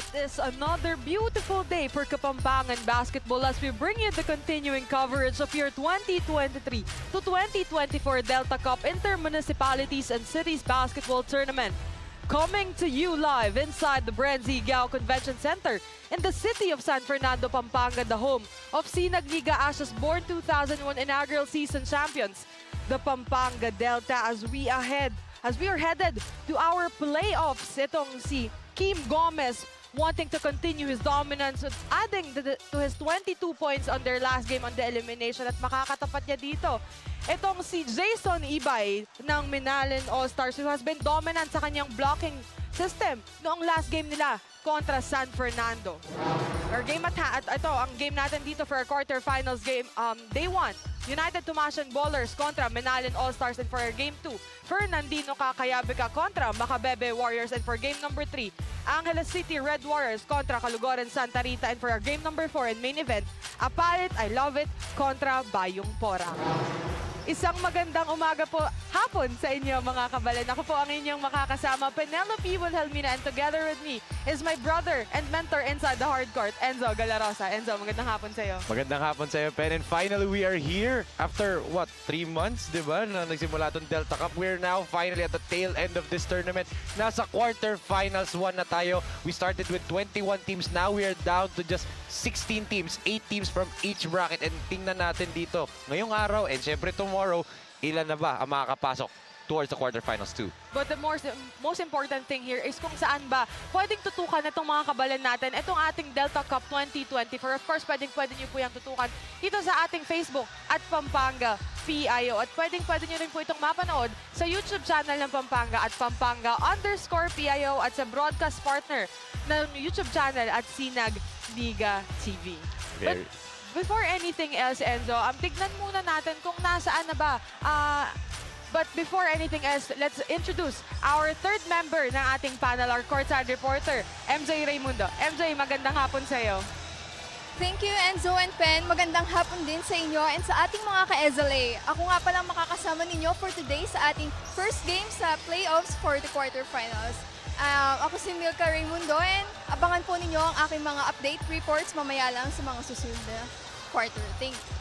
It is another beautiful day for Kapampangan basketball as we bring you the continuing coverage of your 2023 to 2024 Delta Cup Intermunicipalities and Cities Basketball Tournament. Coming to you live inside the Brenzy Gao Convention Center in the city of San Fernando, Pampanga, the home of Sinag Liga Asia's born 2001 inaugural season champions, the Pampanga Delta, as we are headed to our playoffs. Itong si Kim Gomez wanting to continue his dominance, adding to his 22 points on their last game on the elimination, at makakatapat niya dito itong si Jason Ibay ng Minalin All-Stars, who has been dominant sa kanyang blocking system noong last game nila kontra San Fernando. Our game at ito ang game natin dito for our quarterfinals game, day 1. United Tomasian Ballers kontra Minalin All-Stars, and for our game 2, Fernandino Kakayabika kontra Macabebe Warriors, and for game number 3, Angeles City Red Warriors kontra Calugoran Santa Rita, and for our game number 4 and main event, Apalit I Love It kontra Bayong Pora. Isang magandang umaga po, hapon sa inyo mga kabalan. Ako po ang inyong makakasama, Penelope Wilhelmina, and together with me is my brother and mentor inside the hardcourt, Enzo Galarosa. Enzo, magandang hapon sa iyo. Magandang hapon sa iyo, Pen. And finally, we are here after, 3 months, di ba, na nagsimula itong Delta Cup. We're now finally at the tail end of this tournament. Nasa quarterfinals 1 na tayo. We started with 21 teams. Now we are down to just 16 teams, 8 teams from each bracket. And tingnan natin dito, ngayong araw, and syempre tomorrow, ilan na ba ang makakapasok towards the quarterfinals too? But the most important thing here is kung saan ba pwedeng tutukan itong mga kabalan natin, itong ating Delta Cup 2024. Of course, pwede niyo po yung tutukan dito sa ating Facebook at Pampanga PIO. At pwede niyo rin po itong mapanood sa YouTube channel ng Pampanga at Pampanga_PIO, at sa broadcast partner ng YouTube channel at Sinag Liga TV. But before anything else, Enzo, tignan muna natin kung nasaan na ba. But before anything else, let's introduce our third member ng ating panel, our courtside reporter, MJ Raimundo. MJ, magandang hapon sa iyo. Thank you, Enzo and Pen. Magandang hapon din sa inyo and sa ating mga ka-SLA. Ako nga palang makakasama ninyo for today sa ating first game sa playoffs for the quarterfinals. Ako si Milka Raimundo, and abangan po ninyo ang aking mga update reports mamaya lang sa mga susunod na quarter. Thank you.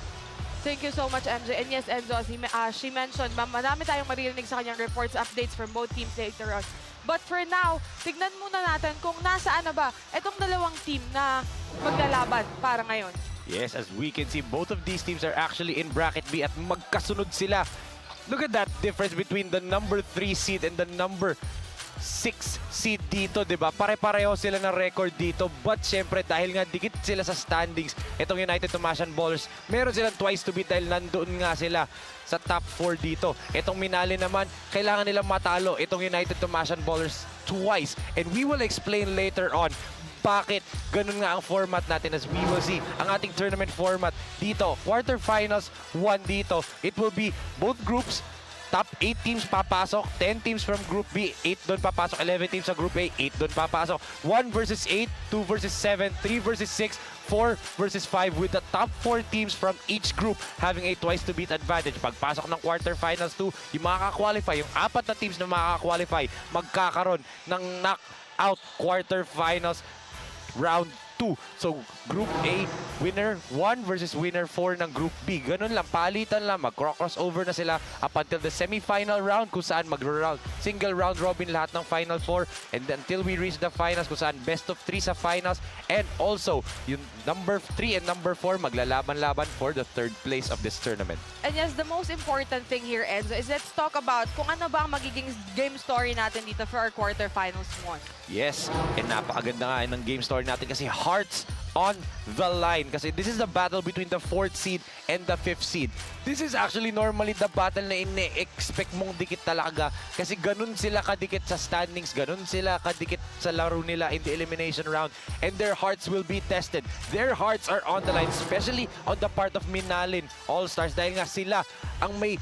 Thank you so much, MJ. And yes, Enzo, as she mentioned, madami tayong maririnig sa kanyang reports, updates from both teams later on. But for now, tignan muna natin kung nasaan na ba itong dalawang team na maglalaban para ngayon. Yes, as we can see, both of these teams are actually in bracket B at magkasunod sila. Look at that difference between the number 3 seed and the number 6 seed dito, di ba? Pare-pareho sila ng record dito. But syempre, dahil nga dikit sila sa standings, itong United Tomasian Ballers, meron silang twice to beat dahil nandoon nga sila sa top 4 dito. Itong Minalin naman, kailangan nilang matalo itong United Tomasian Ballers twice. And we will explain later on bakit ganun nga ang format natin, as we will see ang ating tournament format dito. Quarterfinals 1 dito. It will be both groups. Top 8 teams papasok, 10 teams from Group B, 8 doon papasok, 11 teams sa Group A, 8 doon papasok. 1 versus 8, 2 versus 7, 3 versus 6, 4 versus 5, with the top 4 teams from each group having a twice to beat advantage. Pagpasok ng quarterfinals 2, yung makaka-qualify, yung 4 na teams na makaka-qualify, magkakaroon ng knockout quarterfinals round 2. So, Group A, winner 1 versus winner 4 ng Group B. Ganun lang, palitan lang, mag-crossover na sila up until the semi-final round, kung saan single round robin lahat ng Final 4, and then until we reach the finals, kung saan best of 3 sa finals, and also yung number 3 and number 4 maglalaban-laban for the 3rd place of this tournament. And yes, the most important thing here, Enzo, is let's talk about kung ano ba ang magiging game story natin dito for our quarterfinals 1. Yes, and napakaganda nga ng game story natin kasi hearts on the line. Kasi this is the battle between the 4th seed and the 5th seed. This is actually normally the battle na ine-expect mong dikit talaga. Kasi ganun sila kadikit sa standings, ganun sila kadikit sa laro nila in the elimination round. And their hearts will be tested. Their hearts are on the line, especially on the part of Minalin All-Stars. Dahil nga sila ang may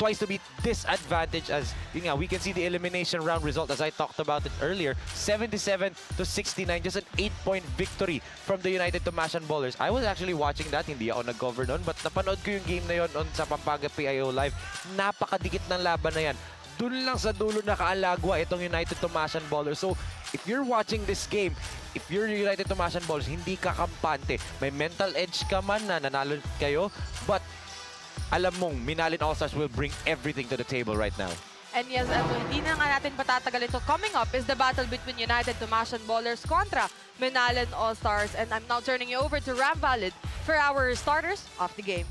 twice to beat disadvantage, as yun nga, we can see the elimination round result as I talked about it earlier. 77-69, just an 8-point victory from the United Tomasian Ballers. I was actually watching that, hindi ako nag-cover noon, but napanood ko yung game na yon on sa Pampanga PIO Live. Napakadikit ng laban na yan. dun lang sa dulo nakaalagwa itong United Tomasian Ballers. So, if you're watching this game, if you're United Tomasian Ballers, hindi ka kampante. May mental edge ka man na nanalo kayo, but alam mong Minalin All-Stars will bring everything to the table right now. And yes, Enzo, hindi na nga natin patatagal ito. Coming up is the battle between United Tomasian Ballers kontra Minalin All-Stars. And I'm now turning you over to Ram Valid for our starters of the game.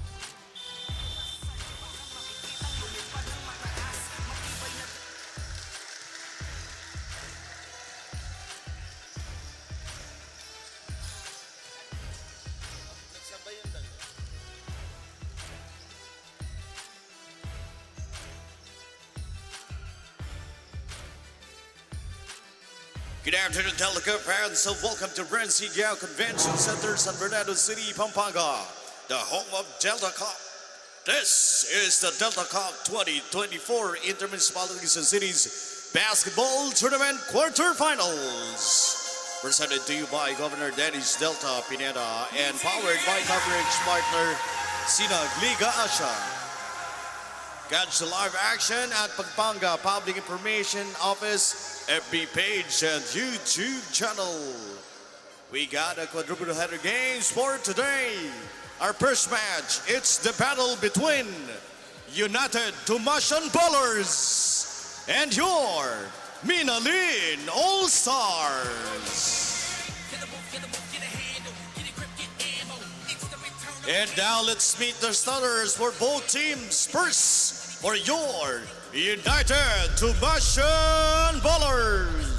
Good afternoon, Delta Cup fans, so welcome to Brand Sigyao Convention Center, San Bernardo City, Pampanga, the home of Delta Cup. This is the Delta Cup 2024 Intermunicipalities and Cities Basketball Tournament Quarterfinals. Presented to you by Governor Dennis Delta Pineda and powered by coverage partner Sinag Liga Asia. Catch the live action at Pampanga Public Information Office, FB page, and YouTube channel. We got a quadruple header games for today. Our first match, it's the battle between United Tomasian Ballers and your Minalin All-Stars. And now let's meet the starters for both teams. First, for your United Tomasian Ballers.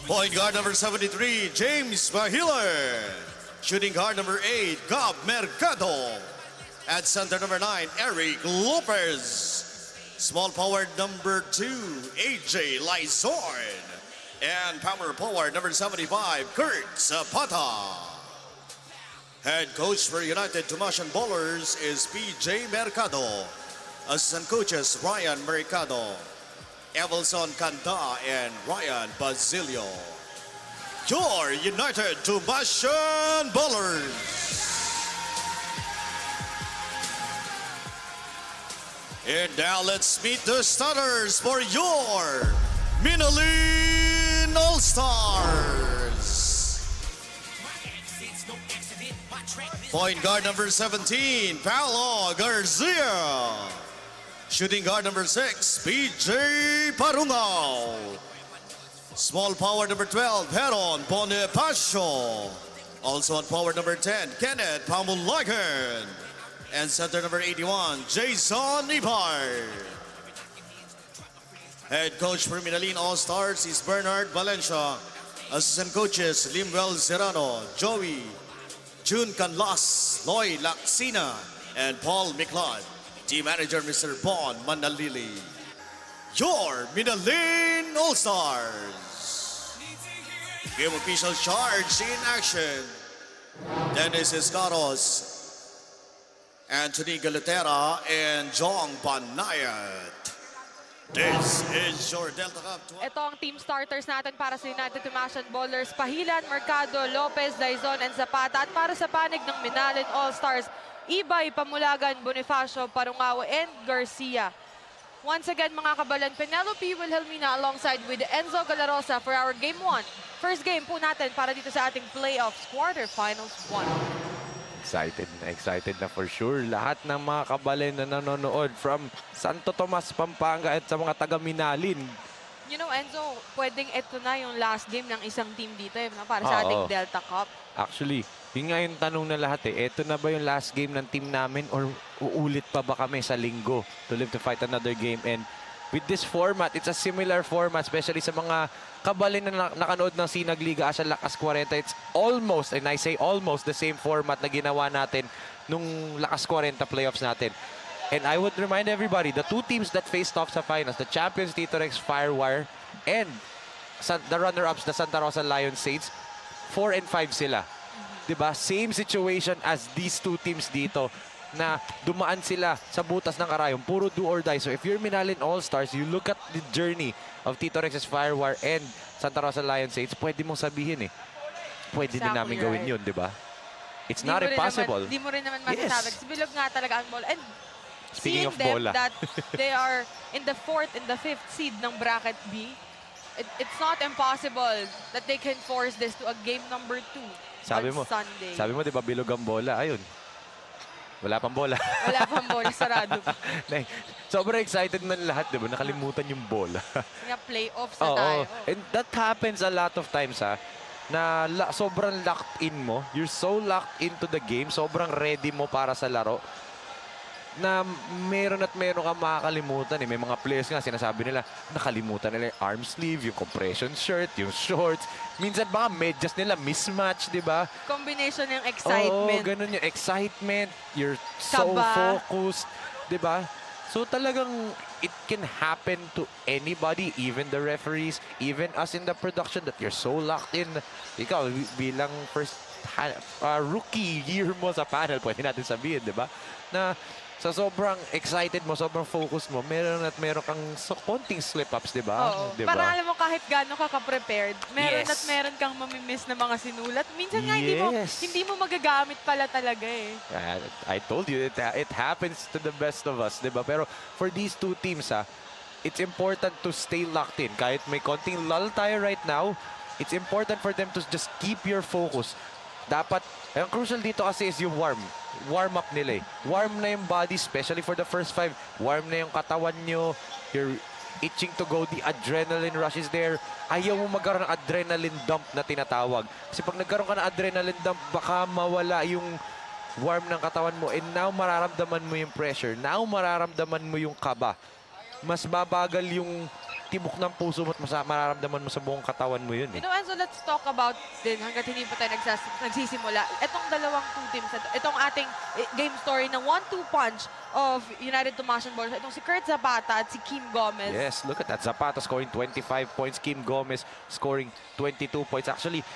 Point guard number 73, James Bahiller. Shooting guard number 8, Gab Mercado. At center number 9, Eric Lopez. Small forward number 2, AJ Lizord. And power forward number 75, Kurt Zapata. Head coach for United Tomasian Ballers is PJ Mercado. Assistant coaches Ryan Mercado, Evelson Canda, and Ryan Basilio. Your United Tomasian Ballers. And now let's meet the starters for your Minalin All-Stars. Point guard number 17, Paolo Garcia. Shooting guard number 6, PJ Parungao. Small forward number 12, Heron Bonifacio. Also on forward number 10, Kenneth Pamulagan. And center number 81, Jason Ibar. Head coach for Minalin All-Stars is Bernard Valencia. Assistant coaches, Limwell Serrano, Joey June Canlas, Loy Laxina, and Paul Miclad. Team manager, Mr. Bon Manalili. Your Minalin All-Stars. Game official charge in action. Dennis Escaros, Anthony Galatera, and Jong Banayat. This is your Delta Cup. Ito ang team starters natin para sa United Tomasian Ballers. Pahilan, Mercado, Lopez, Daizon, and Zapata. At para sa panig ng Minalin All-Stars, Ibay, Pamulagan, Bonifacio, Parungao, and Garcia. Once again, mga kabalan, Penelope Wilhelmina alongside with Enzo Galarosa for our Game 1. First game po natin para dito sa ating playoffs quarterfinals 1. Excited na for sure. Lahat ng mga kabalay na nanonood from Santo Tomas, Pampanga at sa mga taga Minalin. You know, Enzo, pwedeng ito na yung last game ng isang team dito para sa ating Delta Cup. Actually, yun nga yung tanong na lahat Ito na ba yung last game ng team namin or uulit pa ba kami sa linggo to live to fight another game? And with this format, it's a similar format, especially sa mga kabalin na nakanood ng Sinag Liga Asia Lakas 40. It's almost, and I say almost, the same format na ginawa natin nung Lakas 40 playoffs natin. And I would remind everybody, the two teams that faced off sa finals, the champions Tito Rex Firewire and the runner-ups, the Santa Rosa Lion Saints, 4 and 5 sila. Diba? Same situation as these two teams dito na dumaan sila sa butas ng karayom. Puro do or die. So if you're Minalin All-Stars, you look at the journey of Tito Rex's Firewire and Santa Rosa Lion Saints, pwede mong sabihin pwede din namin gawin yun, di ba? It's not impossible. Hindi mo rin naman Yes. masasabi. Kasi bilog nga talaga ang bola. And Speaking seeing of them bola. that they are in the 4th and the 5th seed ng bracket B, it's not impossible that they can force this to a game number 2 Sabi on mo, Sunday. Sabi mo, di ba, bilog ang bola? Ayun. Wala pang bola. Wala pang bola, sarado pa. Sobrang excited man lahat, di ba? Nakalimutan yung bola. Kaya playoffs na Oo. tayo. And that happens a lot of times, ha? Na sobrang locked in mo. You're so locked into the game. Sobrang ready mo para sa laro. Na meron at meron kang makakalimutan. May mga players nga, sinasabi nila, nakalimutan nila yung arm sleeve, yung compression shirt, yung shorts. Minsan baka medyas nila mismatch, di ba? Combination ng Oo, excitement. ganun yung excitement. You're so Kaba. focused, di ba? So talagang it can happen to anybody, even the referees, even us in the production, that you're so locked in. Ikaw, bilang first rookie year mo sa panel, pwede natin sabihin, di ba? Na sa sobrang excited mo, sobrang focus mo, meron at meron kang konting slip-ups, di ba? Oo. Di ba? Para alam mo kahit gaano ka ka-prepared, meron Yes. at meron kang mamimiss na mga sinulat. Minsan nga Yes. hindi mo magagamit pala talaga eh. I told you, it happens to the best of us, di ba? Pero for these two teams, it's important to stay locked in. Kahit may konting lull tayo right now, it's important for them to just keep your focus. Dapat, ang crucial dito kasi is yung warm up nila eh. Warm na yung body, especially for the first 5. Warm na yung katawan nyo. You're itching to go. The adrenaline rush is there. Ayaw mo magkaroon ng adrenaline dump na tinatawag. Kasi pag nagkaroon ka ng adrenaline dump, baka mawala yung warm ng katawan mo. And now, mararamdaman mo yung pressure. Now, mararamdaman mo yung kaba. Mas babagal yung tibok ng puso mo at mararamdaman mo sa buong katawan mo yun eh. You know, Enzo, let's talk about din hanggat hindi pa tayo nagsisimula. Itong dalawang two teams, itong ating game story ng 1-2 punch of United Tomasan Ballers. Itong si Kurt Zapata at si Kim Gomez. Yes, look at that. Zapata scoring 25 points. Kim Gomez scoring 22 points. Actually,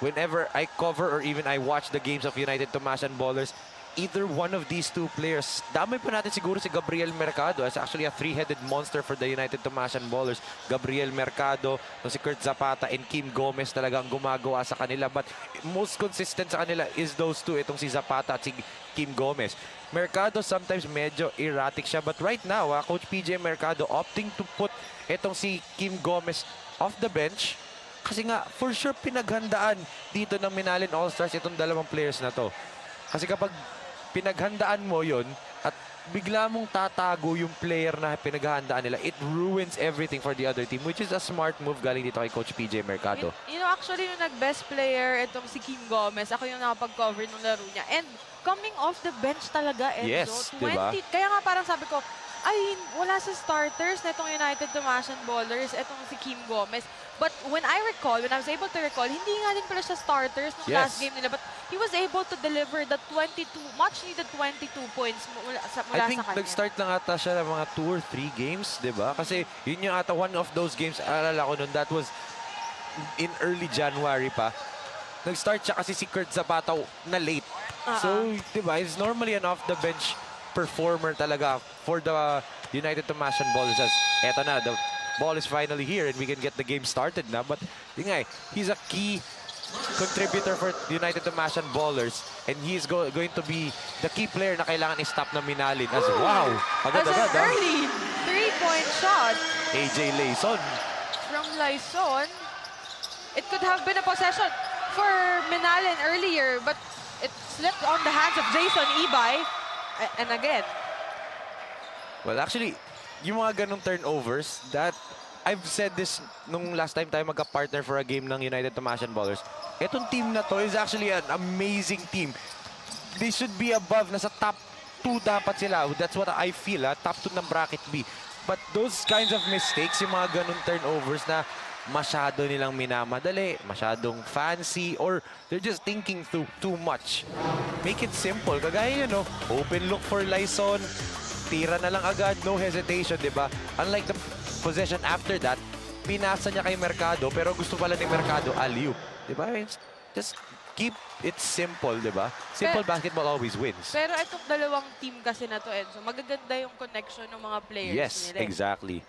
whenever I cover or even I watch the games of United Tomasan Ballers, either one of these two players, damay pa natin siguro si Gabriel Mercado. It's actually a three-headed monster for the United Tomasan Ballers. Gabriel Mercado, si Kurt Zapata, and Kim Gomez talagang gumagawa sa kanila. But most consistent sa kanila is those two, itong si Zapata at si Kim Gomez. Mercado sometimes medyo erratic siya. But right now, Coach PJ Mercado opting to put itong si Kim Gomez off the bench. Kasi nga, for sure, pinaghandaan dito ng Minalin All-Stars itong dalawang players na to. Kasi kapag pinaghandaan mo yon at bigla mong tatago yung player na pinaghandaan nila, it ruins everything for the other team, which is a smart move galing dito kay Coach PJ Mercado. You know, actually, yung nag-best player, itong si Kim Gomez, ako yung nakapag-cover ng laro niya. And coming off the bench talaga, Enzo. Yes, 20, diba? Kaya nga parang sabi ko, ay, wala sa starters na itong United Tomasan Ballers, itong si Kim Gomez. But when I was able to recall, hindi nga din pala siya starters nung Yes. last game nila. But he was able to deliver the much-needed 22 points mula sa I think kanya. nag-start lang ata siya ng mga 2 or 3 games, di ba? Kasi yun yung ata one of those games, alala ko nun, that was in early January pa. Nag-start siya kasi si Kurt Zapata na late. So, di ba, it's normally an off-the-bench performer talaga for the United Tomasan Ballers. Eto na, the ball is finally here and we can get the game started na. But yun nga, he's a key contributor for United Tomasan Ballers and he's going to be the key player na kailangan i-stop ng Minalin. As wow! As Agad-agad, an early 3-point shot AJ Layson. from Lyson. It could have been a possession for Minalin earlier, but it slipped on the hands of Jason Ibay. And again, Well, actually, yung mga ganong turnovers, that I've said this nung last time tayo magka-partner for a game ng United Tomasan Ballers. Etong team na to is actually an amazing team. They should be above, nasa top 2 dapat sila. That's what I feel, top 2 ng bracket B. But those kinds of mistakes, yung mga ganong turnovers na masyado nilang minamadali, masyadong fancy, or they're just thinking too much. Make it simple. Kagaya yun, no? Open look for Lyson, tira na lang agad, no hesitation, di ba? Unlike the possession after that, pinasa niya kay Mercado, pero gusto pala ni Mercado, alley-oop. Di ba? Just keep it simple, di ba? Simple basketball always wins. pero itong dalawang team kasi na to, Enzo, magaganda yung connection ng mga players Yes, nila. exactly.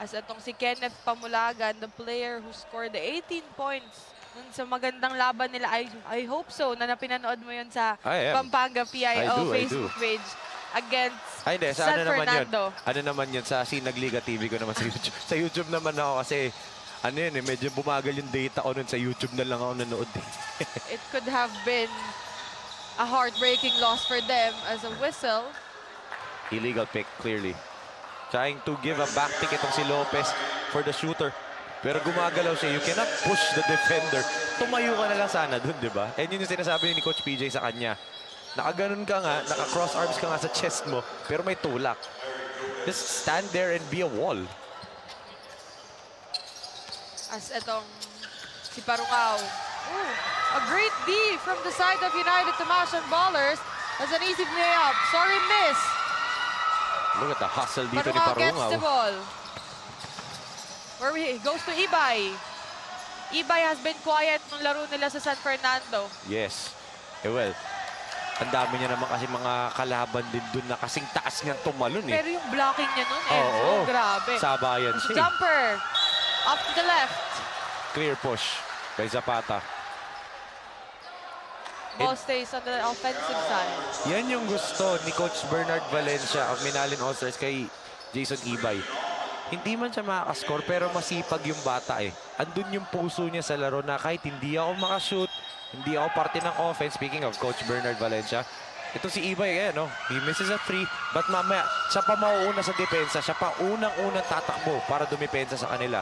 As itong si Kenneth Pamulagan, the player who scored the 18 points Dun sa magandang laban nila. I hope so na napinanood mo yun sa I am. Pampanga PIO I do. Facebook page against Ay, hindi. Sa San ano naman yun? Fernando. Ano naman yun? Sa Sinagliga TV ko naman sa YouTube. Sa YouTube naman ako kasi ano yun eh, medyo bumagal yung data ko nun. Sa YouTube na lang ako nanood eh. It could have been a heartbreaking loss for them as a whistle. Illegal pick, clearly. Trying to give a back pick itong si Lopez for the shooter. Pero gumagalaw siya. You cannot push the defender. Tumayo ka na lang sana dun, di ba? And yun yung sinasabi ni Coach PJ sa kanya. Nakaganon ka nga, naka-cross arms ka nga sa chest mo, pero may tulak. Just stand there and be a wall. As etong si Parungao. Ooh, a great D from the side of United Tomasian Ballers. As an easy layup. Sorry, miss. Look at the hustle dito ni Parungao gets the Parungaw. ball. Where he goes to Ibay. Ibay has been quiet nung laro nila sa San Fernando. Yes. Eh well, ang dami niya naman kasi mga kalaban din dun na kasing taas niyang tumalon eh. Pero yung blocking niya nun, Enzo, Oo. grabe. Sabayan siya eh. Jumper. Off to the left. Clear push kay Zapata. Ball stays on the offensive side. Yan yung gusto ni Coach Bernard Valencia of Minalin All-Stars kay Jason Ibay. Hindi man siya makakascore pero masipag yung bata eh. Andun yung puso niya sa laro na kahit hindi ako makashoot, hindi ako parte ng offense. Speaking of Coach Bernard Valencia, ito si Ibay, no? He misses a three, but mamaya, siya pa mauuna sa depensa. Siya pa unang-unang tatakbo para dumipensa sa kanila.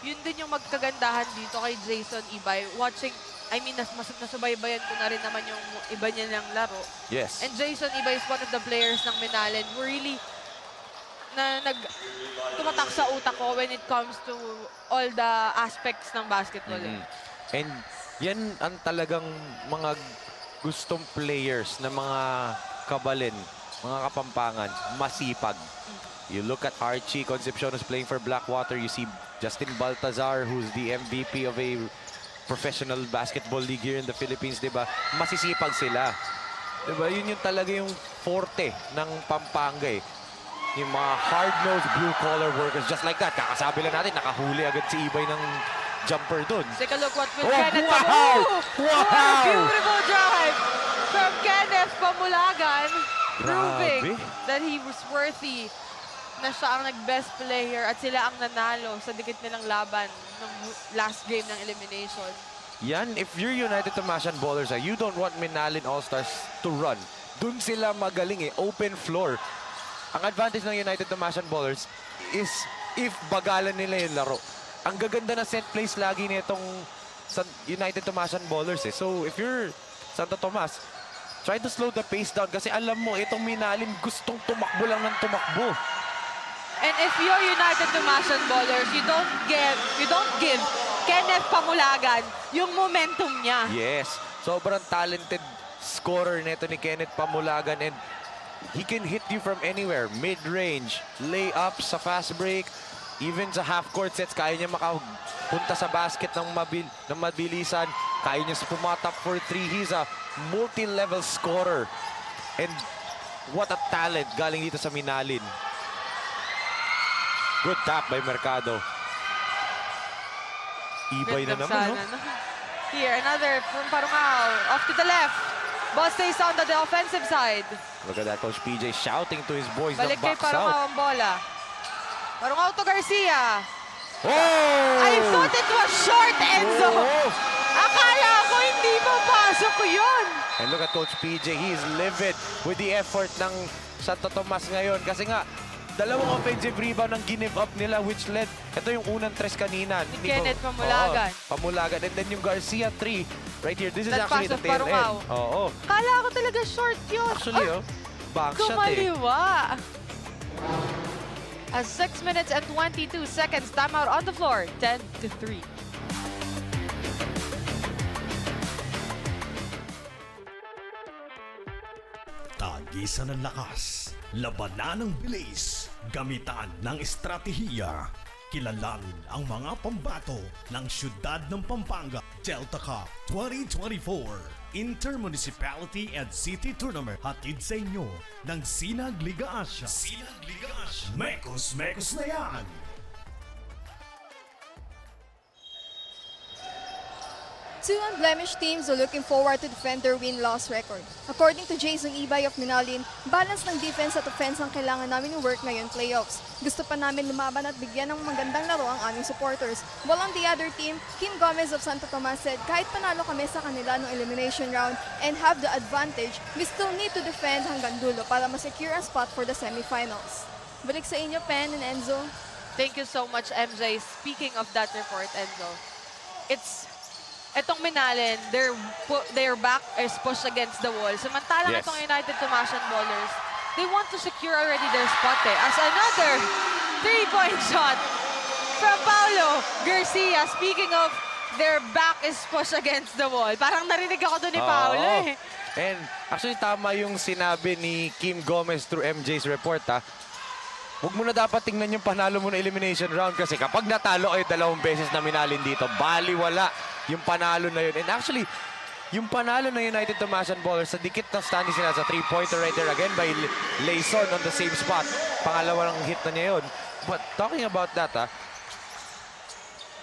Yun din yung magkagandahan dito kay Jason Ibay. Watching, nasubaybayan ko na rin naman yung iba niya ng laro. Yes. And Jason Ibay is one of the players ng Minalin who really tumatak sa utak ko when it comes to all the aspects ng basketball. And yan ang talagang mga gustong players na mga kabalin, mga kapampangan, masipag. You look at Archie Concepcion who's playing for Blackwater. You see Justin Baltazar who's the MVP of a professional basketball league here in the Philippines, diba? Masisipag sila. Diba? Yun yung talaga yung forte ng Pampanga eh. Yung mga hard-nosed blue-collar workers just like that. Kakasabi lang natin, nakahuli agad si Ibay ng jumper dun. Take a look what will Oh, Kenneth wow! Ooh, Wow! what a beautiful drive from Kenneth Pamulagan, proving that he was worthy na siya ang nag-best player at sila ang nanalo sa dikit nilang laban ng last game ng elimination. Yan, if you're United Tomasian Ballers, you don't want Minalin All-Stars to run. Dun sila magaling eh, open floor. Ang advantage ng United Tomasian Ballers is if bagalan nila yung laro. Ang gaganda na set plays lagi nitong United Tomasian Ballers eh. So if you're Santo Tomas, try to slow the pace down kasi alam mo, itong Minalin gustong tumakbo lang ng tumakbo. And if you're United Tomasian Ballers, you don't give Kenneth Pamulagan yung momentum niya. Yes, sobrang talented scorer nito ni Kenneth Pamulagan and he can hit you from anywhere. Mid-range, layups sa fast break, even sa half-court sets, kaya niya makapunta sa basket ng mabilisan. Kaya niya pumatap for three. He's a multi-level scorer. And what a talent galing dito sa Minalin. Good tap by Mercado. Ibay na Ganda naman, no? sana, no? Here, another from Parungao. Off to the left. Ball stays on the offensive side. Look at that, Coach PJ shouting to his boys na Balik kay box out. Parungao ang bola. Parungao to Garcia. Oh! I thought it was short, Enzo. Oh! Akala ko hindi papasok ko yun. And look at Coach PJ, he is livid with the effort ng Santo Tomas ngayon. Kasi nga, dalawang offensive rebound ang give up nila which led, ito yung unang tres kanina. Ni Kenneth Pamulagan. Oo, Pamulagan. And then yung Garcia 3, right here. This is That actually pass the of tail end. Parungao. Oo. Akala ko talaga short yun. Actually, back shot eh. Kumaliwa. As 6 minutes and 22 seconds, timeout on the floor, 10-3. Tagisan ng lakas, labanan ng bilis, gamitan ng estratehiya. Kilalanin ang mga pambato ng siyudad ng Pampanga Delta Cup 2024 Intermunicipality and City Tournament. Hatid sa inyo ng Sinag Liga Asia. Sinag Liga Asia. Mekos na yan! Two unblemished teams are looking forward to defend their win-loss record. According to Jason Ibay of Minalin, balance ng defense at offense ang kailangan namin i-work ngayon playoffs. Gusto pa namin lumaban at bigyan ng magandang laro ang aming supporters. While on the other team, Kim Gomez of Santo Tomas said kahit panalo kami sa kanila ng elimination round and have the advantage, we still need to defend hanggang dulo para ma-secure ang spot for the semifinals. Balik sa inyo, Pen and Enzo. Thank you so much, MJ. Speaking of that report, Enzo, etong Minalin, their back is pushed against the wall. Samantalang Yes. itong United Tomasian Ballers, they want to secure already their spot as another 3-point shot from Paulo Garcia. Speaking of their back is pushed against the wall. Parang narinig ako doon ni Paulo Oo. And actually tama yung sinabi ni Kim Gomez through MJ's report Huwag mo na dapat tingnan yung panalo mo na elimination round kasi kapag natalo kayo 2 beses na Minalin dito, baliwala yung panalo na yun. And actually, yung panalo na United Tomasian Ballers sa dikit na standing sila sa 3-pointer right there again by Layson on the same spot. Pangalawang hit na niya yun. But talking about that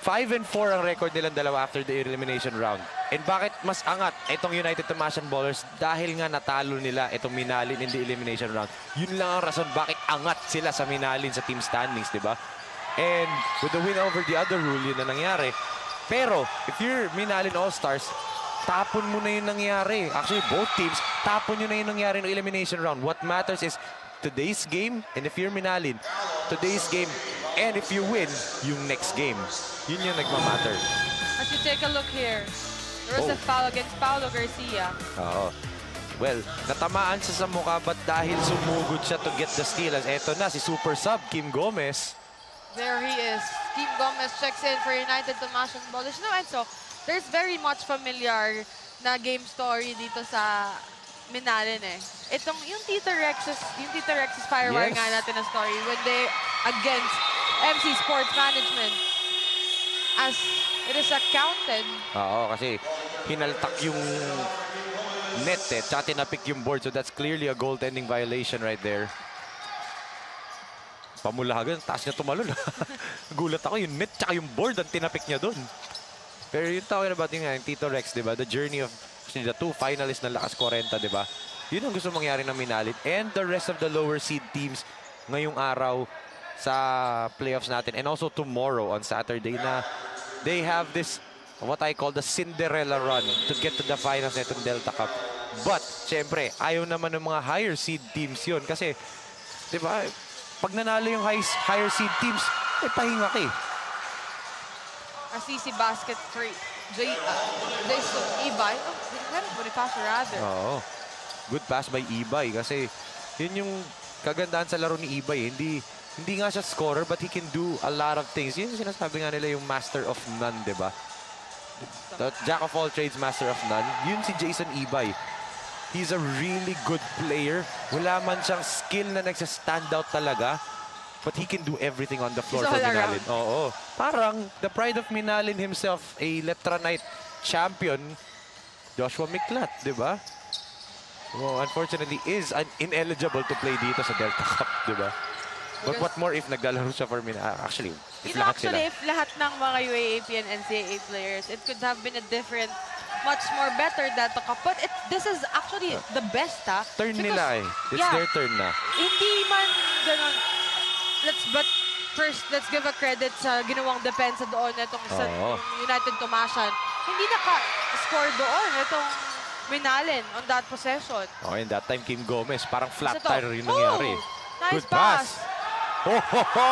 5-4 ang record nilang dalawa after the elimination round. And bakit mas angat itong United Tomasian Ballers? Dahil nga natalo nila itong Minalin in the elimination round. Yun lang ang rason bakit angat sila sa Minalin sa team standings, di ba? And with the win over the other rule, yun na nangyari. Pero if you're Minalin All-Stars, tapon mo na yung nangyari. Actually, both teams, tapon nyo na yung nangyari ng elimination round. What matters is today's game, and if you're Minalin, today's game, and if you win, yung next game. Yun yung nagmamatter. As you take a look here, there was a foul against Paulo Garcia. Oo. Well, natamaan siya sa mukha but dahil sumugod siya to get the steal. As eto na, si super sub, Kim Gomez. There he is. Kim Gomez checks in for United Tomasian Ballers. No, Enzo, there's very much familiar na game story dito sa Minalin yung Tito Rex's Firewire Yes. nga natin na story when they against MC Sports Management as it is accounted. Oo, kasi hinaltak yung net tsaka tinapik yung board. So that's clearly a goaltending violation right there. Pamulagan, taas niya tumalon. Gulat ako, yung net tsaka yung board ang tinapik niya doon. Pero yung talking about yung Tito Rex, di ba? The journey of the 2 finalists ng Lakas 40, di ba? Yun ang gusto mangyari ng Minalin. And the rest of the lower seed teams ngayong araw sa playoffs natin. And also tomorrow on Saturday na they have this, what I call the Cinderella run to get to the finals na itong Delta Cup. But, syempre, ayaw naman ng mga higher seed teams yun. Kasi, di ba, pag nanalo yung higher seed teams, pahinga ka Assisi basket for Jason Ibay. Bonifacio rather. Oo. Good pass by Ibay kasi yun yung kagandahan sa laro ni Ibay. Hindi nga siya scorer but he can do a lot of things. Yun yung sinasabi nga nila yung master of none, di ba? The Jack of all trades, master of none. Yun si Jason Ibay. He's a really good player. Wala man siyang skill na nagsa-stand out talaga. But he can do everything on the floor He's for all Minalin. around. Oo. Parang the pride of Minalin himself, a Letranite champion, Joshua Miklat, di ba? Well, unfortunately, is ineligible to play dito sa Delta Cup, di ba? But what more if naglalaro siya for Minalin? Actually, if lahat sila. If lahat ng mga UAAP and NCAA players, it could have been a different, much more better Delta Cup. But this is actually the best, Turn Because, nila It's their turn na. Hindi man ganun. But first, let's give a credit sa ginawang depensa doon itong sa Oo. United Tomasian. Hindi naka-score doon itong Minalin on that possession. Okay, that time Kim Gomez, parang flat Ito. tire yung nangyari. Nice Good pass. Oh, ho, ho!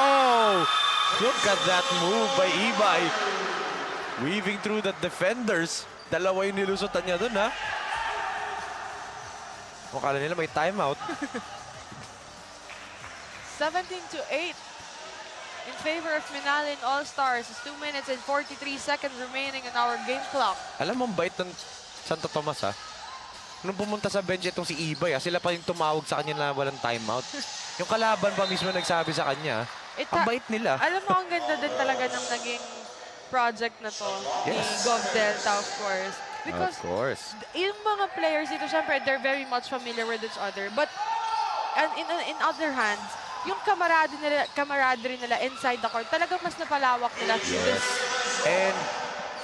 Look at that move by Ibay. Weaving through the defenders. Dalawa yung nilusutan niya dun, ha? Akala nila may timeout. 17-8 in favor of Minalin All-Stars. It's 2 minutes and 43 seconds remaining in our game clock. Alam mo, ang bait ng Santo Tomas, ha? Nung pumunta sa bench itong si Ibay, sila pa yung tumawag sa kanya na walang timeout. Yung kalaban pa mismo nagsabi sa kanya, ang bait nila. Alam mo, ang ganda din talaga ng naging project na to ni Yes. Gov Delta, of course. Because Of course. yung mga players dito, syempre, they're very much familiar with each other. But and in other hands, yung camaraderie nila inside the court, talagang mas napalawak nila through this. And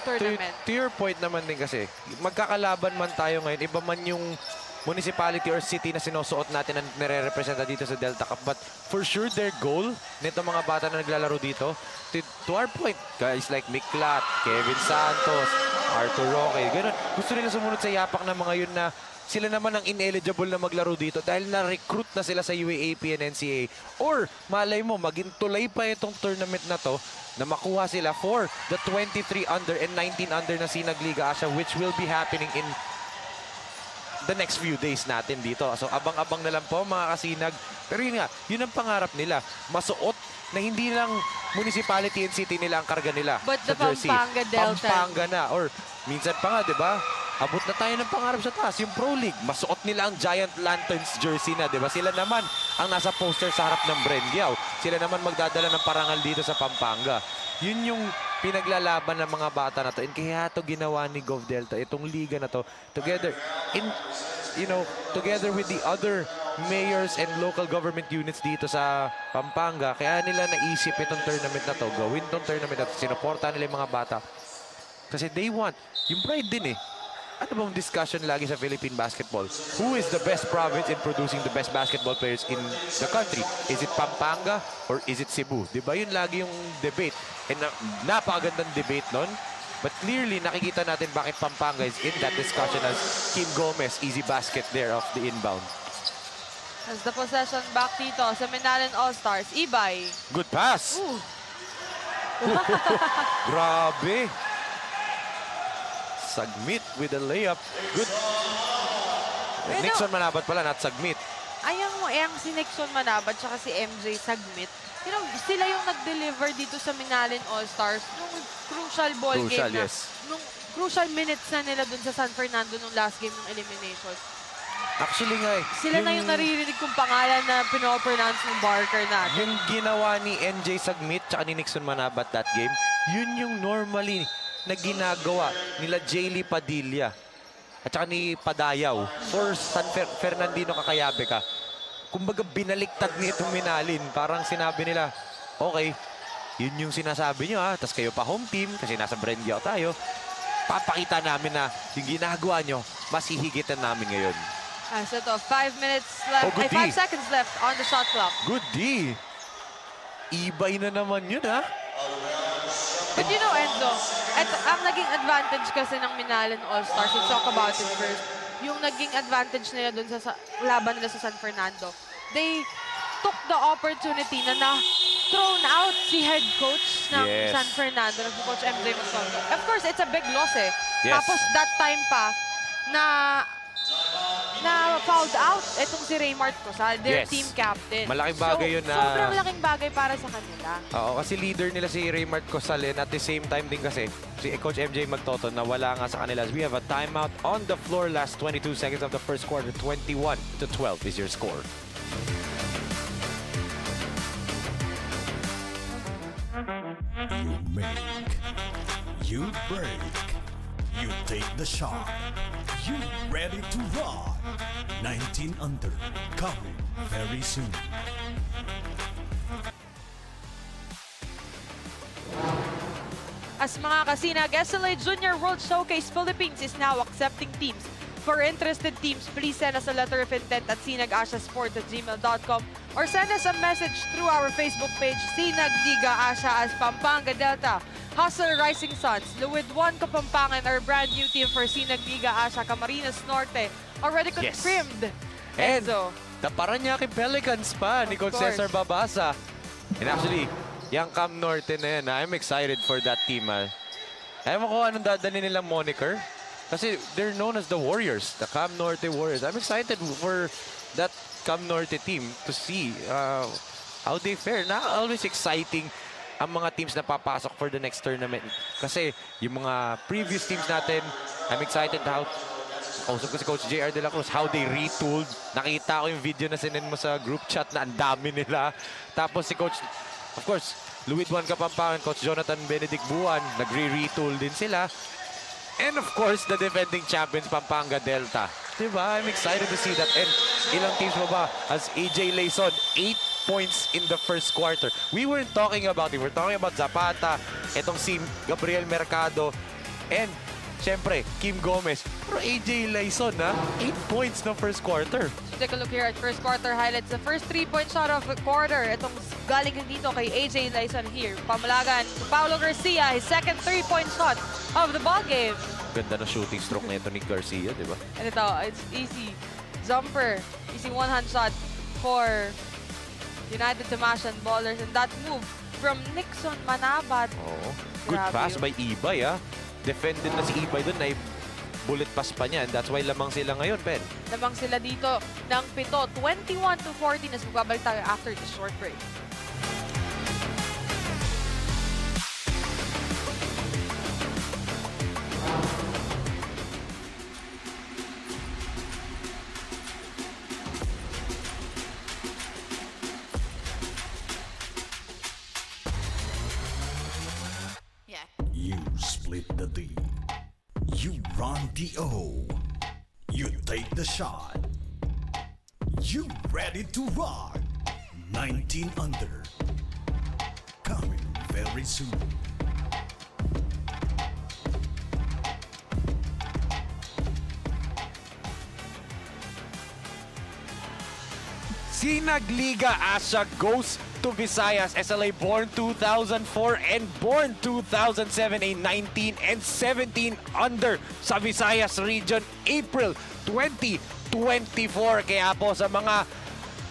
tournament. To your point naman din kasi, magkakalaban man tayo ngayon, iba man yung municipality or city na sinusuot natin na nire-representa dito sa Delta Cup. But for sure, their goal nito mga bata na naglalaro dito, to our point, guys like Miklat, Kevin Santos, Arthur Roque, ganun. Gusto nila sumunod sa yapak ng mga yun na sila naman ang ineligible na maglaro dito dahil na-recruit na sila sa UAAP and NCAA. Or, malay mo, maging tulay pa itong tournament na to na makuha sila for the 23 under and 19 under na Sinag Liga Asia, which will be happening in the next few days natin dito. So, abang-abang na lang po mga kasinag. Pero yun nga, yun ang pangarap nila. Masuot na hindi lang municipality and city nila ang karga nila But sa the jersey. Pampanga Delta. Pampanga na. Or minsan pa nga, di ba? Abot na tayo ng pangarap sa taas. Yung Pro League, masuot nila ang Giant Lanterns jersey na, di ba? Sila naman ang nasa poster sa harap ng Brendiao. Sila naman magdadala ng parangal dito sa Pampanga. Yun yung pinaglalaban ng mga bata na to. And kaya ito ginawa ni Gov Delta, itong liga na to, together, together with the other mayors and local government units dito sa Pampanga. Kaya nila naisip itong tournament na to, gawin itong tournament na to, sinuportahan nila yung mga bata. Kasi they want, yung pride din eh. Ano bang discussion lagi sa Philippine basketball? Who is the best province in producing the best basketball players in the country? Is it Pampanga or is it Cebu? Diba yun lagi yung debate? And napakagandang debate nun. But clearly, nakikita natin bakit Pampanga is in that discussion as Kim Gomez, easy basket there off the inbound. As the possession back dito sa Minalan All-Stars, Ibay. Good pass! Ooh. Grabe! Sagmit with a layup. Good. Nixon Manabat pala, not Sagmit. Ayang mo, ang si Nixon Manabat tsaka si MJ Sagmit. Sila yung nag-deliver dito sa Minalan All-Stars nung crucial ball Crucial, game na. yes. Nung crucial minutes na nila dun sa San Fernando nung last game ng elimination. Actually nga eh. Sila na yung naririnig kong pangalan na pinopronounce ng Barker natin. Yung ginawa ni NJ Sagmit tsaka ni Nixon Manabat that game, yun yung normally na ginagawa nila Jaylee Padilla at saka ni Padayaw for San Fernandino Kakayabe ka. Kumbaga binaliktad ni itong Minalin. Parang sinabi nila, okay, yun yung sinasabi nyo ha. Tapos kayo pa home team kasi nasa Brendiao tayo. Papakita namin na yung ginagawa nyo, mas hihigitan namin ngayon. As ito, 5 minutes left, Oh, good ay 5 D. seconds left on the shot clock. Good D. Ibay na naman yun ha. But you know, Enzo, ang naging advantage kasi ng Minalan All-Stars, let's talk about it first, yung naging advantage nila dun sa laban nila sa San Fernando, they took the opportunity na thrown out si head coach ng Yes. San Fernando, na si Coach MJ Moscoso. Of course, it's a big loss eh. Yes. Tapos that time pa, na fouled out itong si Raymart Cosal, their Yes. team captain. Malaking bagay yun na- Sobrang laking bagay para sa kanila. Oo, kasi leader nila si Raymart Cosal and at the same time din kasi si Coach MJ Magtoto na wala nga sa kanila. We have a timeout on the floor. Last 22 seconds of the first quarter. 21-12 is your score. You make, you break, you take the shot, you ready to rock. 19 under, coming very soon. As mga kasinag, SLA Junior World Showcase Philippines is now accepting teams. For interested teams, please send us a letter of intent at sinagasiasport@gmail.com or send us a message through our Facebook page, Sinag Liga Asia as Pampanga Delta. Hustle Rising Suns, Luwid 1 Kapampangan, our brand new team for Sinag Liga Asia, Camarines Norte, already Yes. confirmed. And Enzo. the Parañaque Pelicans pa ni Of Coach course. Cesar Babasa. And actually, yung Cam Norte na yan, I'm excited for that team. Ewan ko anong dadali nilang moniker. Kasi they're known as the Warriors, the Cam Norte Warriors. I'm excited for that Cam Norte team to see how they fare. Always exciting ang mga teams na papasok for the next tournament. Kasi yung mga previous teams natin, I'm excited how kausap ko si Coach JR De La Cruz, how they retooled. Nakita ko yung video na sinend mo sa group chat na ang dami nila. Tapos si Coach, of course, Luwid 1 Kapampangan, Coach Jonathan Benedict Buwan, nagre-retool din sila. And of course, the defending champions, Pampanga Delta. Diba? I'm excited to see that. And ilang teams mo ba? As AJ Layson, 8 points in the first quarter. We weren't talking about it. We're talking about Zapata, itong si Gabriel Mercado. And, syempre, Kim Gomez. Pero AJ Laison, 8 points no first quarter. Take a look here at first quarter highlights. The first 3-point shot of the quarter. Itong galing dito kay AJ Laison here. Pamulagan to Paulo Garcia, his second 3-point shot of the ball game. Ganda na shooting stroke na ito ni Garcia, di ba? And ito, it's easy. Jumper. Easy one-hand shot for United Tomasian Ballers. And that move from Nixon Manabat. Oo. Good Grabe pass yun. by Ibay, Defended na si Ibay doon, na bullet pass pa niya. And that's why lamang sila ngayon, Ben. Lamang sila dito ng 7, 21-14 as magbabalik tayo after the short break. You split the D. You run the O. You take the shot. You ready to rock. 19 under. Coming very soon. Sinagliga Asha goes to Visayas. SLA born 2004 and born 2007, a 19 and 17 under sa Visayas region, April 2024. Kaya po sa mga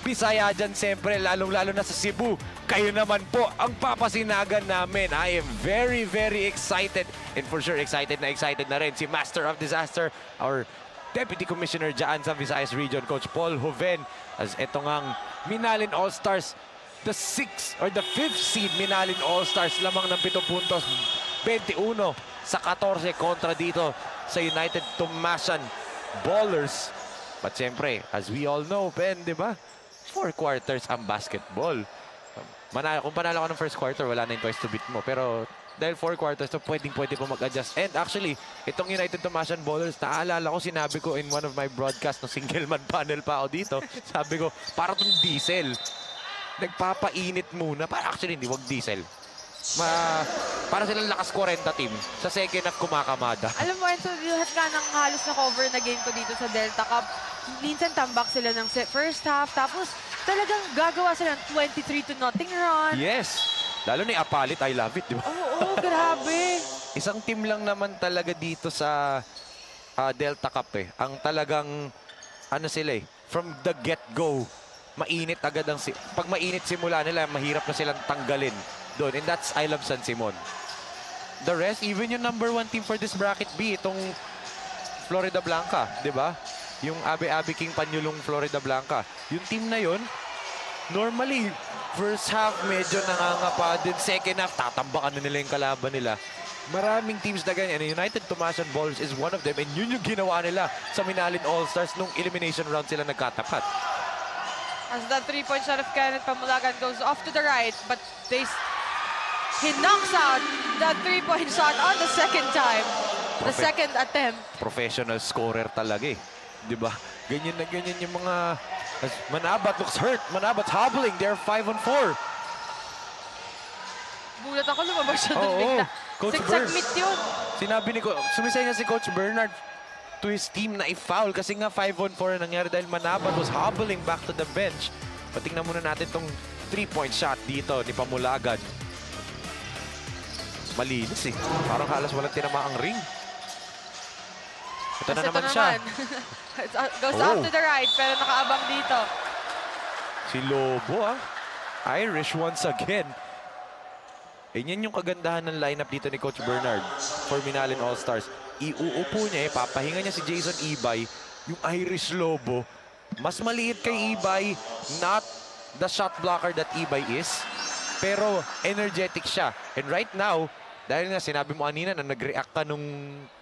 Bisaya dyan, siyempre, lalong-lalo na sa Cebu, kayo naman po ang papasinagan namin. I am very, very excited. And for sure, excited na rin si Master of Disaster, our Deputy Commissioner dyan sa Visayas Region, Coach Paul Joven. As ito ngang Minalin All-Stars, the 5th seed Minalin All-Stars, lamang ng 7 puntos, 21 sa 14 kontra dito sa United Tomasian Ballers. But siyempre, as we all know, Ben, di ba? 4 quarters ang basketball. Kung panalo ka ng first quarter, wala na yung twice to beat mo. Pero dahil 4 quarters, so pwede pa mag-adjust. And actually, itong United Tomasian Ballers, naaalala ko, sinabi ko in one of my broadcasts, no single man panel pa ako dito, sabi ko, para itong diesel. Nagpapainit muna. Actually, hindi, wag diesel. Para silang lakas 40 team. Sa second half, kumakamada. Alam mo, Enzo, lahat nga ng halos na cover na game ko dito sa Delta Cup, minsan tambak sila ng first half, tapos talagang gagawa sila ng 23-0 run. Yes. Lalo ni Apalit, I love it, di ba? Oo, grabe. Isang team lang naman talaga dito sa Delta Cup Ang talagang, sila from the get-go, mainit agad pag mainit simula nila, mahirap na silang tanggalin doon. And that's I Love San Simon. The rest, even yung number 1 team for this bracket B, itong Florida Blanca, di ba? Yung Abe King Panyulong Florida Blanca. Yung team na yun, normally, first half medyo nangangapa din. Second half, tatambakan na nila yung kalaban nila. Maraming teams na ganyan. And United Tomasian Ballers is one of them. And yun yung ginawa nila sa Minalin All-Stars nung elimination round sila nagkatapat. As that 3-point shot of Kenneth Pamulagan goes off to the right, but he knocks out that 3-point shot on the second time. The second attempt. Professional scorer talaga Di ba? Ganyan na ganyan yung mga... Manabat looks hurt. Manabat's hobbling. They're 5 on 4. Bulat ako, lumabas siya doon Oo, bigla. Coach Sigsag Bern. meet yun. Sinabi ni sumisay nga si Coach Bernard to his team na i-foul kasi nga 5 on 4 na nangyari dahil Manabat was hobbling back to the bench. Patingnan muna natin tong 3-point shot dito ni Pamulagan. Malinis Parang halos walang tinamaang ring. Ito na naman siya. Goes off to the right, pero nakaabang dito. Si Lobo Irish once again. Yan yung kagandahan ng lineup dito ni Coach Bernard for Minalin All-Stars. Iuupo niya papahinga niya si Jason Ibay, yung Irish Lobo. Mas maliit kay Ibay, not the shot blocker that Ibay is, pero energetic siya. And right now, dahil nga sinabi mo kanina na nag-react ka nung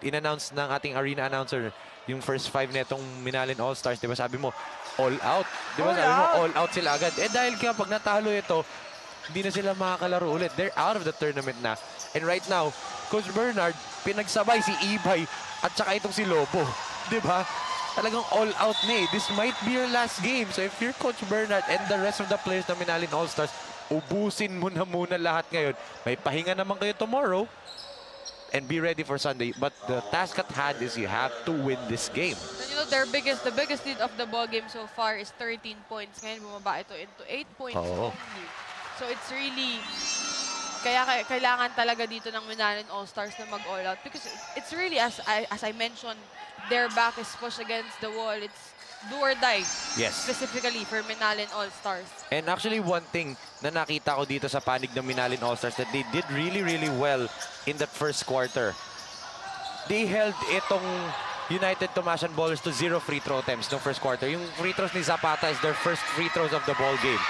in-announce ng ating arena announcer, yung first 5 netong Minalin All-Stars, di ba sabi mo, all out. Di ba sabi mo, all out sila agad. Dahil kaya pag natalo ito, hindi na sila makakalaro ulit. They're out of the tournament na. And right now, Coach Bernard, pinagsabay si Ibay at saka itong si Lobo. Di ba? Talagang all out This might be your last game. So if you're Coach Bernard and the rest of the players na Minalin All-Stars, ubusin mo na muna lahat ngayon. May pahinga naman kayo tomorrow. and be ready for Sunday. But the task at hand is you have to win this game. And you know, the biggest lead of the ball game so far is 13 points. Ngayon, bumaba ito into 8 points Oo. only. So it's really, kaya kailangan talaga dito ng Minalan All-Stars na mag-all out. Because it's really, as I mentioned, their back is pushed against the wall. It's do or die, Yes. specifically for Minalan All-Stars. And actually, one thing na nakita ko dito sa panig ng Minalin All-Stars that they did really, really well in that first quarter. They held itong United Tomasian Ballers to 0 free throw attempts no first quarter. Yung free throws ni Zapata is their first free throws of the ball game.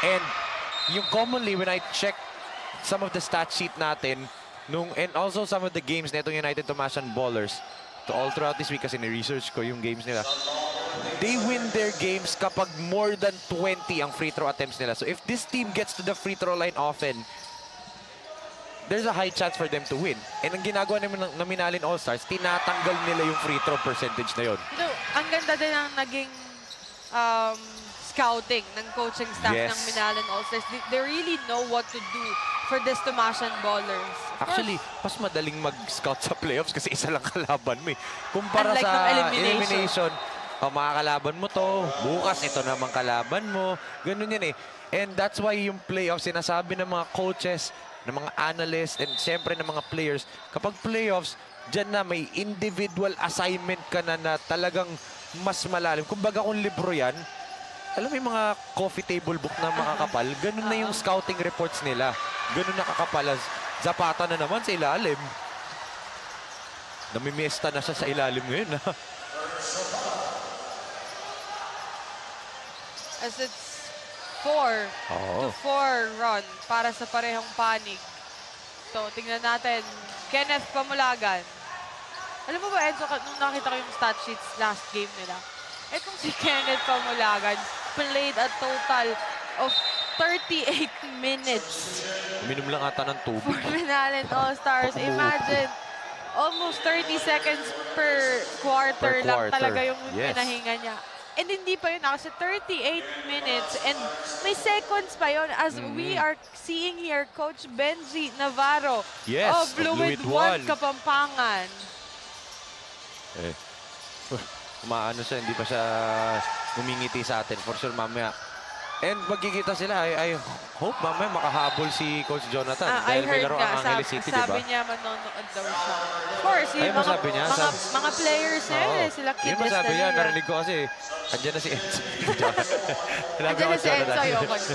And yung commonly, when I check some of the stat sheet natin, and also some of the games na itong United Tomasian Ballers, all throughout this week kasi ni-research ko yung games nila, they win their games kapag more than 20 ang free throw attempts nila. So if this team gets to the free throw line often, there's a high chance for them to win. And ang ginagawa naman ng Minalin All-Stars, tinatanggal nila yung free throw percentage na yun. You know, ang ganda din ang naging scouting ng coaching staff Yes. ng Minalan All-Stars. They really know what to do for this Tomasian Ballers. Of Actually, mas madaling mag-scout sa playoffs kasi isa lang kalaban mo eh. Kumpara Unlike sa nung elimination, elimination. makakalaban mo to, bukas ito namang kalaban mo. Ganun yan eh. And that's why yung playoffs, sinasabi ng mga coaches, ng mga analysts, and siyempre ng mga players, kapag playoffs, dyan na may individual assignment ka na talagang mas malalim. Kumbaga kung libro yan, alam mo yung mga coffee table book na makakapal, ganun na yung scouting reports nila. Ganun nakakapal. Zapata na naman sa ilalim. Namimiesta na siya sa ilalim ngayon. As it's 4-4 run para sa parehong panig. So, tingnan natin. Kenneth Pamulagan. Alam mo ba, Enzo, nung nakita ko yung stat sheets last game nila, etong si Kenneth Pamulagan played a total of 38 minutes Minum lang ata ng tubig. for Minalan All-Stars. Imagine, almost 30 seconds per quarter lang quarter. talaga yung Yes. pinahinga niya. And hindi pa yun kasi 38 minutes and may seconds pa yun as we are seeing here Coach Benji Navarro Yes, of of Fluid Fluid 1 1. Kapampangan. Eh, umaano siya, hindi pa siya umingiti sa atin. For sure, mamaya. And magkikita sila. I hope mamaya makahabol si Coach Jonathan. I Dahil may heard laro nga, ang Angeles City, di ba? sabi niya manonood daw siya. Of course, Ay, yung masabi niya? mga players niya, Oo. eh, sila Kid Yun masabi niya, Estrella. narinig ko kasi, andyan na si Enzo. Andiyan na si Enzo, ayoko na.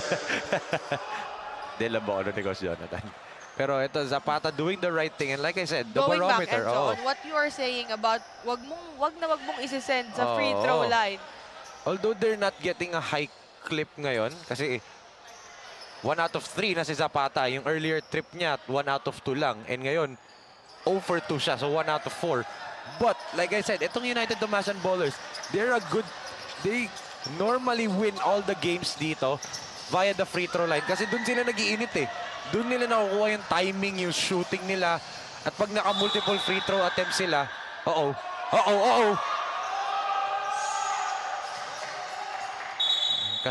Hindi, labo ano ni Coach Jonathan. Pero ito, Zapata doing the right thing. And like I said, the Going back, barometer. Enzo, Oo. on what you are saying about wag mong isi-send sa free Oo. throw line. Although they're not getting a high clip ngayon, kasi 1 out of 3 na si Zapata. Yung earlier trip niya, 1 out of 2 lang. And ngayon, 0 for 2 siya, so 1 out of 4. But, like I said, itong United Tomasian Ballers, they normally win all the games dito via the free throw line. Kasi dun sila nagiinit eh. Dun nila nakukuha yung timing, yung shooting nila. At pag naka-multiple free throw attempts sila,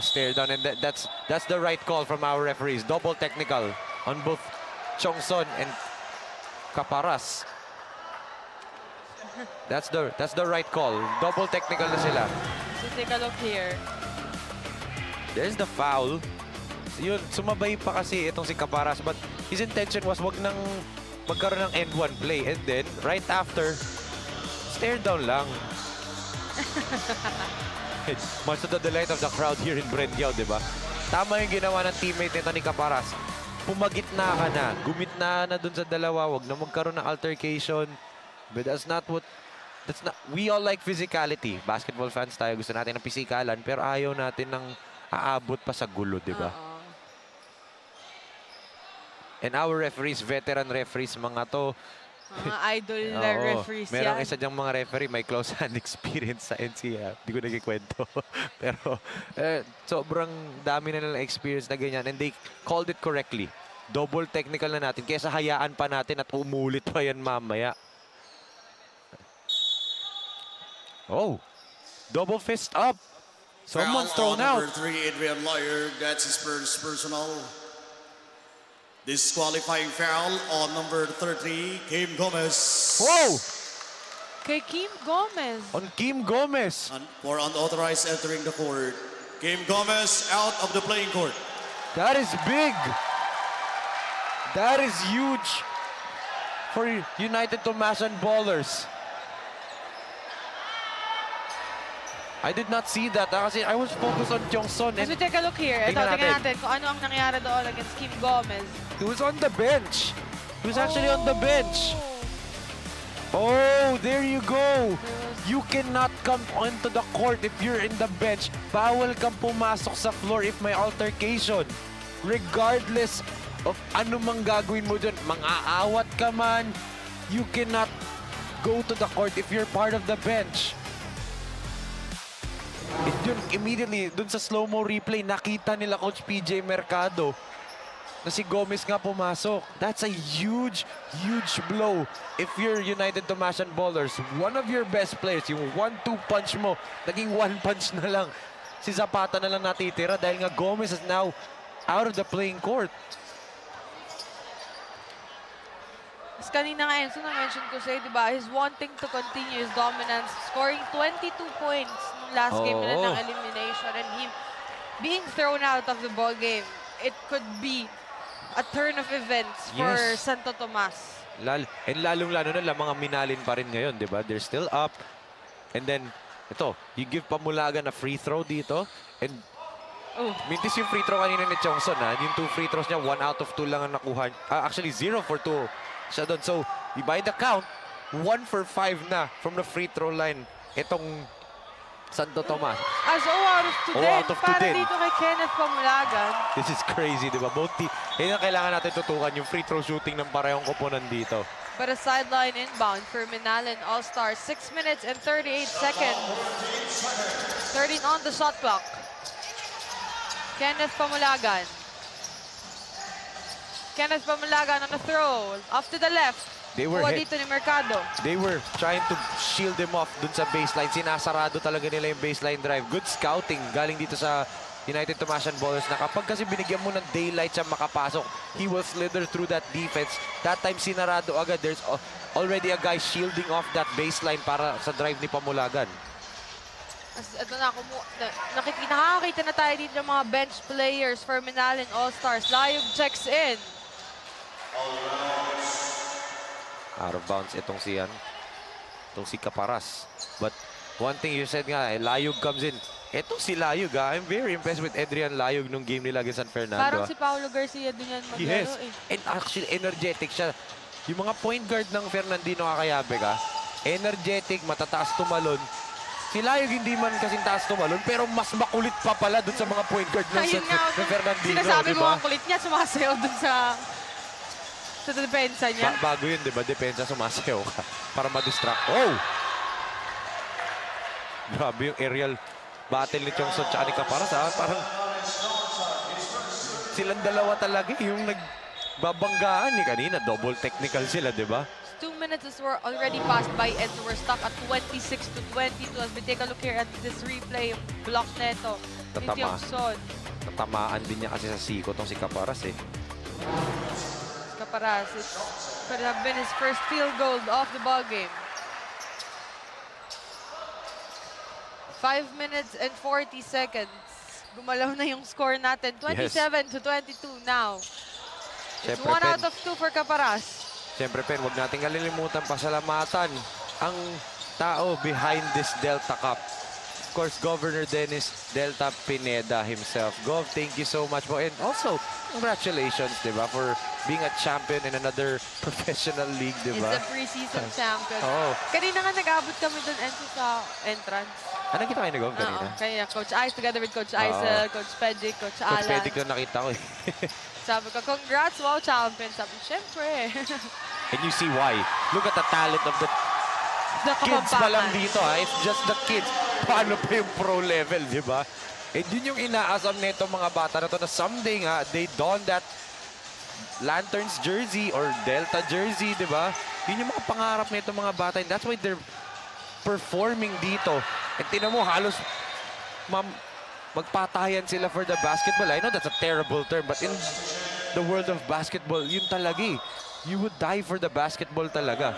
stare down, and that's the right call from our referees. Double technical on both Chongson and Caparas. That's the right call. Double technical na sila. So take a look here. There's the foul. Yun, sumabay pa kasi itong si Caparas, but his intention was wag nang magkaroon ng end one play, and then right after, stare down lang. Much to the delight of the crowd here in Brengyao, di ba? Tama yung ginawa ng teammate nito ni Caparas. Pumagitna ka na, gumitna na dun sa dalawa, wag na magkaroon ng altercation. But we all like physicality. Basketball fans tayo, gusto natin ng pisikalan, pero ayaw natin ng aabot pa sa gulo, di ba? Oo. And our referees, veteran referees, mga to, Mga idol na oo, referees merong yan. isa dyang mga referee, may close hand experience sa NCAA. Hindi ko nagkikwento. Pero sobrang dami na nilang experience na ganyan. And they called it correctly. Double technical na natin. Kesa hayaan pa natin at umulit pa yan mamaya. Oh, double fist up. Someone's Foul thrown on out. number 3, Adrian Lawyer. That's his first personal. Disqualifying foul on number 30, Kim Gomez. Whoa! Kay Kim Gomez. On Kim Gomez. For unauthorized entering the court. Kim Gomez out of the playing court. That is big. That is huge for United Tomasan ballers. I did not see that kasi I was focused on Kyongson As and we take a look here, ito, Tingnan tingnan natin. natin kung ano ang nangyari doon against Kim Gomez. he was on the bench. He was actually on the bench. Oh, there you go. You cannot come onto the court if you're in the bench. Bawal kang pumasok sa floor if may altercation. Regardless of ano mang gagawin mo dun, mang-aawat ka man, you cannot go to the court if you're part of the bench. And yun, immediately, dun sa slow-mo replay, nakita nila Coach PJ Mercado na si Gomez nga pumasok. That's a huge, huge blow. If you're United Tomasan ballers, one of your best players, yung 1-2 punch mo, naging 1 punch na lang. Si Zapata na lang natitira dahil nga Gomez is now out of the playing court. As kanina nga, Enzo, na-mention ko sa'yo, di ba, he's wanting to continue his dominance, scoring 22 points nung last game nila Oo. ng elimination, and him being thrown out of the ball game. It could be a turn of events for Yes. Santo Tomas. And lalong-lalo na lang, mga minalin pa rin ngayon, di ba? They're still up. And then, ito, you give Pamulagan a free throw dito. And Oh, mintis yung free throw kanina ni Chongson, ha? Yung 2 free throws niya, 1 out of 2 lang ang nakuha. Actually, 0 for 2 siya doon. So, by the count, 1 for 5 na from the free throw line. Itong Santo Tomas. as out of 2 Oh, din, out of 2 para din. dito kay Kenneth Pamulagan. This is crazy, di ba? Both yan ang kailangan natin tutukan, yung free throw shooting ng parehong koponan dito. But a sideline inbound for Minalin All-Stars. 6 minutes and 38 seconds. 13 on the shot clock. Kenneth Pamulagan. Kenneth Pamulagan on the throw. Off to the left. They were Kuha hit. dito ni Mercado. They were trying to shield him off dun sa baseline. Sinasarado talaga nila yung baseline drive. Good scouting galing dito sa United Tomasan ballers na kapag kasi binigyan mo ng daylight siya makapasok, he will slither through that defense. That time sinarado agad. There's already a guy shielding off that baseline para sa drive ni Pamulagan. Ito na, nakakita na tayo dito ng mga bench players for Minalin All-Stars. Layog checks in. Out of bounds itong si Caparas. But one thing you said nga, Layog comes in. Itong si Layog, I'm very impressed with Adrian Layog nung game nila against San Fernando. Parang si Paulo Garcia din yan maglaro Yes. eh. And actually, energetic siya. Yung mga point guard ng Fernandino Kakayabe ka, energetic, matataas tumalon. Si Layog hindi man kasing taas tumalon, pero mas makulit pa pala dun sa mga point guard ng, Ayun nga, ng Fernandino, sinasabi di mo ba? ang kulit niya, sumasayaw dun sa depensa niya. Bago yun, di ba? Depensa, sumasayaw ka para ma-distract. Oh! Grabe yung aerial battle ni Chongson tsaka ni Caparas, ha? Parang silang dalawa talaga yung nagbabanggaan ni kanina. Double technical sila, di ba? 2 minutes as we're already passed by and we're stuck at 26-22 as we take a look here at this replay. Block neto. Tatama. Tiongson. Tatamaan din niya kasi sa siko tong si Caparas, eh. Caparas. It could have been his first field goal of the ball game. 5 minutes and 40 seconds. Gumalaw na yung score natin. 27-22 now. It's Siyempre, 1 Pen. out of 2 for Caparas. Siyempre, Pen, huwag nating kalilimutan pasalamatan ang tao behind this Delta Cup. Of course, Governor Dennis Delta Pineda himself. Gov, thank you so much po. And also, congratulations, di ba, for being a champion in another professional league, di He's ba? the preseason champion. Oo. Kanina nga nag-abot kami dun Enzo sa entrance. Ano kita kayo nag-gov kanina? Oo, kanina. Coach Ice together with Coach Isel, Coach Pedic, Coach Coach Alan. Pedic na nakita ko, eh. Sabi ko, congrats, wow, champion. Sabi, syempre. And you see why. Look at the talent of the kids pa lang dito, ha? It's just the kids. Paano pa yung pro level, di ba? And yun yung inaasam nito mga bata na to na someday nga, they don that Lanterns jersey or Delta jersey, di ba? Yun yung mga pangarap nito mga bata. And that's why they're performing dito. And tinan mo, halos magpatayan sila for the basketball. I know that's a terrible term, but in the world of basketball, yun talaga eh. You would die for the basketball talaga.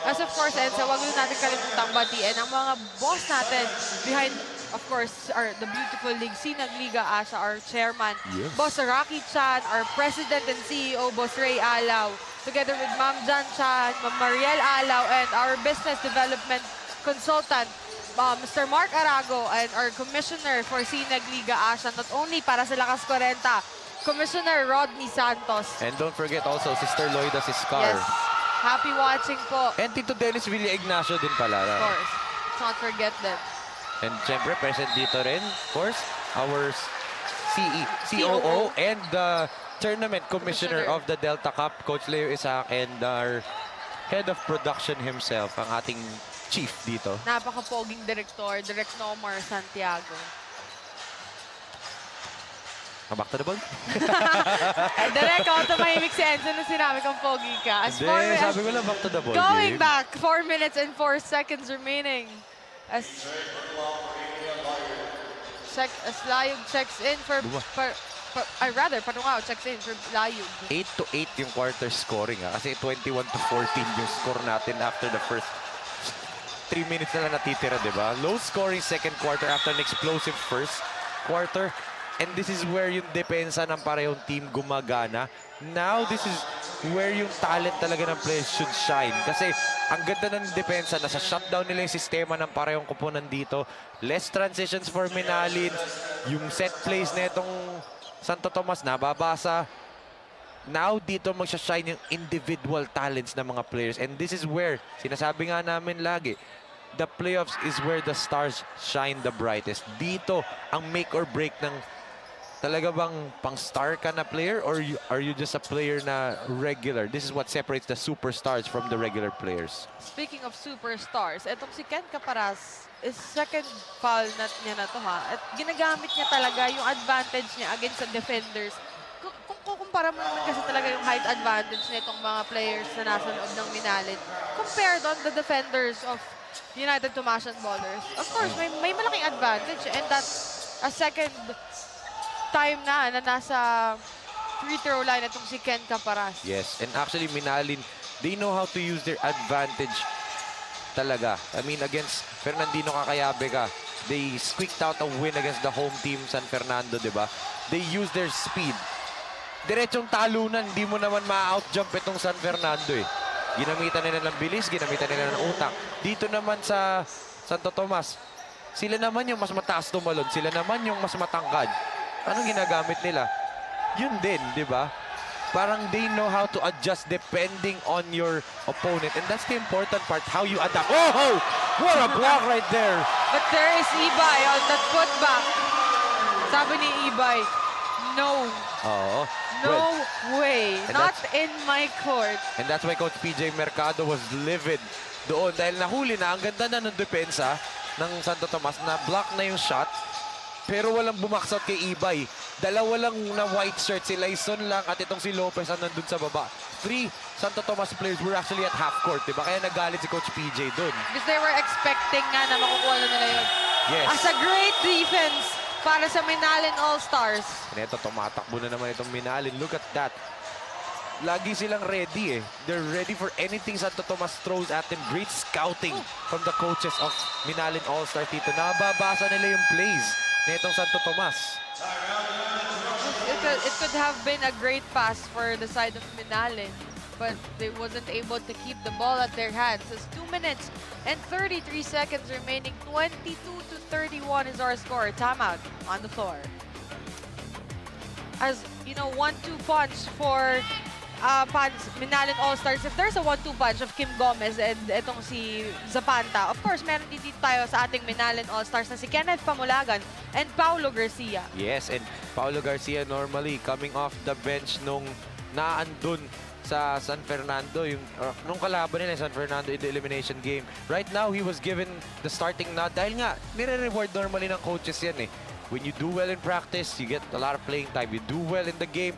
As of course, Ensa, wag din natin kalimutang batiin ang mga boss natin behind, of course, the beautiful league, Sinag Liga Asa, our chairman, Yes. Boss Rocky Chan, our president and CEO, Boss Ray Alaw, together with Ma'am Jan Chan, Ma'am Mariel Alaw, and our business development consultant, Mr. Mark Arago, and our commissioner for Sinag Liga Asa, not only para sa Lakas 40, Commissioner Rodney Santos. And don't forget also, Sister Loida Siscar. Yes. Happy watching po. And Tito Dennis Villa Ignacio din pala. Of course. Let's not forget them. And syempre, present dito rin, of course, our COO and the tournament commissioner of the Delta Cup, Coach Leo Isaac, and our head of production himself, ang ating chief dito. Napaka-poging director, Direk Nomar Santiago. Back to the ball? Direk, ako tumahimik si Enzo nung sinabi kong pogi ka. Hindi, sabi ko lang back to the ball Going game. back, 4 minutes and 4 seconds remaining. As Layug checks in for... Patungao checks in for Layug. 8-8 yung quarter scoring kasi 21-14 yung score natin after the first 3 minutes na lang natitira, di ba? Low scoring second quarter after an explosive first quarter. And this is where yung depensa ng parehong team gumagana. Now, this is where yung talent talaga ng players should shine. Kasi ang ganda ng depensa, nasa shutdown nila yung sistema ng parehong kupunan dito. Less transitions for Minalin. Yung set plays na itong Santo Tomas, nababasa. Now, dito magsashine yung individual talents ng mga players. And this is where, sinasabi nga namin lagi, the playoffs is where the stars shine the brightest. Dito, ang make or break ng talaga bang pang-star ka na player or are you just a player na regular? This is what separates the superstars from the regular players. Speaking of superstars, etong si Ken Caparas is second foul niya na to ha. At ginagamit niya talaga yung advantage niya against the defenders. Kung kukumpara mo naman kasi talaga yung height advantage nitong mga players na nasa loob ng Minalin compared on the defenders of United Tomasian Ballers. Of course, may malaking advantage and that's a second time na nasa free throw line itong si Ken Caparas. Yes, and actually Minalin, they know how to use their advantage talaga. I mean, against Fernandino Cacayabe they squeaked out a win against the home team San Fernando, di ba? They use their speed. Diretsong talunan, hindi mo naman ma-out-jump itong San Fernando eh. Ginamitan nila ng bilis, ginamitan nila ng utak. Dito naman sa Santo Tomas, sila naman yung mas mataas tumalon, sila naman yung mas matangkad. Anong ginagamit nila? Yun din, di ba? Parang they know how to adjust depending on your opponent. And that's the important part, how you adapt. Oh! What a block right there! But there is Ibay on that putback. Sabi ni Ibay, no. Oo. No Well, way. and Not that's- in my court. and that's why Coach PJ Mercado was livid doon. Dahil nahuli na, ang ganda na ng depensa ng Santo Tomas na block na yung shot. Pero walang bumaksot kay Ibay. Dalawa lang na white shirt. Si Lyson lang at itong si Lopez ang nandun sa baba. 3 Santo Tomas players were actually at half court, diba? Kaya nagalit si Coach PJ dun. Because they were expecting nga na makukuha na nila yun. Yes. As a great defense para sa Minalin All-Stars. And ito, tumatakbo na naman itong Minalin. Look at that. Lagi silang ready eh. They're ready for anything Santo Tomas throws at them. Great scouting from the coaches of Minalin All-Star dito. Nababasa nila yung plays na itong Santo Tomas. It could have been a great pass for the side of Minalin, but they wasn't able to keep the ball at their hands. It's 2 minutes and 33 seconds remaining. 22-31 is our score. Timeout on the floor. As you know, 1-2 punch for Minalin All-Stars. If there's a 1-2 punch of Kim Gomez and itong si Zapanta, of course, meron din dito tayo sa ating Minalin All-Stars na si Kenneth Pamulagan and Paulo Garcia. Yes, and Paulo Garcia normally coming off the bench nung naandun sa San Fernando, nung kalaban nila San Fernando in the elimination game. Right now, he was given the starting nod dahil nga, nire-reward normally ng coaches yan eh. When you do well in practice, you get a lot of playing time. You do well in the game,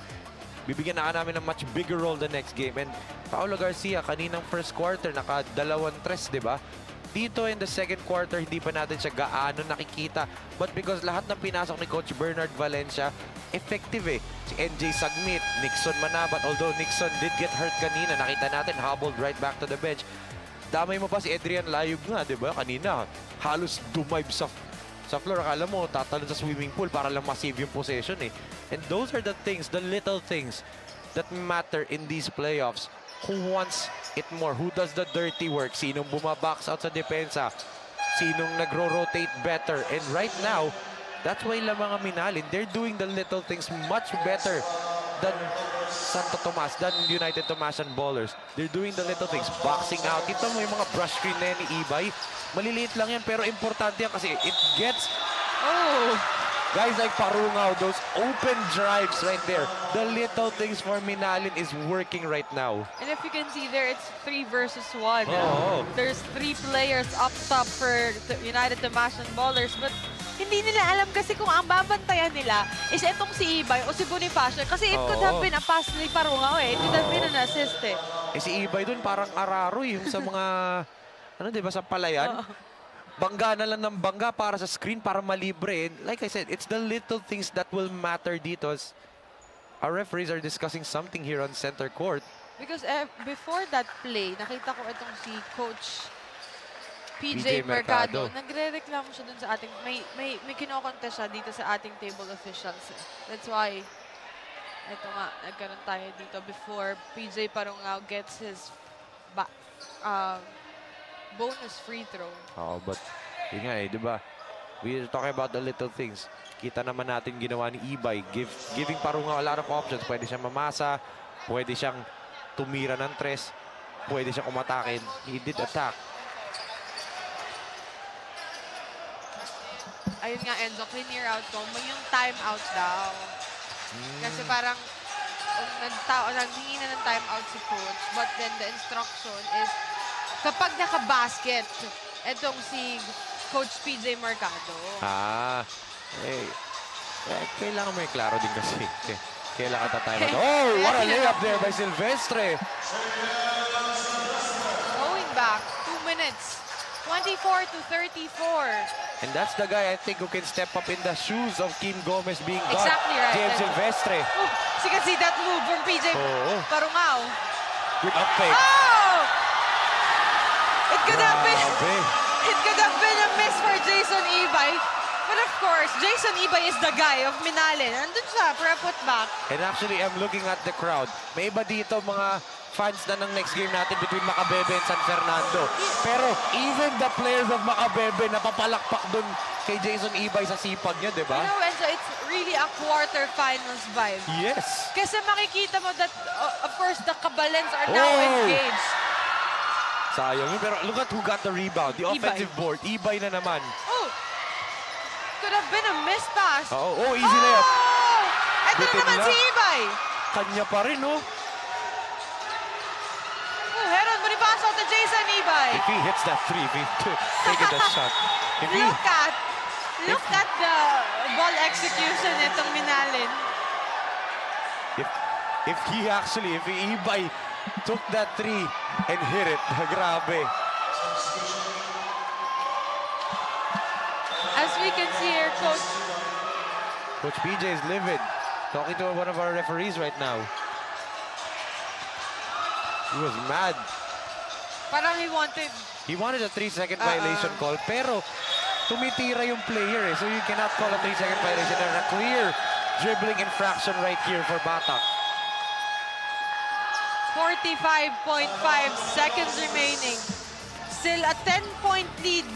bibigyan na namin ng much bigger role the next game. And Paulo Garcia, kaninang first quarter, naka-2 tres, di ba? dito in the second quarter, hindi pa natin siya gaano nakikita. But because lahat ng pinasok ni Coach Bernard Valencia, effective eh. Si NJ Sagmit, Nixon Manabat, although Nixon did get hurt kanina, nakita natin, hobbled right back to the bench. Damay mo pa si Adrian Layug nga, di ba? Kanina, halos dumive sa floor. Akala mo, tatalon sa swimming pool para lang ma-save yung possession eh. And those are the things, the little things that matter in these playoffs. Who wants it more? Who does the dirty work? Sinong bumabox out sa depensa? Sinong nagro-rotate better? And right now, that's why lang mga Minalin, they're doing the little things much better than Santo Tomas, than United Tomasan Ballers. They're doing the little things, boxing out. Kita mo yung mga brush screen na yan ni Ibay. Maliliit lang yan, pero importante yan kasi it gets... Oh! Guys like Parungaw, those open drives right there. The little things for Minalin is working right now. And if you can see there, it's 3 versus 1. Oo. There's 3 players up top for United Tomasan Ballers, but hindi nila alam kasi kung ang babantayan nila is itong si Ibay o si Bonifacio. Kasi it could have been a pass ni Parungaw eh. It could have been an assist eh. Eh si Ibay dun parang araro yung sa mga, ano diba, sa palayan. Bangga na lang ng bangga para sa screen, para malibre. And like I said, it's the little things that will matter dito. Our referees are discussing something here on center court. Because before that play, nakita ko itong si Coach PJ PJ Mercado. Mercado. Nagre-reklamo siya dun sa ating, may kinokontest siya dito sa ating table officials. That's why, ito nga, nagkaroon tayo dito before PJ Parungaw gets his bonus free throw. Oh, but yun nga eh, di ba? We're talking about the little things. Kita naman natin ginawa ni Ibay. Giving Parungaw a lot of options. Pwede siyang mamasa, pwede siyang tumira ng tres, pwede siyang umatakin. He did attack. Ayun nga, Enzo, clear out ko. May yung timeout daw. Kasi parang nanghingi na ng timeout si coach. But then the instruction is kapag naka-basket, etong si Coach PJ Mercado. Kailangan may klaro din kasi. Kailangan tatay. Oh, what a layup there by Silvestre. Going back, 2 minutes. 24 to 34. And that's the guy I think who can step up in the shoes of Kim Gomez being gone. Exactly right. James Silvestre. Oh, so you can see that move from PJ Parungaw. Good up fake. Oh! It could have been... Grabe. It could have been a miss for Jason Ibay. But of course, Jason Ibay is the guy of Minalin. Andun siya for a putback. And actually, I'm looking at the crowd. May iba dito mga fans na ng next game natin between Macabebe and San Fernando. Pero even the players of Macabebe napapalakpak dun kay Jason Ibay sa sipag niya, di ba? You know, Enzo, it's really a quarterfinals vibe. Yes. Kasi makikita mo that, of course, the Cabalens are now Oh! engaged. Sayang yun. Pero look at who got the rebound. The Ibay. offensive board. Ibay na naman. Oh! Could have been a missed pass. Oh, easy layup. Oh! Ito Bitin naman lang. si Ibay. Kanya pa rin, oh. Oh, Heron Bonifacio to Jason Ibay. If he hits that three, if he taking that shot. Look at the ball execution itong Minalin. If Ibay took that three and hit it, grabe. As we can see here, Coach PJ is livid. Talking to one of our referees right now. He was mad. parang he wanted a 3-second violation call, pero tumitira yung player eh. So you cannot call a 3-second violation. There's a clear dribbling infraction right here for Batak. 45.5 seconds remaining. Still a 10-point lead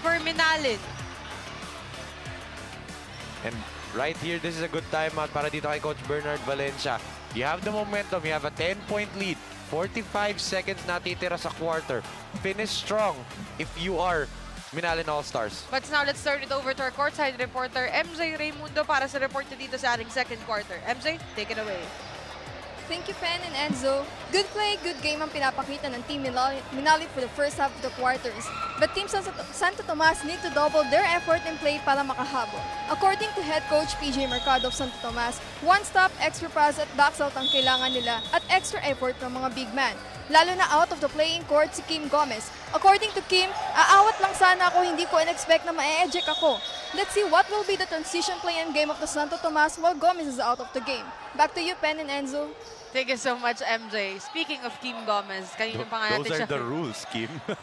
for Minalin. And right here, this is a good timeout para dito kay Coach Bernard Valencia. You have the momentum. You have a 10-point lead. 45 seconds natitira sa quarter. Finish strong if you are Minalin All-Stars. But now let's turn it over to our courtside reporter, MJ Raimundo, para sa report niya dito sa ating second quarter. MJ, take it away. Thank you, Pen and Enzo. Good play, good game ang pinapakita ng Team Minalit for the first half of the quarters. But Team Santo Tomas need to double their effort and play para makahabol. According to head coach PJ Mercado of Santo Tomas, one stop, extra pass at backs out ang kailangan nila at extra effort ng mga big man. Lalo na out of the playing court si Kim Gomez. According to Kim, aawat lang sana ako, hindi ko in-expect na ma-eject ako. Let's see what will be the transition play and game of the Santo Tomas while Gomez is out of the game. Back to you, Pen and Enzo. Thank you so much, MJ. Speaking of Kim Gomez, kanina pa nga natin Those siya. are the rules, Kim. But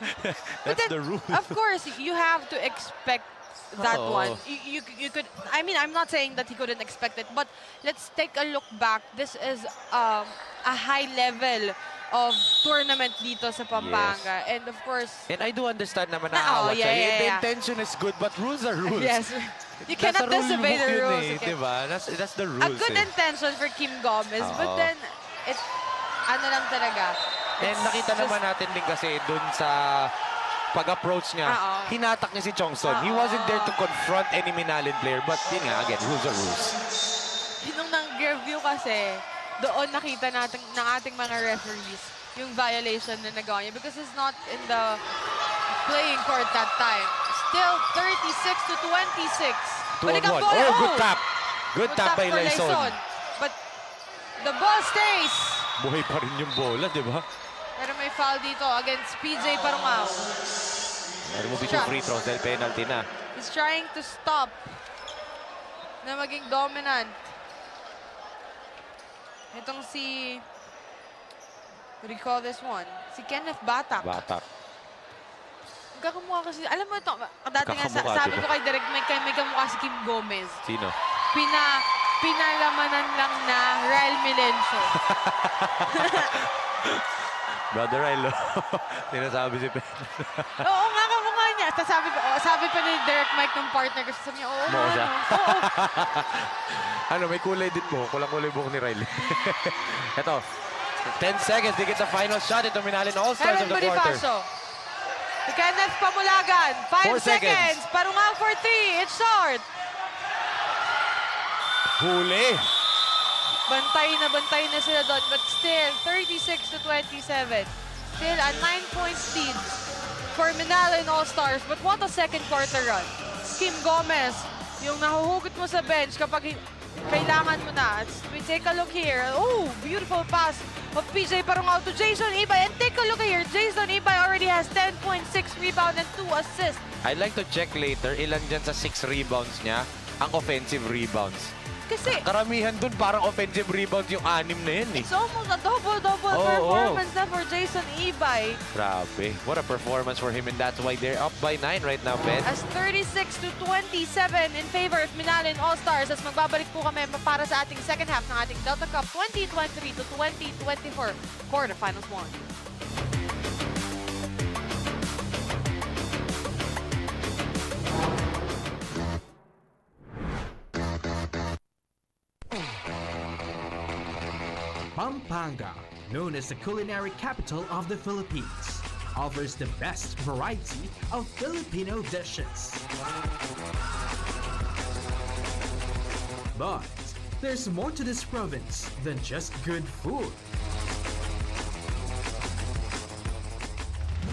That's then, the rule. Of course, you have to expect that Oo. one. You could, I mean, I'm not saying that he couldn't expect it, but let's take a look back. This is a high level of tournament dito sa Pampanga. And of course, And I do understand naman na Oh, awat yeah, siya. yeah, The yeah. intention is good, but rules are rules. yes, you Nasa cannot rule disobey book the yun rules. Eh, Okay. diba? That's the rules. A good eh. intention for Kim Gomez, but Oo. then, ano lang talaga. And It's nakita just- naman natin din kasi dun sa pag-approach niya, Oo. hinatak niya si Chongson. He Oo. wasn't there to confront any Minalin player, but yun nga, again, rules are rules. Nung nang-review kasi, doon nakita natin ng ating mga referees yung violation na nagawa niya because he's not in the playing court that time. Still 36-26. 2-on-1. Balik ang bola. Oh, good tap. Good tap by for Laison. But the ball stays. Buhay pa rin yung bola, di ba? Pero may foul dito against PJ Parungao. Remove yung free throws dahil penalty na. He's trying to stop na maging dominant. Itong si... What do you call this one? Si Kenneth Batak. Batak. Kakamukha kasi... Alam mo ito, dati nga Kakamukha, sabi diba? ko kay Derek, may kamukha si Kim Gomez. Sino? Pinalamanan lang na Rael Milencio. Brother Rilo. Sinasabi si Pen. Oo nga, kamukha niya. Tapos sabi pa ni Derek Mike ng partner ko, sabi niya, oo nga, Mo siya? no? Oo. Ano, may kulay din mo. Kulang-kulay buhok ni Riley. Ito. 10 seconds to get the final shot. Ito Minalin All-Stars Evan of the quarter. Bonifacio. Si Kenneth Pamulagan. 5 4 seconds. seconds. Parungao for 3. It's short. Huli. Bantay na sila doon. But still, 36-27. Still a 9-point lead for Minalin All-Stars. But what a second quarter run. Kim Gomez, yung nahuhugot mo sa bench kapag kailangan mo na. We take a look here. Oh, beautiful pass of PJ Parungao to Jason Ibay. And take a look here. Jason Ibay already has 10.6 rebound and 2 assists. I'd like to check later ilan dyan sa 6 rebounds niya ang offensive rebounds. Kasi Karamihan dun parang offensive rebounds yung 6 na yan eh. it's almost a double-double Oo. performance na for Jason Ibay. Grabe. What a performance for him, and that's why they're up by 9 right now, Ben. As 36-27 in favor of Minalin All-Stars as magbabalik po kami para sa ating second half ng ating Delta Cup 2023 to 2024 quarterfinals 1. Pampanga, known as the culinary capital of the Philippines, offers the best variety of Filipino dishes. But there's more to this province than just good food.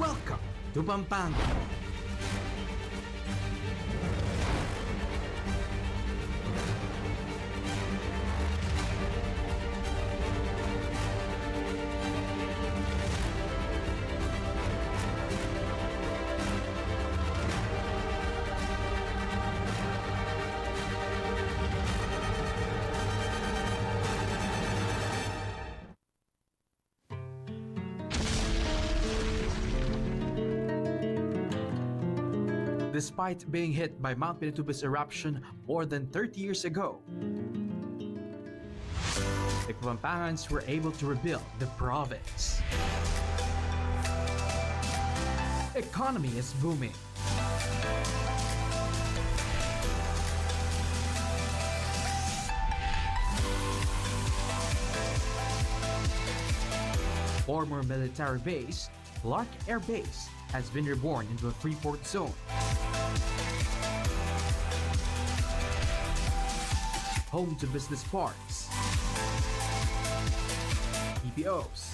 Welcome to Pampanga. Despite being hit by Mount Pinatubo's eruption more than 30 years ago, the Pampangans were able to rebuild the province. Economy is booming. Former military base, Clark Air Base, has been reborn into a Freeport zone. Home to business parks, BPOs,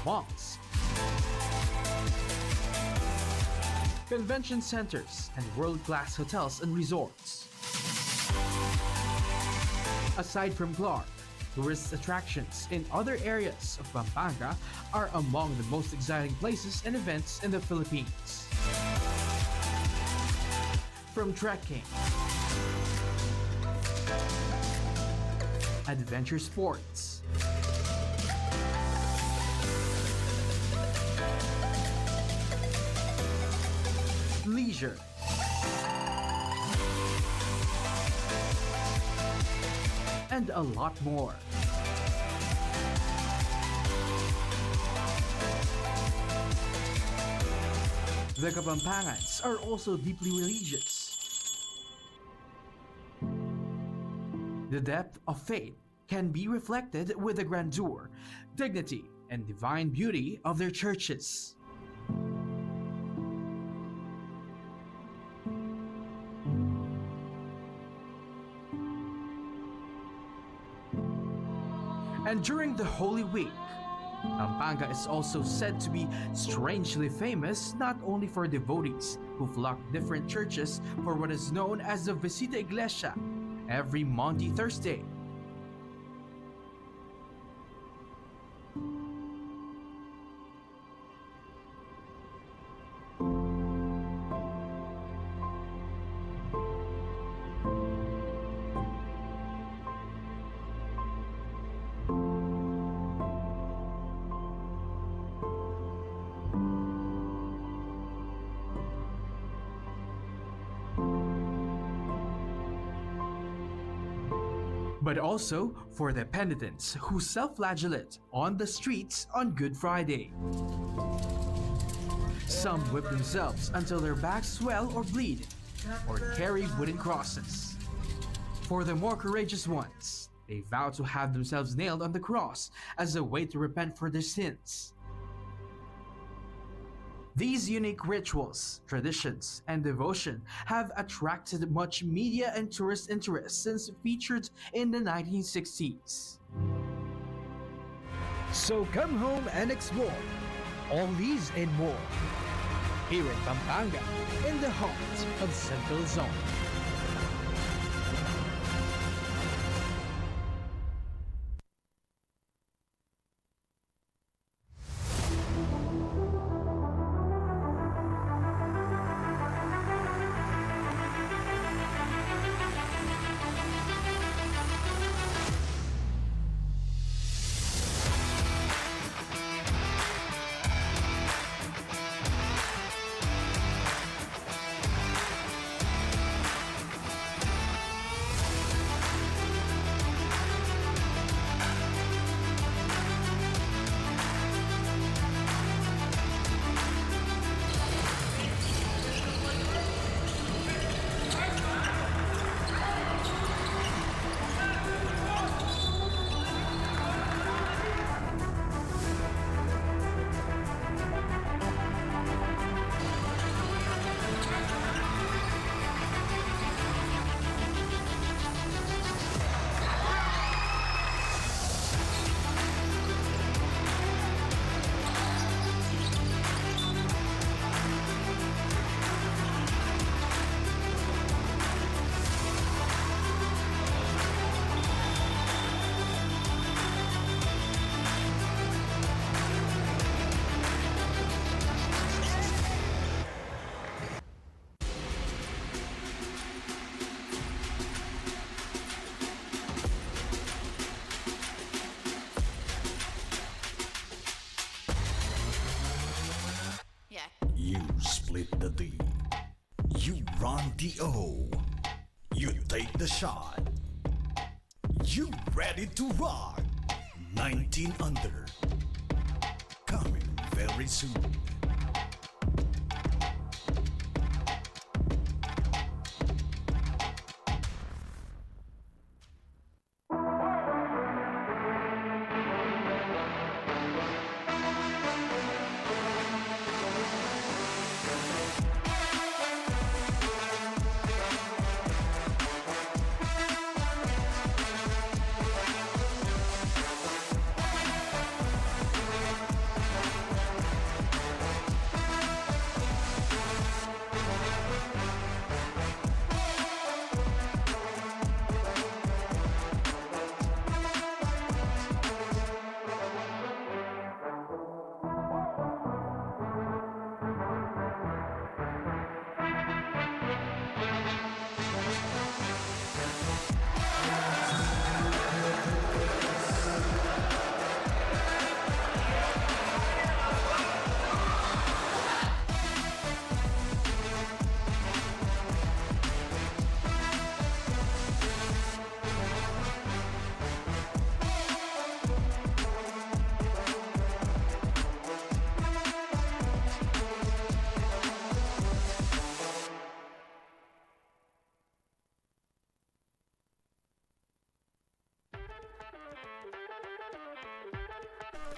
malls, convention centers, and world-class hotels and resorts. Aside from Clark, tourist attractions in other areas of Pampanga are among the most exciting places and events in the Philippines. From trekking, adventure sports, leisure, and a lot more. The Kapampangans are also deeply religious. The depth of faith can be reflected with the grandeur, dignity, and divine beauty of their churches. And during the Holy Week, Pampanga is also said to be strangely famous not only for devotees who flock different churches for what is known as the Visita Iglesia every Maundy Thursday. But also for the penitents who self-flagellate on the streets on Good Friday. Some whip themselves until their backs swell or bleed, or carry wooden crosses. For the more courageous ones, they vow to have themselves nailed on the cross as a way to repent for their sins. These unique rituals, traditions, and devotion have attracted much media and tourist interest since featured in the 1960s. So come home and explore all these and more here in Pampanga, in the heart of Central Zone. You split the D. You run the O. You take the shot. You ready to rock. 19 under. Coming very soon.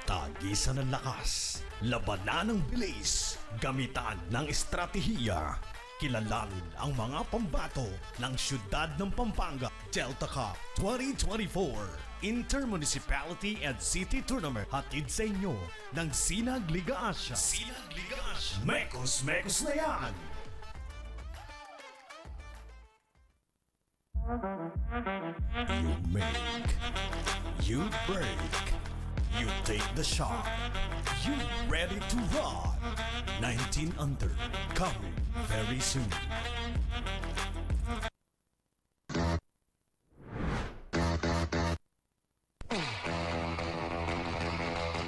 Tagisan ng lakas, labanan ng bilis, gamitan ng estratehiya. Kilalanin ang mga pambato ng siyudad ng Pampanga Delta Cup 2024 Intermunicipality and City Tournament. Hatid sa inyo ng Sinag Liga Asia. Sinag Liga Asia. Mekos na yan! You make, you break, you take the shot, you ready to run. 19 under, coming very soon.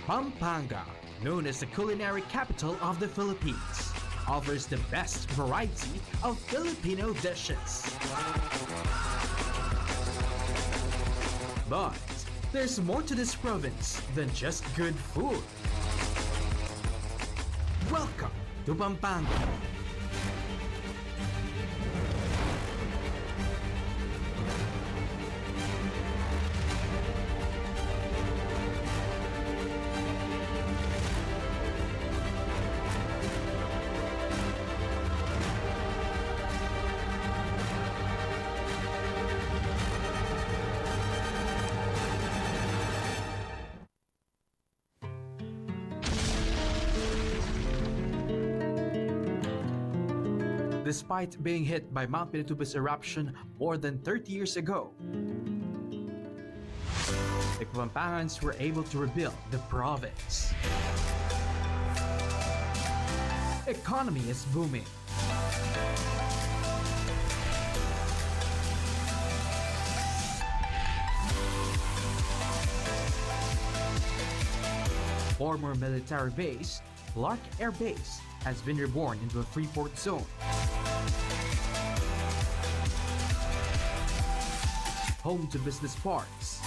Pampanga, known as the culinary capital of the Philippines, offers the best variety of Filipino dishes. But there's more to this province than just good food. Welcome to Pampanga. Despite being hit by Mount Pinatubo's eruption more than 30 years ago, the Kapampangans were able to rebuild the province. Economy is booming. Former military base, Clark Air Base, has been reborn into a Freeport zone. Home to business parks,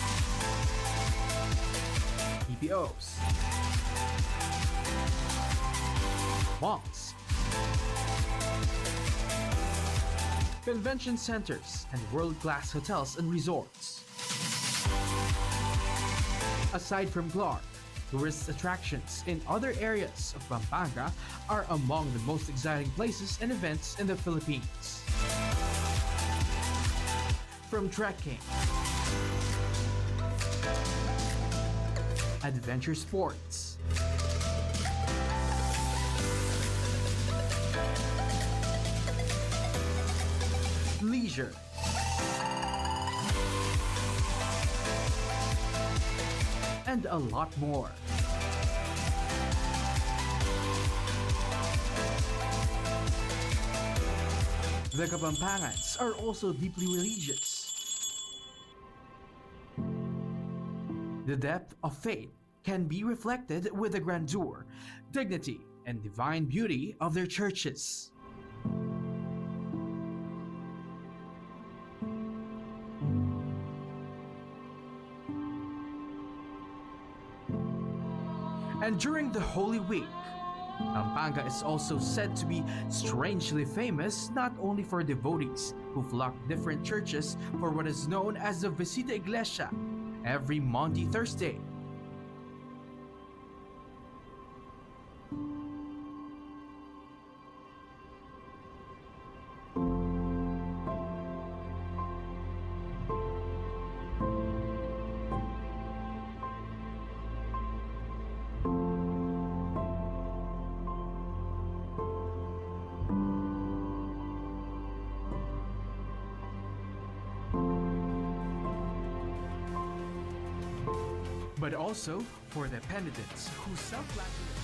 EPOs, malls, convention centers, and world-class hotels and resorts. Aside from Clark, tourist attractions in other areas of Pampanga are among the most exciting places and events in the Philippines. From trekking, adventure sports, leisure, and a lot more. The Kapampangans are also deeply religious. The depth of faith can be reflected with the grandeur, dignity, and divine beauty of their churches. And during the Holy Week, Pampanga is also said to be strangely famous not only for devotees who flock different churches for what is known as the Visita Iglesia every Maundy Thursday. But also for the penitents who self-flagellate.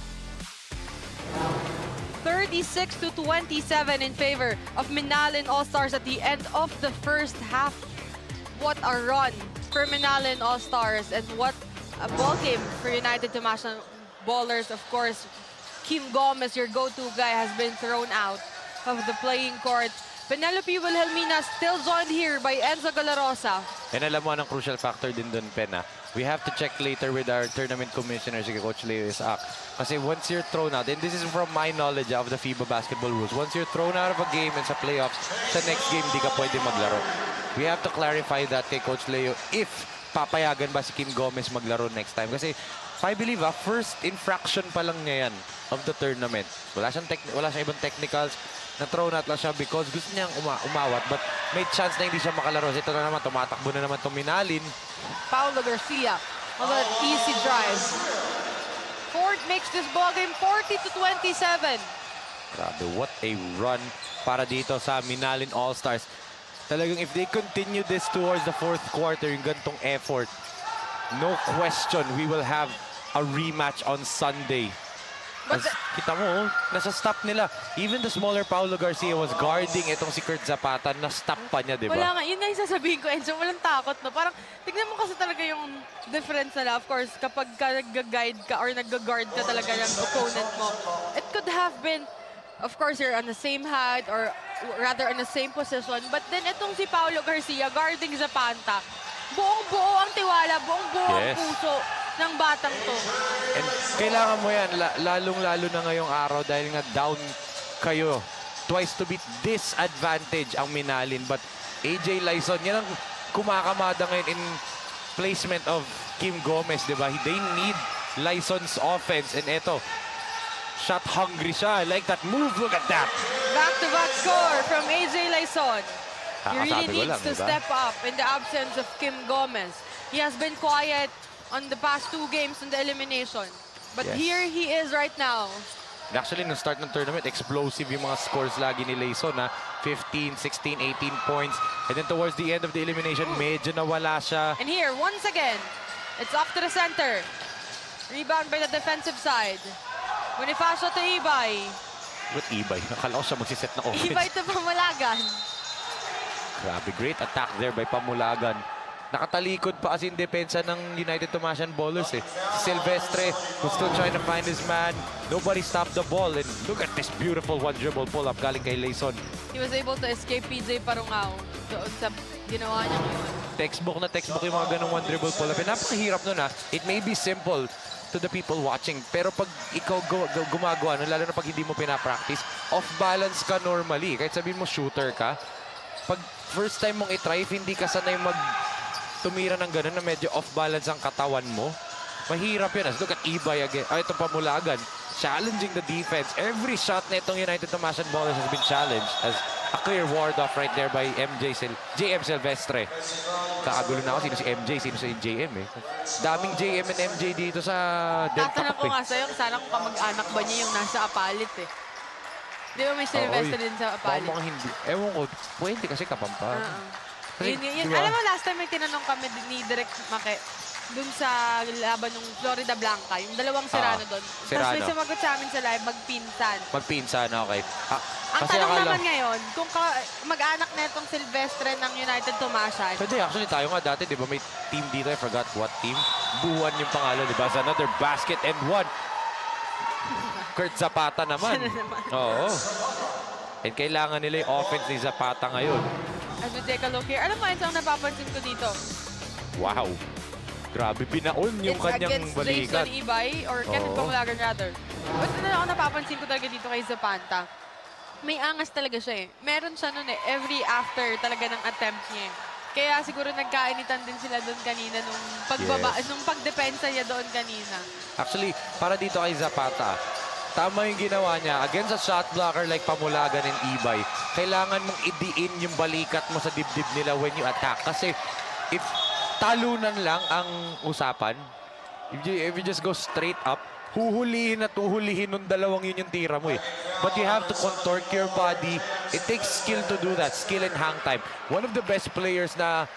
36-27 in favor of Minalin All-Stars at the end of the first half. What a run for Minalin All-Stars, and what a ball game for United Tomasang Ballers. Of course, Kim Gomez, your go-to guy, has been thrown out of the playing court. Penelope Wilhelmina still joined here by Enzo Galarosa. And alam mo, anong crucial factor din dun, Pena. We have to check later with our tournament commissioner, si Coach Leo Isaac. Kasi once you're thrown out, and this is from my knowledge of the FIBA basketball rules, once you're thrown out of a game and sa playoffs, sa next game, di ka pwede maglaro. We have to clarify that kay Coach Leo if papayagan ba si Kim Gomez maglaro next time? Kasi I believe first infraction pa lang niya yan of the tournament. Wala siyang ibang technicals. Na-throw out lang siya because gusto niyang umawat, but may chance na hindi siya makalaro. Ito na naman, tumatakbo na naman itong Minalin. Paulo Garcia on an easy drive. Ford makes this ball game 40-27. Grabe, what a run para dito sa Minalin All-Stars. Talagang if they continue this towards the fourth quarter, yung gantong effort, no question, we will have a rematch on Sunday. But As, kita mo, nasa stop nila. Even the smaller Paulo Garcia was guarding itong si Kurt Zapata. Na-stop pa niya, di ba? wala nga, yun nga yung sasabihin ko, Enzo, walang takot, no? Parang, tignan mo kasi talaga yung difference nila. Of course, kapag nag-guide ka or nag-guard ka talaga ng opponent mo, it could have been, of course, you're on the same height or rather on the same position. But then, itong si Paulo Garcia, guarding Zapata, buong-buo ang tiwala, buong-buo ang Yes. puso ng batang to. And kailangan mo yan, lalong-lalo na ngayong araw dahil nga down kayo. Twice to beat disadvantage ang Minalin. But AJ Lyson, yan ang kumakamada ngayon in placement of Kim Gomez, di ba? They need Lyson's offense. And eto, shot hungry siya. I like that move. Look at that. Back-to-back score from AJ Lyson. He really Kakasabi ko needs lang, to diba? step up in the absence of Kim Gomez. He has been quiet on the past 2 games in the elimination. But Yes. here he is right now. And actually, nung start ng tournament, explosive yung mga scores lagi ni Lyson, na 15, 16, 18 points. And then towards the end of the elimination, medyo nawala siya. And here, once again, it's off to the center. Rebound by the defensive side. Bonifacio to Ibay. With Ibay, nakala ko siya magsiset na offense. Ibay to Pamulagan. Grabe, great attack there by Pamulagan. Nakatalikod pa as in depensa ng United Tomasian Bowlers eh. Si Silvestre who's still trying to find his man. Nobody stopped the ball. And look at this beautiful one dribble pull-up galing kay Lyson. He was able to escape PJ Parungao doon sa ginawa niya ngayon. Textbook na textbook yung mga ganong one dribble pull-up. And napakahirap nun ha. It may be simple to the people watching. Pero pag ikaw gumagawa nun, lalo na pag hindi mo pinapractice, off-balance ka normally. Kahit sabihin mo shooter ka, pag first time mong itry, if hindi ka sanay tumira ng gano'n na medyo off-balance ang katawan mo, mahirap yun. Look at Ibay again. Itong Pamulagan, challenging the defense. Every shot na itong United Tomasian Bowlers has been challenged as a clear ward-off right there by JM Silvestre. Kakagulo na ako, sino si MJ, sino si JM eh. Daming JM and MJ dito sa Delta Tatanong Cup ko eh. nga sa'yo, sana kung kamag-anak ba niya yung nasa Apalit eh. Di ba may Silvestre din sa Baka Apalit? mga hindi. Ewan ko, pwede kasi Kapampa. Kasi, Yun. di ba? Alam mo, last time may tinanong kami ni Direk Make dun sa laban ng Florida Blanca, yung dalawang Serrano doon. Tapos Serrano. may sumagot sa amin sa live, magpinsan. Magpinsan, okay. Ang tanong naman ngayon, kung mag-anak na itong Silvestre ng United Tomasian, Pwede, actually tayo nga dati, di ba, may team dito, I forgot what team. Buwan yung pangalan, di ba? It's another basket and one. Kurt Zapata naman. Sana naman. Oo. And kailangan nila yung offense ni Zapata ngayon. as we take a look here, alam mo, ang napapansin ko dito, Wow. Grabe, binaon yung it's kanyang against balikat. Jason Ibay, or Kenneth Oo. Pamulagan rather. But ako napapansin ko talaga dito kay Zapata, may angas talaga siya eh. Meron siya nun eh, every after talaga ng attempt niya eh. Kaya siguro nagkainitan din sila doon kanina nung nung pagdepensa niya doon kanina. Actually, para dito kay Zapata, tama yung ginawa niya. Against a shot blocker like Pamulagan and Ibay, kailangan mong idiin yung balikat mo sa dibdib nila when you attack. Kasi if talunan lang ang usapan, if you just go straight up, huhulihin at huhulihin nung dalawang yun yung tira mo eh. But you have to contort your body. It takes skill to do that. Skill and hang time. One of the best players na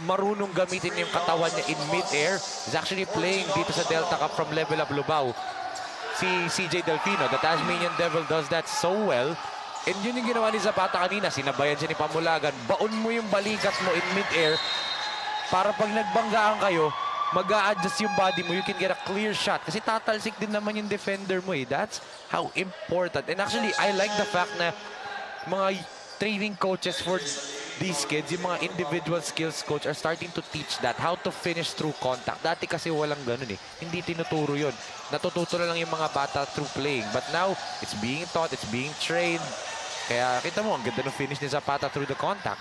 marunong gamitin yung katawan niya in mid-air is actually playing dito sa Delta Cup from Level Up Lubao. Si CJ Delfino, the Tasmanian Devil, does that so well. And yun yung ginawa ni Zapata kanina. Sinabayan siya ni Pamulagan. Baon mo yung balikat mo in mid-air para pag nagbanggaan kayo, mag-a-adjust yung body mo, you can get a clear shot. Kasi tatalsik din naman yung defender mo eh. That's how important. And actually, I like the fact na mga training coaches for these kids, yung mga individual skills coach are starting to teach that, how to finish through contact. Dati kasi walang ganun eh. Hindi tinuturo yun. Natututo na lang yung mga bata through playing. But now, it's being taught, it's being trained. Kaya kita mo, ang ganda ng finish ni Zapata through the contact.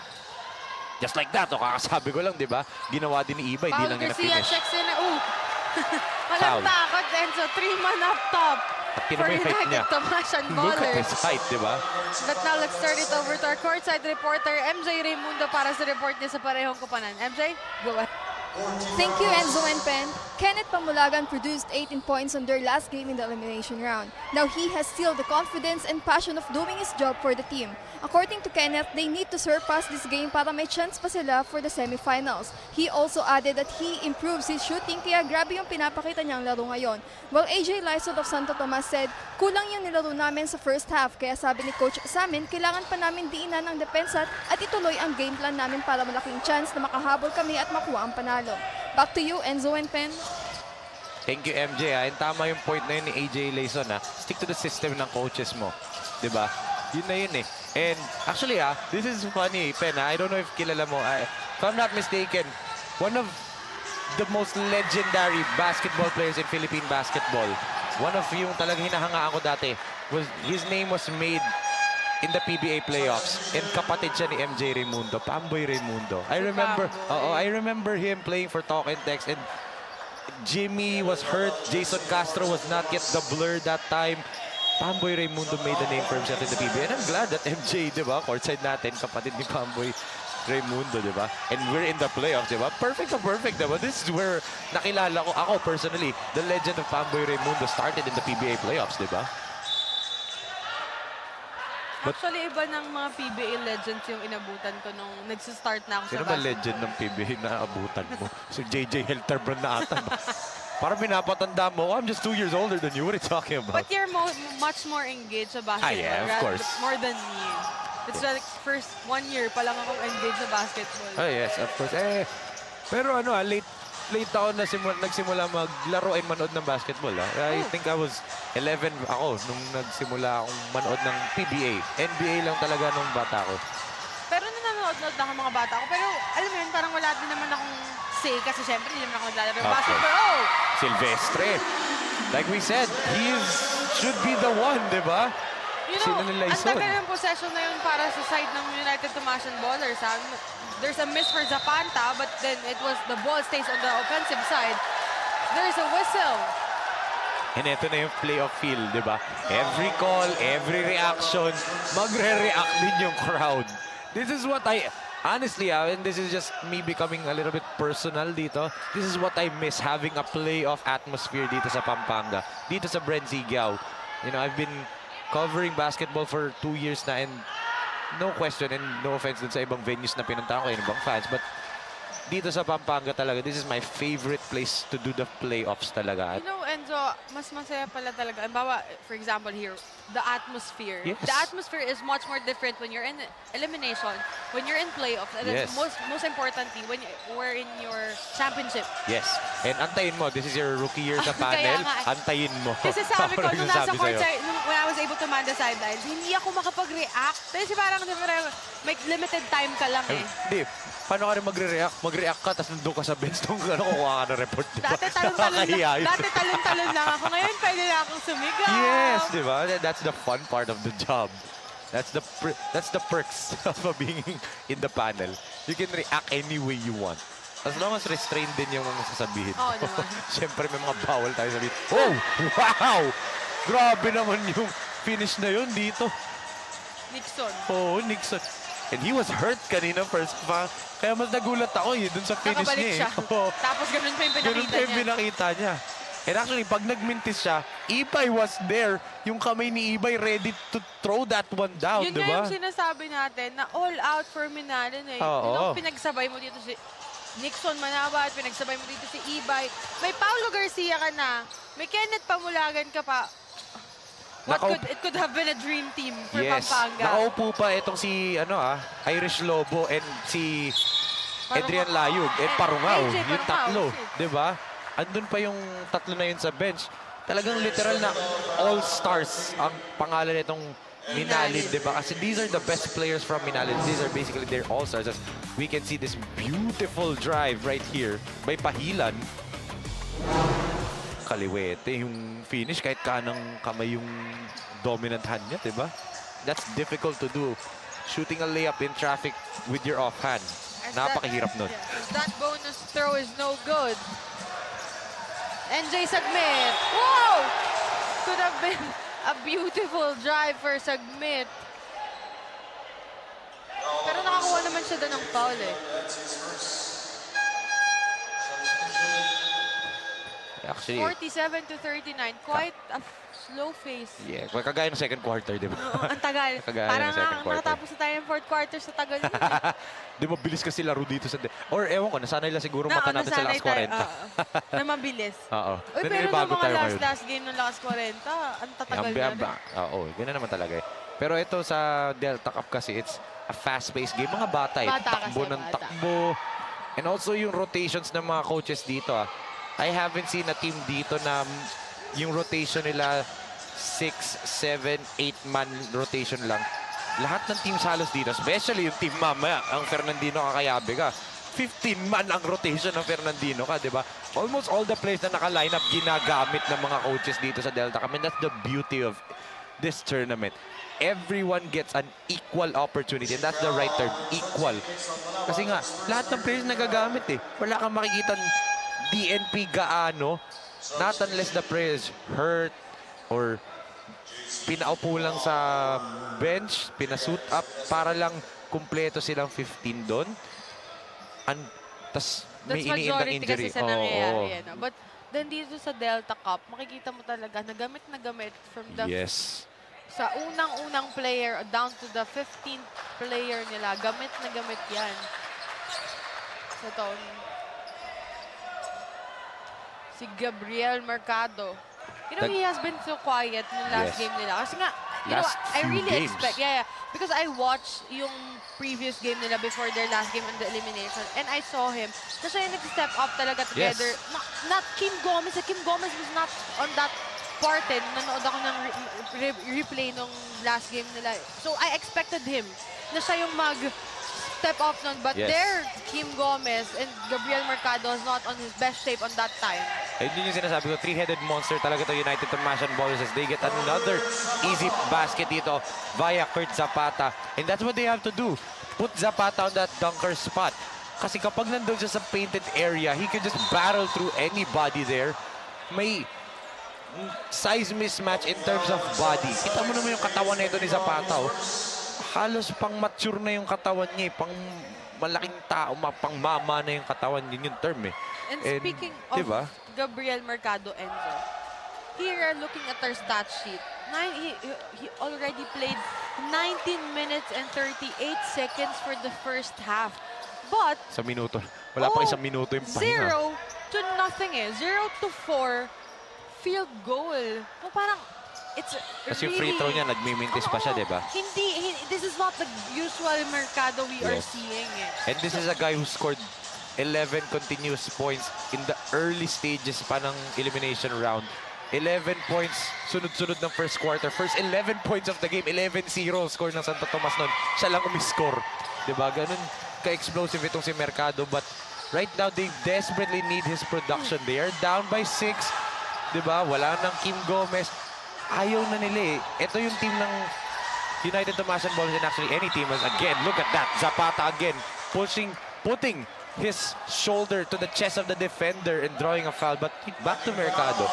Just like that, o kakasabi ko lang, di ba? Ginawa din ni Iba, hindi Paul lang niya Garcia na-finish. checks in. Foul. Walang takot, Enzo. 3-man up top At for tinan mo yung height niya. United Tomasian Look at Ballers. his height, di ba? But now let's turn it over to our courtside reporter, MJ Raimundo, para sa report niya sa parehong kupanan. MJ, go ahead. Thank you, Enzo and Pen. Kenneth Pamulagan produced 18 points on their last game in the elimination round. Now he has still the confidence and passion of doing his job for the team. According to Kenneth, they need to surpass this game para may chance pa sila for the semifinals. He also added that he improves his shooting kaya grabe yung pinapakita niyang laro ngayon. While AJ Lysot of Santo Tomas said, kulang yung nilaro namin sa first half kaya sabi ni Coach sa amin, kailangan pa namin diinan ang depensa at ituloy ang game plan namin para malaking chance na makahabol kami at makuha ang panalo. Back to you, Enzo and Pen. Thank you, MJ. And tama yung point na yun ni AJ Layson. Stick to the system ng coaches mo. Di ba? Yun na yun eh. And actually, this is funny, Pen. I don't know if kilala mo. If I'm not mistaken, one of the most legendary basketball players in Philippine basketball, one of yung talagang hinahangaan ko dati, his name was made in the PBA playoffs. And kapatid siya ni MJ Raimundo, Pamboy Raimundo. I remember him playing for Talk and Text, and Jimmy was hurt. Jason Castro was not yet the Blur that time. Pamboy Raimundo made a name for himself in the PBA. And I'm glad that MJ, di ba, courtside natin, kapatid ni Pamboy Raimundo, di ba? And we're in the playoffs, di ba? Perfect na perfect, di ba? This is where nakilala ko, ako personally, the legend of Pamboy Raimundo started in the PBA playoffs, di ba? Actually, iba ng mga PBA legends yung inabutan ko nung nagsistart na ako Sino sa ba basketball. legend ng PBA na abutan mo? Si JJ Helterbrand na ata ba? Parang pinapatanda mo, I'm just 2 years older than you. What are you talking about? But you're much more engaged sa basketball. yeah, of rather- course. More than me. It's like first 1 year pa lang akong engaged sa basketball. Oh, yes, of course. Pero ano, late ako nagsimula maglaro ay manood ng basketball. I think I was 11 ako nung nagsimula akong manood ng PBA. NBA lang talaga nung bata ko. Pero nanonood na ako mga bata ko. Pero alam mo yun, parang wala din naman akong say kasi syempre hindi naman ako naglalaro ng Of basketball. Oh! Silvestre. Like we said, should be the one, di ba? You Sino know, nila ang ison? tagal ng possession na yun para sa side ng United Tomasian Ballers. There's a miss for Zapanta, but then it was the ball stays on the offensive side. There's a whistle. And ito na yung playoff feel, di ba? Every call, every reaction, magre-react din yung crowd. This is what honestly, and this is just me becoming a little bit personal dito, this is what I miss, having a playoff atmosphere dito sa Pampanga, dito sa Brensigiao. You know, I've been covering basketball for 2 years na, and no question and no offense dun sa ibang venues na pinuntahan ko, yung ibang fans, but dito sa Pampanga talaga, this is my favorite place to do the playoffs talaga. You know, Enzo, mas masaya pala talaga. Halimbawa, for example here, the atmosphere. Yes. The atmosphere is much more different when you're in elimination, when you're in playoffs, and Yes. then most importantly, when we're in your championship. Yes. And antayin mo, this is your rookie year sa Kaya panel, nga. antayin mo. Kasi sabi ko, Parang nung nasa nagsasabi court, sa'yo. when I was able to man the sidelines, hindi ako makapag-react. Kasi parang, di ba, may limited time ka lang eh. Hindi. Paano ka rin magre-react? Mag-react ka, tapos nandun ka sa bench nung kukuha ka ng report, di ba? Dati talon-talon Nakakahiya yun. lang ako. Ngayon, pwede na akong sumigaw. Yes, di ba? That's the fun part of the job. That's the perks of being in the panel. You can react any way you want. As long as restrained din yung mga sasabihin. Oo naman. Siyempre may mga bawal tayo sabihin. Oh, wow! Grabe naman yung finish na yun dito. Nixon. Oo, Nixon. And he was hurt kanina first pa. Kaya mas nagulat ako dun sa finish Nakabalik niya. siya. Oo. Tapos ganun pa yung Ganun pinakita pa yung niya. pinakita niya. And actually, pag nagmintis siya, Ibay was there. Yung kamay ni Ibay ready to throw that one down, Yun di nga ba? yung sinasabi natin na all out for Minalin eh. Oo. Yun ang pinagsabay mo dito si Nixon Manabat, pinagsabay mo dito si Ibay. May Paulo Garcia ka na. May Kenneth Pamulagan ka pa. It could have been a dream team for Yes. Pampanga. Nakaupo pa itong si Irish Lobo and si Adrian Layug and Parungaw. AJ Yung Parungaw, tatlo, shit. di ba? Andun pa yung tatlo na yun sa bench. Talagang literal na all-stars ang pangalan nitong Minalin, di ba? Kasi these are the best players from Minalin. These are basically their all-stars. As we can see this beautiful drive right here by Pahilan. Kaliwete yung finish kahit kanang kamay yung dominant hand niya, di ba? That's difficult to do. Shooting a layup in traffic with your offhand. I Napakahirap nun. That bonus throw is no good. NJ Sagmit. Whoa! Could have been a beautiful drive for Sagmit. Pero nakakuha naman siya doon ng foul eh. Actually, 47-39. Quite a slow pace. yeah, kagaya ng second quarter, di ba? Oo, ang tagal. Kagaya Parang ng second quarter. nakatapos na tayo ng fourth quarter sa tagal nun. eh. Di ba, bilis kasi laro dito sa... Or ewan ko, nasanay lang siguro mata natin sa nasanay last tayo, 40. na mabilis. Oo. Uy, Then, pero may bago nung tayo mga ngayon. last game ng lakas 40, ang tatagal Ang na rin. Oo, ganun naman talaga eh. Pero ito sa Delta Cup kasi, it's a fast-paced game. Mga bata eh. Bata Takbo kasi, ng bata. takbo. And also yung rotations ng mga coaches dito ah. I haven't seen a team dito na yung rotation nila 6, 7, 8-man rotation lang. Lahat ng teams halos dito, especially yung team mamaya, ang Fernandino Kakayabe ka. 15-man ang rotation ng Fernandino ka, di ba? Almost all the players na naka-line up ginagamit ng mga coaches dito sa Delta Cup. And that's the beauty of this tournament. Everyone gets an equal opportunity. And that's the right term, equal. Kasi nga, lahat ng players nagagamit eh. Wala kang makikita DNP gaano, not unless the player is hurt or pinaupo lang sa bench, pinasuit up para lang kumpleto silang 15 doon. Tas may That's iniindang majority injury. kasi sa Oo, nangyayari. oo. Ano? But then dito sa Delta Cup, makikita mo talaga na gamit from the Yes. sa unang-unang player down to the 15th player nila. Gamit na gamit yan. So ito, si Gabriel Mercado. You know, he has been so quiet nung last Yes. game nila. Kasi nga, you know, Last I few really games. expect, yeah, because I watched yung previous game nila before their last game on the elimination. And I saw him na siya yung nag-step up talaga together. Yes. Not Kim Gomez. Kim Gomez was not on that part. Nanood ako ng replay nung last game nila. So I expected him na siya yung mag-step up nun. But Yes. there, Kim Gomez and Gabriel Mercado was not on his best shape on that time. Ayun din yung sinasabi ko, three-headed monster talaga to United Tomasian Ballers as they get another easy basket dito via Kurt Zapata. And that's what they have to do. Put Zapata on that dunker spot. Kasi kapag nandun siya sa painted area, he can just battle through anybody there. May size mismatch in terms of body. Kita mo naman yung katawan na ito ni Zapata. Oh. Halos pang mature na yung katawan niya. Pang malaking tao, pang mama na yung katawan. Yun yung term eh. And speaking of diba? Gabriel Mercado, Enzo, here looking at their stat sheet, he already played 19 minutes and 38 seconds for the first half. But Sa minuto. Wala pang isang minuto yung pahinga. 0-0 eh. 0-4 field goal. No, parang it's Kasi yung free throw niya, nagmimintis pa siya, Oo. di ba? This is not the usual Mercado we are Yes. seeing eh. And this is a guy who scored 11 continuous points in the early stages pa ng elimination round. 11 points, sunod-sunod ng first quarter. First 11 points of the game, 11-0 score ng Santo Tomas nun. Siya lang umiscore. Diba? Ganun ka-explosive itong si Mercado. But right now, they desperately need his production. They are down by 6. Diba? Wala nang Kim Gomez. Ayaw na nila eh. Ito yung team ng United Tomasian Ballers and actually any team. Again, look at that. Zapata again, putting his shoulder to the chest of the defender and drawing a foul. But back to Mercado.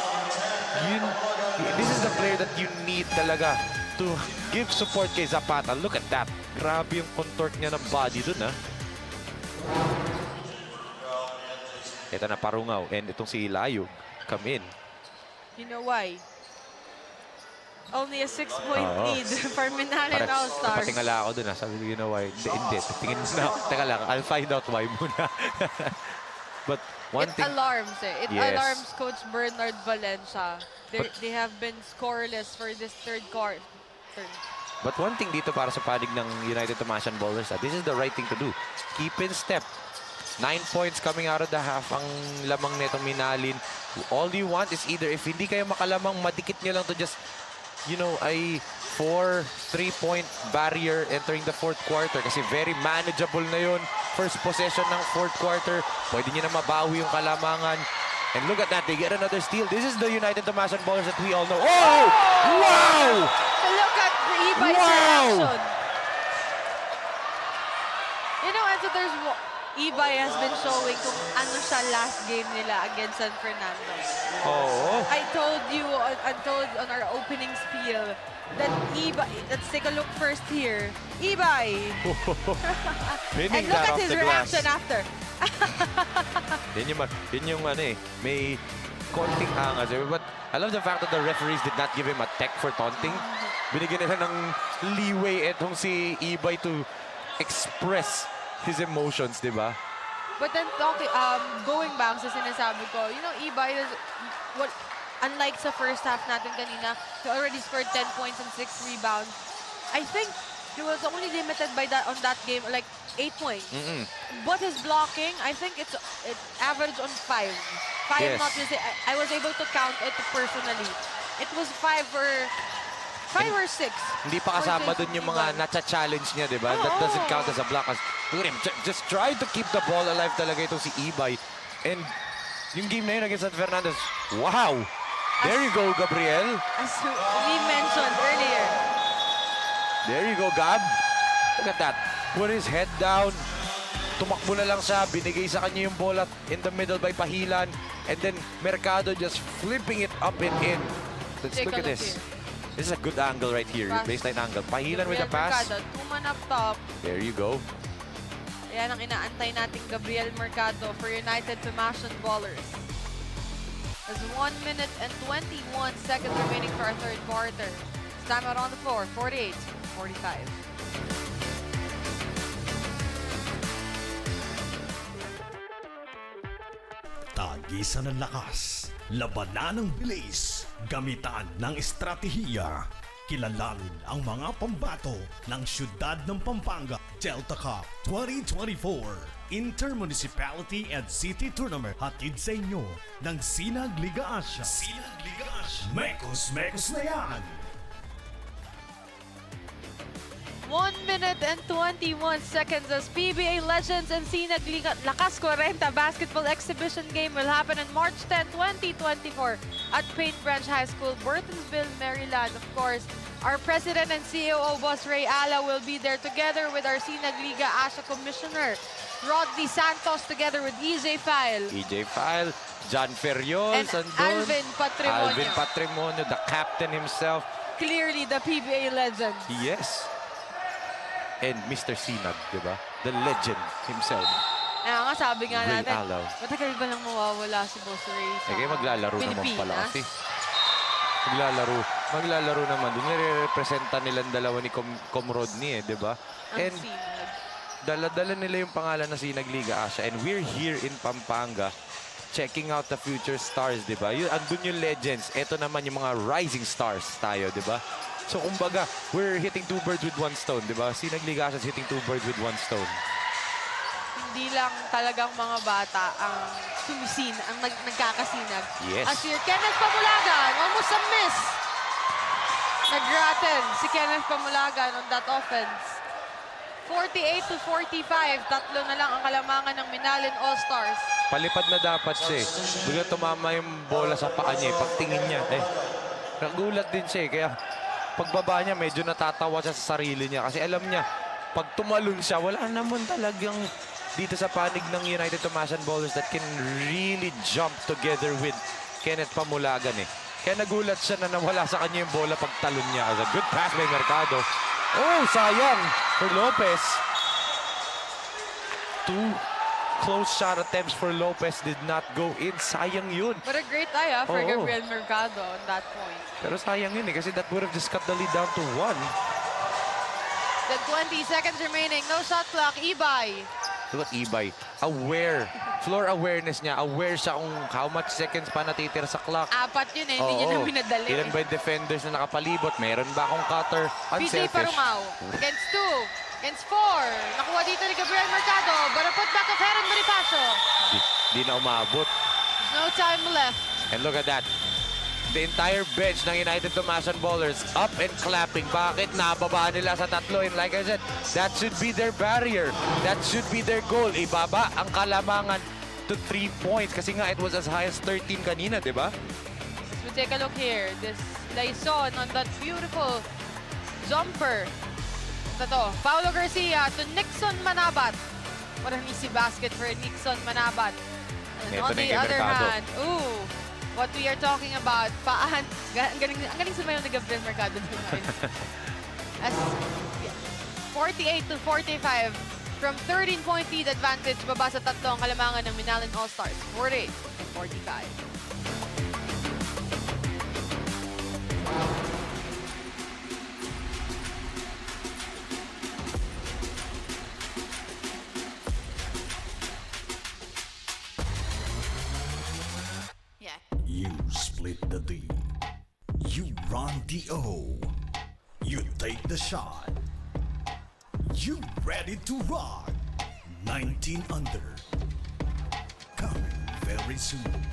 This is the player that you need talaga to give support kay Zapata. Look at that. Grabe yung contort niya ng body dun, ha? Ito na Parungaw. And itong si Layog come in. You know why? Only a 6-point Oo. lead for Minalin All-Stars. Napatingala ako dun, ha? Sabi ko, you know why? Hindi. Tingin na. Teka lang, I'll find out why muna. But one It thing... alarms eh. It Yes. alarms Coach Bernard Valencia. They have been scoreless for this third quarter. But one thing dito para sa panig ng United Tomasian Ballers, this is the right thing to do. Keep in step. 9 points coming out of the half ang lamang netong Minalin. All you want is either, if hindi kayo makalamang, madikit nyo lang to just, you know, ay 4 3-point barrier entering the fourth quarter kasi very manageable na yun. First possession ng fourth quarter, pwede nyo na mabawi yung kalamangan. And look at that, they get another steal. This is the United Tomasian Ballers that we all know. Oh! Wow! Look at the Ibai's Wow! reaction. You know, and so there's Ibay has been showing kung ano siya last game nila against San Fernando. Oo. I told you on our opening spiel that Ibay, let's take a look first here. Ibay! Meaning And look that at off his the glass. reaction after. Yun yung ano eh, may konting angas. But I love the fact that the referees did not give him a tech for taunting. Binigyan nila ng leeway itong si Ibay to express his emotions, di ba? But then going back sa sinasabi ko, you know, Ibay is, unlike sa first half natin kanina, he already scored 10 points and 6 rebounds. I think he was only limited by that on that game, like 8 points. But his blocking, I think it averaged on 5. Yes. Not to say, I was able to count it personally. It was 5 or 6. Hindi pa kasama dun yung mga nacha-challenge niya, di ba? That doesn't count as a block. Look at him, just try to keep the ball alive talaga itong si Ibay. And yung game na yun against San Fernando, wow! There you go, Gabriel. As we mentioned earlier. There you go, Gab. Look at that. Put his head down. Tumakbo na lang siya. Binigay sa kanya yung bola in the middle by Pahilan. And then Mercado just flipping it up and in. Let's Take look a at look this. here. This is a good angle right here. Pass. Baseline angle. Pahilan with the Gabriel pass. Mercado, 2 man up top. There you go. Yan ang inaantay nating Gabriel Mercado for United Tumasan Ballers. There's 1 minute and 21 seconds remaining for our third quarter. Time out on the floor, 48-45. Tagisan ng lakas, labanan ng bilis, gamitan ng estratehiya. Kilalanin ang mga pambato ng siyudad ng Pampanga Delta Cup 2024 Intermunicipality and City Tournament. Hatid sa inyo ng Sinag Liga Asya. Sinag Liga Asya. Mekos na yan! 1 minute and 21 seconds as PBA Legends and Sinag Liga Lakas 40 basketball exhibition game will happen on March 10, 2024 at Paint Branch High School, Burtonsville, Maryland. Of course, our President and COO, Boss Ray Ala, will be there together with our Sinag Liga Asia Commissioner, Rodney Santos, together with EJ File. EJ File, John Ferriol, And andun. Alvin Patrimonio. Alvin Patrimonio, the captain himself. Clearly the PBA legend. Yes. And Mr. Sinag, di ba? The legend himself. Kaya nga sabi nga Ray natin, Alaw. matagal ba lang mawawala si Boss Ray sa Eh, kaya maglalaro naman Pilipinas? pala kasi. Maglalaro naman. Doon nire-representa nilang dalawa ni Com Rodney, di ba? Ang And Sinag. dala-dala nila yung pangalan na Sinag Liga Asia. And we're here in Pampanga checking out the future stars, di ba? Andun yung legends. Ito naman yung mga rising stars tayo, di ba? So, kumbaga, we're hitting 2 birds with 1 stone, di ba? Sinag Liga Asia is hitting 2 birds with 1 stone. Hindi lang talagang mga bata ang nagkakasinag. Yes. As here, Kenneth Pamulagan, almost a miss. Nag-rattle si Kenneth Pamulagan on that offense. 48-45, tatlo na lang ang kalamangan ng Minalin All-Stars. Palipad na dapat siya eh. Bigla tumama yung bola sa paa niya eh. Pagtingin niya eh. Nagulat din siya eh. Kaya pagbaba niya, medyo natatawa siya sa sarili niya. Kasi alam niya, pag tumalon siya, wala naman talagang dito sa panig ng United Tumasan Ballers that can really jump together with Kenneth Pamulagan eh. Kaya nagulat siya na nawala sa kanya yung bola pag talon niya. As a good pass by Mercado. Oh, sayang for Lopez. 2 close shot attempts for Lopez did not go in. Sayang yun. What a great eye for Oo. Gabriel Mercado on that point. Pero sayang yun eh, kasi that would have just cut the lead down to 1. Then 20 seconds remaining, no shot clock, Ibay. Look at Ibay. Aware. Floor awareness niya. Aware siya kung how much seconds pa natitira sa clock. 4 yun eh, hindi niya na pinadali. Ilan ba yung defenders na nakapalibot? Meron ba akong cutter? PJ Unselfish. Parungao against 2, against 4. Nakuha dito ni Gabriel Mercado, but a putback of Heron Bonifacio. Di na umabot. No time left. And look at that. The entire bench ng United Tumasan Ballers up and clapping. Bakit? Nababa nila sa tatlo. And like I said, that should be their barrier. That should be their goal. Ibaba ang kalamangan to 3 points. Kasi nga, it was as high as 13 kanina, di ba? As we take a look here, this Laison on that beautiful jumper. Ito, Paulo Garcia to Nixon Manabat. What an easy basket for Nixon Manabat. And Ito on na the yung other Mercado. hand, what we are talking about, ang galing sumayaw ni Gabriel Mercado tonight. As 48 to 45 from 13-point lead advantage, baba sa tatlo ang kalamangan ng Minalin All-Stars, 48 and 45. You split the D. You run the O. You take the shot. You ready to rock. 19 under. Coming very soon.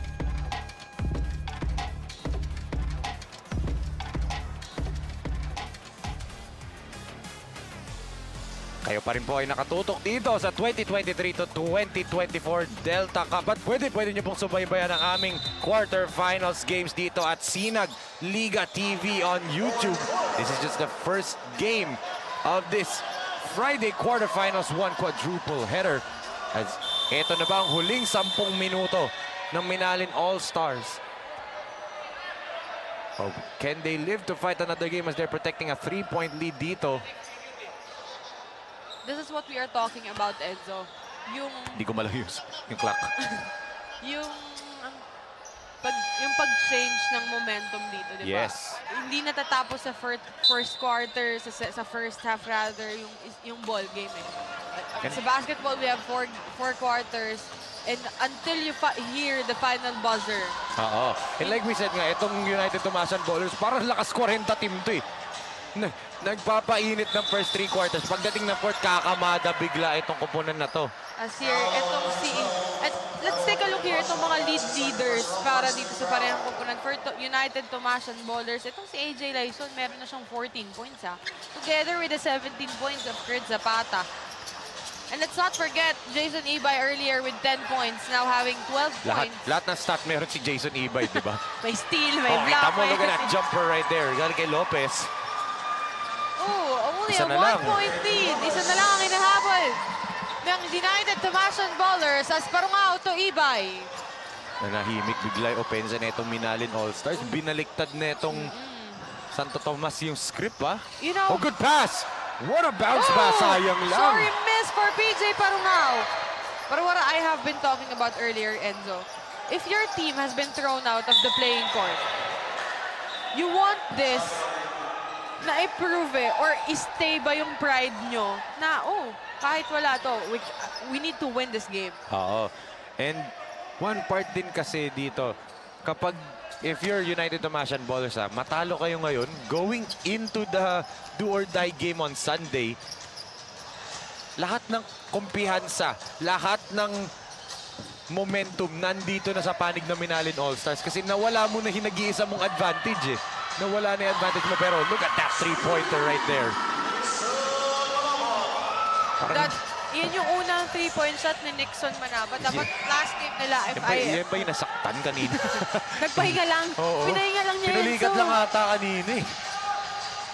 Kayo pa rin po ay nakatutok dito sa 2023 to 2024 Delta Cup. At pwede nyo pong subaybayan ang aming quarterfinals games dito at Sinag Liga TV on YouTube. This is just the first game of this Friday quarterfinals 1 quadruple header. As ito na ba ang huling 10 minuto ng Minalin All-Stars? Oh, can they live to fight another game as they're protecting a 3-point lead dito? This is what we are talking about, Enzo. Yung Hindi ko malayos yung clock. yung pag-change ng momentum dito, di ba? Yes. Hindi natatapos sa first quarter, sa first half rather, yung ball game eh. Sa basketball, we have four quarters, and until you hear the final buzzer. Oo. And like we said nga, itong United Tumasan Ballers, parang lakas 40 team to eh. Nagpapainit ng first 3 quarters. Pagdating ng fourth, kakamada bigla itong kupunan na to. As here, itong let's take a look here, itong mga leaders para dito sa parehong komponent. For United Tumasan Ballers, itong si AJ Lyson, meron na siyang 14 points ha. Together with the 17 points of Kurt Zapata. And let's not forget, Jason Ibay earlier with 10 points, now having 12 points. Lahat ng stat meron si Jason Ibay, di ba? May steal, may Oh, block, kita mo, may... look at that jumper right there. Galing kay Lopez. Only Isa a na lang. 1-point lead. Isa na lang ang hinahabol ng United Tumasan Ballers as Parungao to Ibay. Nanahimik bigla yung opensa na itong Minalin All-Stars. Binaliktad na itong Santo Tomas yung script, ha? You know, Oh, good pass! What a bounce pass! Sayang lang. sorry miss for PJ Parungao. But what I have been talking about earlier, Enzo, if your team has been thrown out of the playing court, you want this na i-prove or i-stay ba yung pride nyo na, kahit wala to, we need to win this game. Oo. And one part din kasi dito, kapag if you're United Tumasan Ballers, matalo kayo ngayon, going into the do-or-die game on Sunday, lahat ng kumpiyansa, lahat ng momentum nandito na sa panig ng Minalin All-Stars kasi nawala mo na hinag-iisa mong advantage eh. Nawala na yung advantage mo pero look at that 3-pointer right there. Yun yung unang 3-point shot ni Nixon Manabat. Dapat last game nila, Yan ba yung nasaktan kanina? nagpahinga lang. Oo. Pinahinga lang niya. Pinulikat Enzo. lang ata kanina eh.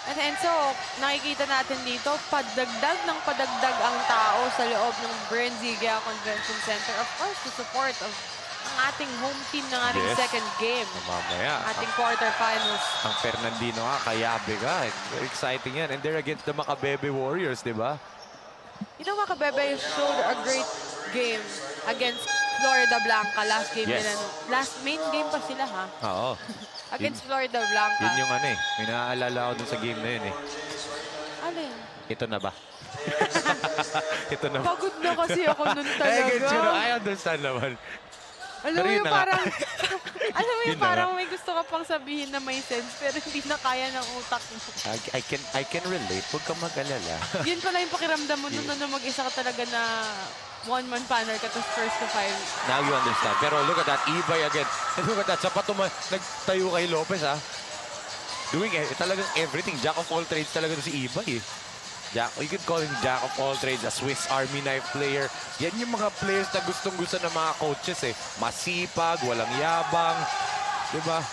And Enzo, nakikita natin dito, padagdag ng padagdag ang tao sa loob ng Brenzigea Convention Center. Of course, to support of ang ating home team ng ating Yes. second game. Mamaya. Ating quarterfinals. Ang Fernandino kayabe ka. Very exciting yan. And they're against the Macabebe Warriors, di ba? You know, Macabebe showed a great game against Florida Blanca. Last game Yes. nila. Last main game pa sila ha. Oo. Against Florida Blanca. Yun yung ano eh. May naaalala ako dun sa game na yun eh. Alin? Ito na ba? Ito na ba? Pagod na kasi ako nun talaga. Gets you know, I understand naman. Alam Pero mo yun yung na nga. parang, alam mo Yun yung na parang may gusto ka pang sabihin na may sense pero hindi na kaya ng utak mo. I can relate. Huwag kang mag-alala. Yun pala yung pakiramdam mo nun na mag-isa ka talaga na one-man panel ka tapos first to 5. Now you understand. Pero look at that. Ibay again. And look at that. Sapat nagtayo kay Lopez ha. Doing talagang everything. Jack of all trades talaga si Ibay eh. You could call him Jack of all trades, a Swiss Army knife player. Yan yung mga players na gustong-gusto ng mga coaches eh. Masipag, walang yabang. Diba?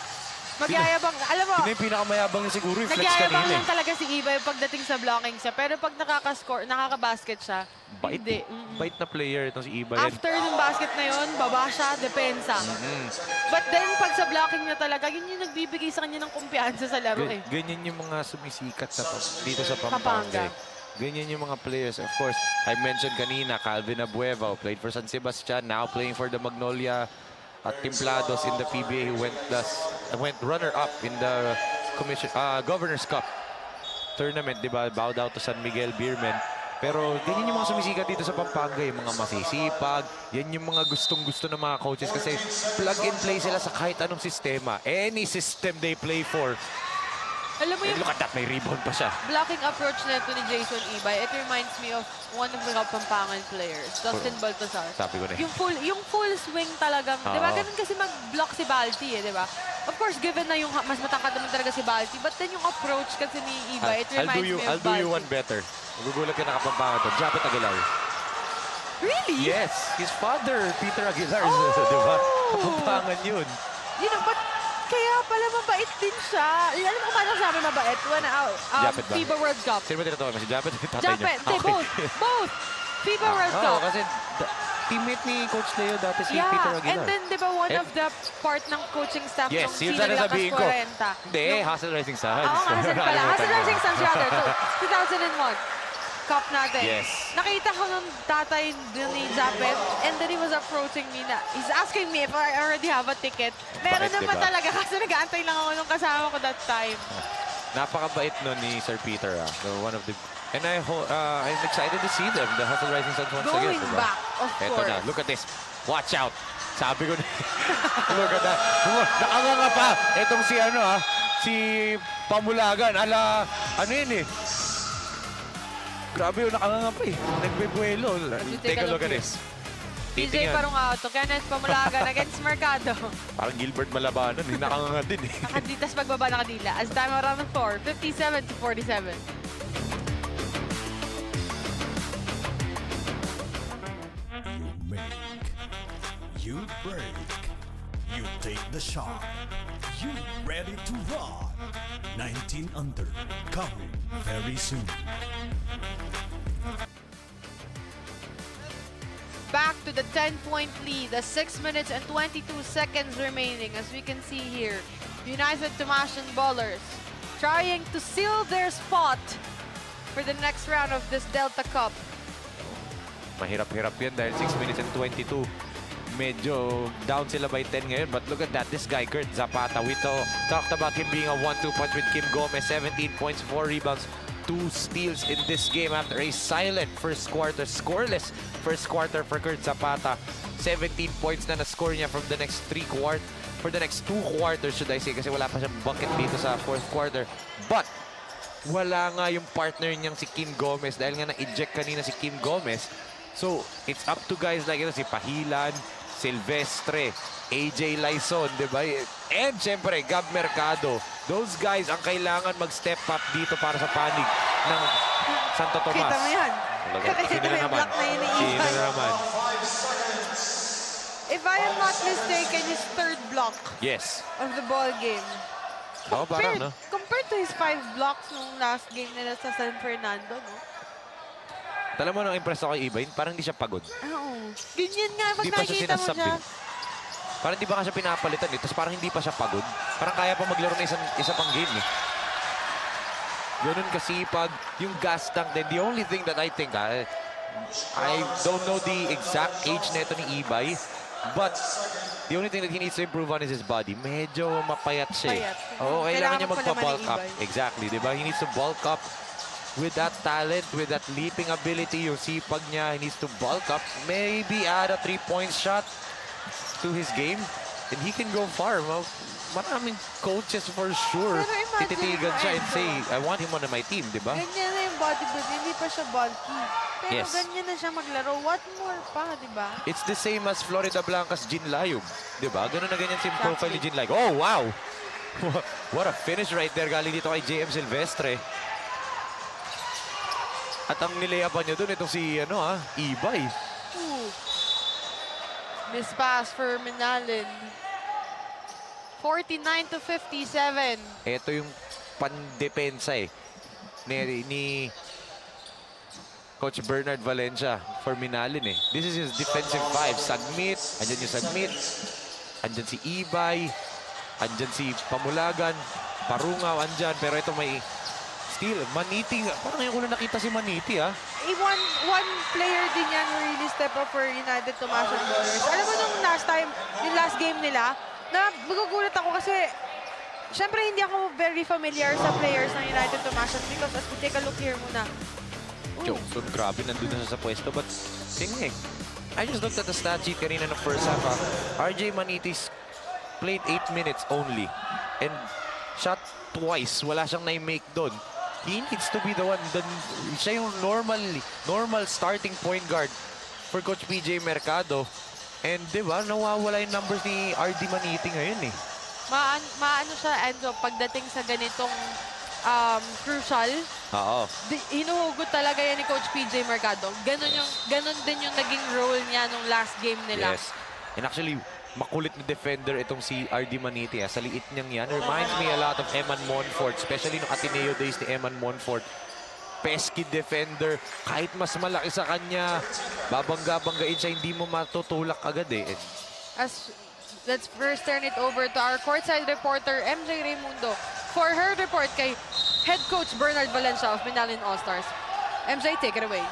Magyayabang, alam mo, Sino yung pinakamayabang niya siguro yung flex nagyayabang kanina lang talaga si Ibay pagdating sa blocking siya. Pero pag nakaka-basket siya, Bait hindi. eh. Bait na player itong si Ibay. After ng basket na yun, baba siya, depensa. But then, pag sa blocking niya talaga, yun yung nagbibigay sa kanya ng kumpiyansa sa laro eh. Ganyan yung mga sumisikat dito sa Pampanga. Pampanga. Ganyan yung mga players. Of course, I mentioned kanina, Calvin Abueva, who played for San Sebastian, now playing for the Magnolia at Templados in the PBA, who went runner-up in the Governor's Cup tournament, di ba? Bowed out to San Miguel Beermen. Pero ganyan yung mga sumisikat dito sa Pampanga, yung mga masisipag, yan yung mga gustong-gusto ng mga coaches kasi plug and play sila sa kahit anong sistema. Any system they play for. Alam mo And yung look at that, may rebound pa siya. blocking approach na ito ni Jason Ibay, it reminds me of one of the Kapampangan players, Dustin Baltazar. Sabi ko na Yung full swing talagang, di ba? Oo. Ganun kasi mag-block si Balti di ba? Of course, given na yung mas matangkad naman talaga si Balti, but then yung approach kasi ni Ibay, it reminds me of I'll do you one Balti. better. Magugulat ka na Kapampangan to. Japet Aguilar. Really? Yes, his father, Peter Aguilar. Oh! Di ba? Kapampangan yun. You know, but kaya pala mabait din siya. Alam mo kung paano sabi mabait? When Japet ba? FIBA World Cup. Sino ba tinatawag mo? Si Japet? Tatay niya. Japet, both. Both. FIBA World Oo, Cup. kasi teammate ni Coach Leo dati si Yeah, Peter Aguilar. and then di ba one Eh, of the part ng coaching staff yes, nung yun Sino sana Lakas sabihin ko. 40. Hindi, Hustle Rising Suns. Oo nga, Hasan pala. Nakalimutan Hasan ko. Rising Suns rather. So, 2001. Cup natin. Yes. Nakita ko nung tatay ni Japet and then he was approaching me na, he's asking me if I already have a ticket. Meron Bakit, naman diba? talaga kasi nag-aantay lang ako nung kasama ko that time. Napakabait nun ni Sir Peter. So one of the... And I'm excited to see them, the Hustle Rising Suns once again. Going diba? back, of Eto course. na, look at this. Watch out. Sabi ko na. Look at that. Nakanganga pa. Etong si Pamulagan. Ano yun eh. Grabe yun, nakanganga pa eh. Nagbebuelo. Take a look at this. DJ Titingnan. Parungato, Kenneth Pamulagan against Mercado. Parang Gilbert Malabanan. Nakanganga din eh. Nakaditas pagbaba ng kadila. As time around the 4, 57-47. You make, you break, you take the shot, you ready to rock. 19 under, coming very soon. Back to the 10-point lead. The 6 minutes and 22 seconds remaining. As we can see here, United Tomasian Ballers trying to seal their spot for the next round of this Delta Cup. Mahirap-hirap yan dahil 6 minutes and 22. Medyo down sila by 10 ngayon. But look at that. This guy, Kurt Zapata. We talked about him being a 1-2 punch with Kim Gomez. 17 points, 4 rebounds, 2 steals in this game after a silent first quarter. Scoreless first quarter for Kurt Zapata. 17 points na na-score niya from the next 2 quarters, should I say. Kasi wala pa siyang bucket dito sa fourth quarter. But wala nga yung partner niyang si Kim Gomez dahil nga na-eject kanina si Kim Gomez. So, it's up to guys like si Pahilan, Silvestre, AJ Laison, di ba? And syempre, Gab Mercado. Those guys ang kailangan mag-step up dito para sa panig ng Santo Tomas. Kita mo yan. Sino na naman? Block na yun ni Sino Ivan. na naman? If I am not mistaken, his third block Yes. of the ball game. Oo, parang, no? Compared to his 5 blocks nung last game nila sa San Fernando, no? Alam mo, nang impress ako kay Ibain, parang hindi siya pagod. Oo. Ganyan nga, pag Hindi pa siya nakikita mo sinasab siya. eh. Parang hindi pa nga siya pinapalitan eh. Tapos parang hindi pa siya pagod. Parang kaya pa maglaro na isa pang game eh. Ganun kasipag. Yung gas tank din. The only thing that I think, I don't know the exact age na ito ni Ibay. But the only thing that he needs to improve on is his body. Medyo mapayat siya eh. Payat. Oo, kailangan niya Kailangan pala magpa-bulk ni up. Ibay. Exactly, di ba? He needs to bulk up. With that talent, with that leaping ability, yung sipag niya, he needs to bulk up. Maybe add a 3-point shot to his game. And he can go far. Maraming coaches for sure. Pero imagine Tititigan mo, siya and Enzo. say, I want him on my team, di ba? Ganyan na yung bodybuild, hindi pa siya bulky. Pero Yes. ganyan na siya maglaro. What more pa, di ba? It's the same as Florida Blancas Jin Layog. Di ba? Ganun na ganyan si profile ni Jin Layog. Oh, wow! What a finish right there. Galing dito kay JM Silvestre. At ang nilayapan niya doon, itong si, Ibay. Ooh. Miss pass for Minalin. 49 to 57. Ito yung pandepensa ni Coach Bernard Valencia for Minalin This is his defensive five. Submit, andyan yung submit. Andyan si Ibay. Andyan si Pamulagan. Parungaw andyan. Pero ito may steal. Maniti. Parang ngayon ko na nakita si Maniti One player din yan who really step up for United Tomasan Ballers. Alam mo nung yung last game nila, na magugulat ako kasi syempre hindi ako very familiar sa players ng United Tomasan because as we take a look here muna. Johnson, grabe, nandun na siya sa pwesto. But, I just looked at the stat sheet kanina na first half. RJ Manitis played 8 minutes only. And shot twice. Wala siyang na-make doon. He needs to be the one. Siya yung normal starting point guard for Coach PJ Mercado. And di ba, nawawala yung numbers ni RD Maniti ngayon Maano siya, Enzo, pagdating sa ganitong crucial, Oo. hinuhugot talaga yan ni Coach PJ Mercado. Ganon din yung naging role niya nung last game nila. Yes. And actually, makulit na defender itong si RD Maniti. Sa liit niyang yan. Reminds me a lot of Eman Monfort, especially nung Ateneo days ni Eman Monfort. Pesky defender, kahit mas malaki sa kanya, babangga-banggain siya, hindi mo matutulak agad Let's first turn it over to our courtside reporter, MJ Raimundo, for her report kay head coach Bernard Valencia of Minalin All-Stars. MJ, take it away.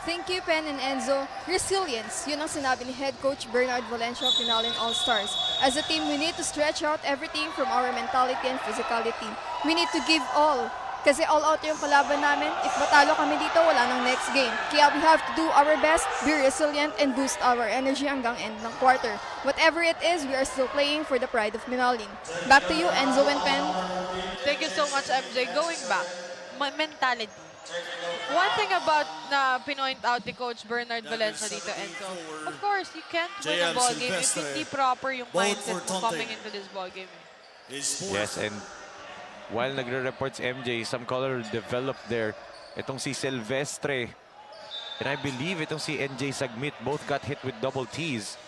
Thank you, Pen and Enzo. Resilience, yun ang sinabi ni head coach Bernard Valencia of Minalin All-Stars. As a team, we need to stretch out everything from our mentality and physicality. We need to give all. Kasi all out yung kalaban namin. If matalo kami dito, wala nang next game. Kaya we have to do our best, be resilient, and boost our energy hanggang end ng quarter. Whatever it is, we are still playing for the pride of Minalin. Back to you, Enzo and Pen. Thank you so much, MJ. Going back, mentality. One thing about na pinoint out ni Coach Bernard Valencia dito, Enzo, of course, you can't win a ball game if hindi proper yung mindset mo coming into this ball game. Yes, and while nagre-report si MJ, some color developed there. Itong si Silvestre and I believe itong si NJ Sagmit both got hit with double T's.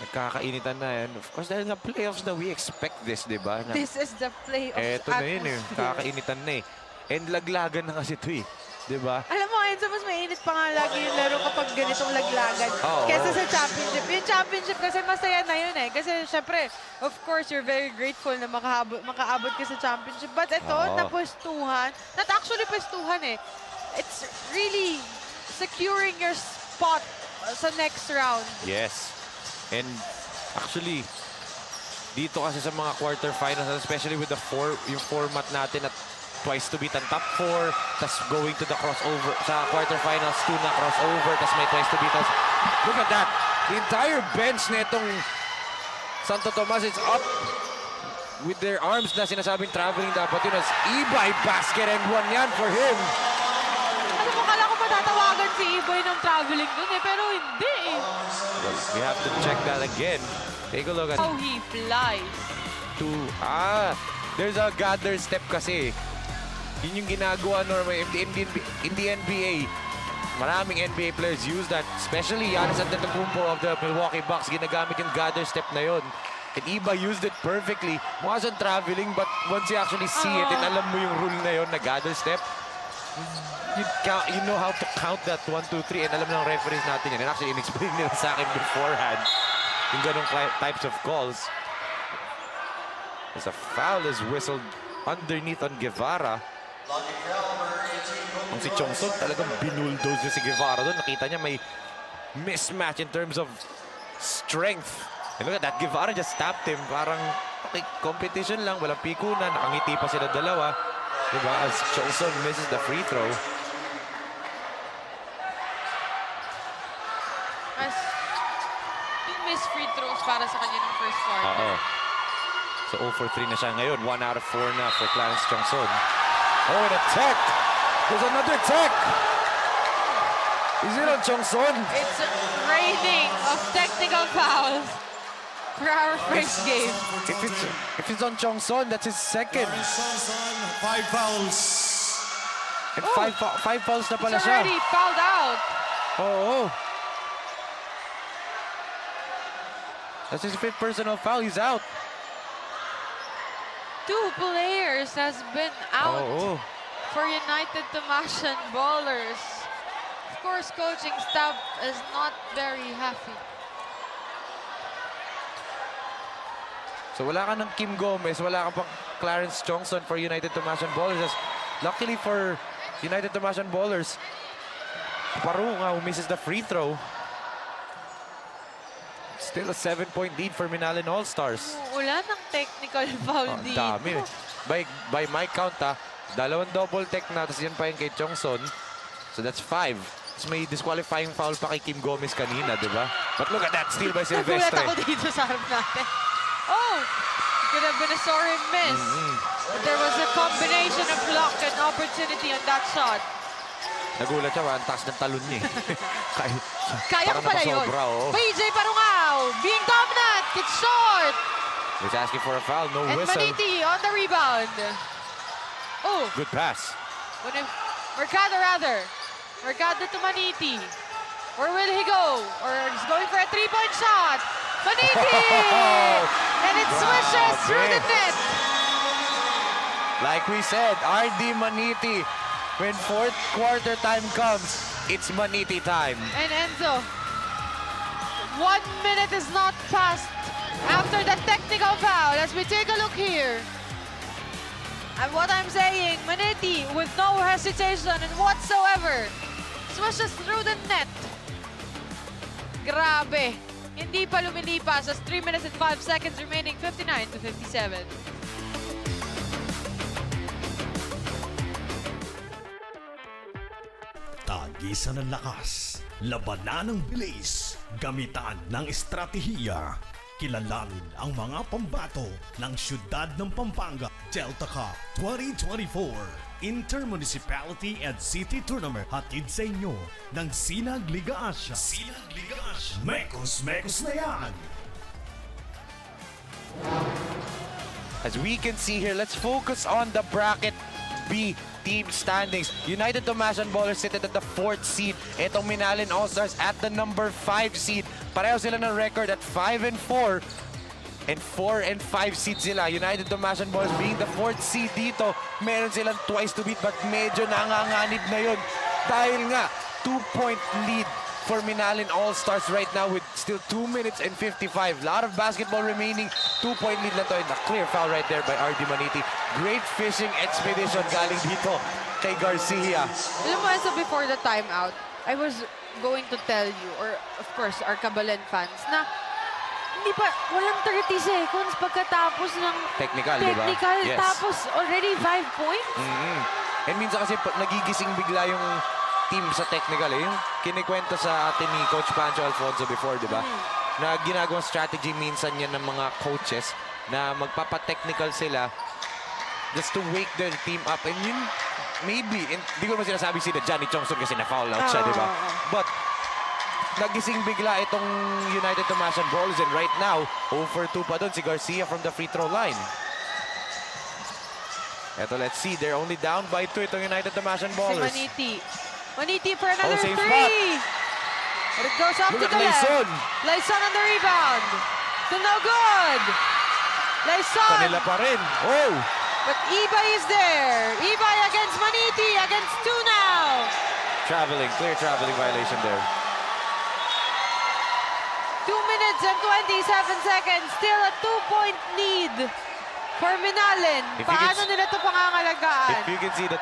Nagkakainitan na yan. Of course, dahil nga playoffs na we expect this, di ba? This is the playoffs Eto na yun Kakainitan na And laglagan na kasi ito di ba? Alam mo, Enzo, mas mainit pa nga lagi yung laro kapag ganitong laglagan. Kesa sa championship. Yung championship kasi masaya na yun Kasi syempre, of course, you're very grateful na makaabot ka sa championship. But ito, napwestuhan. Not actually pwestuhan It's really securing your spot sa next round. Yes. And actually, dito kasi sa mga quarterfinals, especially with yung format natin at twice to beat ang top 4, tas going to the crossover sa quarterfinals, 2 na crossover, tas may twice to beat. Look at that. The entire bench netong Santo Tomas is up with their arms na sinasabing traveling dapat yun as Ibay basket and 1 yan for him. Ano mo, kala ko matatawagan si Ibay ng traveling dun pero hindi Well, we have to check that again. Take a look at how he flies. There's a gather step kasi. Yun yung ginagawa normally in the NBA. Maraming NBA players use that. Especially Giannis Antetokounmpo of the Milwaukee Bucks. Ginagamit yung gather step na yun. And Iba used it perfectly. Mukha siyang traveling but once you actually see it and alam mo yung rule na yun na gather step, you know how to count that 1, 2, 3 and alam ng referees natin yan. And actually, in-explain nila sa akin beforehand yung ganong types of calls. As a foul is whistled underneath on Guevara. Ang si Chongson talagang binulldoze niya si Guevara doon. Nakita niya may mismatch in terms of strength. And look at that, Guevara just tapped him. Parang, okay, competition lang, walang pikunan. Nakangiti pa sila dalawa. Diba? As Chongson misses the free throw. As miss free throws para sa kanya ng first quarter. So 0 for 3 na siya ngayon. 1 out of 4 na for Clarence Chongson. Oh, and a tech! There's another tech! Is it on Chongson? It's raining of technical fouls for our first game. If it's on Chongson, that's his second. 5 fouls. And five fouls na pala He's siya. already fouled out. Oo. That's his 5th personal foul. He's out. 2 players has been out Oo. for United Tomasian Ballers. Of course, coaching staff is not very happy. So wala ka ng Kim Gomez, wala ka pang Clarence Chongson for United Tomasian Ballers. Luckily for United Tomasian Ballers, Parunga who misses the free throw. Still a 7-point lead for Minalin All-Stars. Wala ng technical foul Ang dito. dami. By my count, dalawang double tech na, tapos yan pa yung kay Chongson. So that's 5. Tapos may disqualifying foul pa kay Kim Gomez kanina, di ba? But look at that, steal by Nagulat Silvestre. ako dito sa harap natin. Oh! It could have been a sorry miss. But there was a combination of luck and opportunity on that shot. Nagulat siya, ang taas ng talon niya. Kaya ko Parang pala yun. napasobra, oh. BJ Parungao being dominant. It's short. He's asking for a foul, no And whistle. Maniti on the rebound. Oh, Good pass. Mercado rather. Mercado to Maniti. Where will he go? Or he's going for a 3-point shot. Maniti! And it swishes through the net. Like we said, RD Maniti. When fourth quarter time comes, it's Maniti time. And Enzo, 1 minute is not passed after the technical foul as we take a look here. And what I'm saying, Maniti with no hesitation and whatsoever swishes through the net. Grabe. Hindi pa lumilipas as 3 minutes and 5 seconds remaining, 59-57. Tagisan ng lakas, labanan ng bilis, gamitan ng estratehiya. Kilalanin ang mga pambato ng siyudad ng Pampanga Delta Cup 2024 Intermunicipality and City Tournament. Hatid sa inyo ng Sinag Liga Asya. Sinag Liga Asya. Mekos na yan! As we can see here, let's focus on the bracket B team standings. United Tomasian Ballers seated at the 4th seed. Itong Minalin All-Stars at the number 5 seed. Pareho sila ng record at 5-4. And 4 and 5 seed sila. United Tomasian Ballers being the 4th seed dito. Meron silang twice to beat but medyo nanganganib na yun. Dahil nga, 2-point lead for Minalin All-Stars right now with still 2 minutes and 55. A lot of basketball remaining. 2-point lead lang to. And a clear foul right there by RD Maniti. Great fishing expedition galing dito kay Garcia. Alam mo, so before the timeout, I was going to tell you, or of course, our Kabalen fans, na hindi pa, walang 30 seconds pagkatapos ng Technical, di ba? technical, Yes. tapos already 5 points? And minsan kasi nagigising bigla yung team sa technical. Yung kinikwento sa atin ni Coach Pancho Alfonso before, di ba? Na ginagawang strategy minsan yan ng mga coaches na magpapa-technical sila just to wake their team up. And yun, maybe, hindi ko naman sinasabi sila Johnny Chongson kasi na-foul out siya, di ba? But, nagising bigla itong United Tomasian Ballers and right now, 0-for-2 pa doon si Garcia from the free throw line. Eto, let's see. They're only down by 2 itong United Tomasian Si Ballers. Maniti. Maniti for another safe 3. spot. But it goes up Look to at the Laison. left. Laison on the rebound. Still no good. Laison. Kanila pa rin. Oh! But Ibay is there. Ibay against Maniti. Against 2 now. Traveling. Clear traveling violation there. 2 minutes and 27 seconds. Still a 2-point lead for Minalin. If you Paano can- nila ito pangangalagaan? If you can see the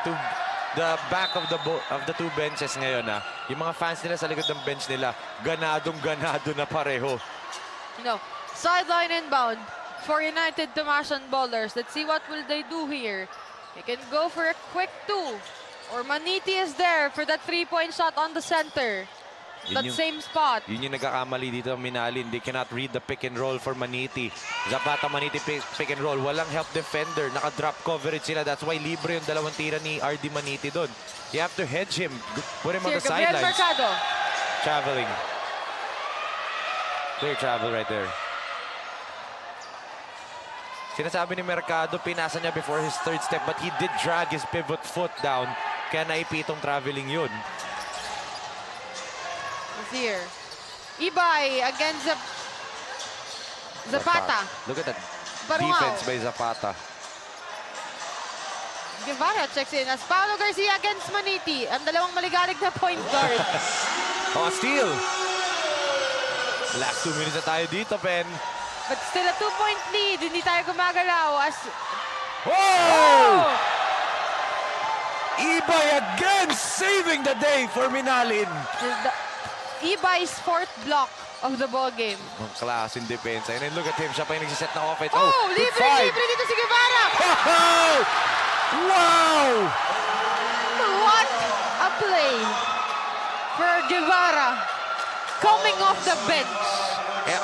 back of the two benches ngayon, yung mga fans nila sa likod ng bench nila, ganadong-ganado na pareho. No. Sideline inbound for United Tomasian Ballers. Let's see what will they do here. They can go for a quick 2. Or Maniti is there for that 3-point shot on the center. Yun That yung- same spot. Yun yung nagkakamali dito ng Minalin. They cannot read the pick and roll for Maniti. Zapata, Maniti, pick and roll. Walang help defender. Naka-drop coverage sila. That's why libre yung dalawang tira ni RD Maniti doon. You have to hedge him. Put him on Here, the Gabriel sidelines. Mercado. Traveling. Clear travel right there. Sinasabi ni Mercado, pinasa niya before his third step, but he did drag his pivot foot down. Kaya naipitong traveling yun. Is here. Ibay against Zapata. Look at that Barungao. defense by Zapata. Guevara checks in as Paolo Garcia against Maniti. Ang dalawang maligalig na point guard. Oh, steal. Last 2 minutes na tayo dito, Pen. But still a 2-point lead. Hindi tayo gumagalaw as... Oh! Ibay again saving the day for Minalin. Ibay's fourth block of the ball game. Ang klaseng depensa. And then look at him. Siya pa yung nagsiset ng offense. Oh, good libre five. dito si Guevara. Oh! Wow! What a play for Guevara coming off the bench.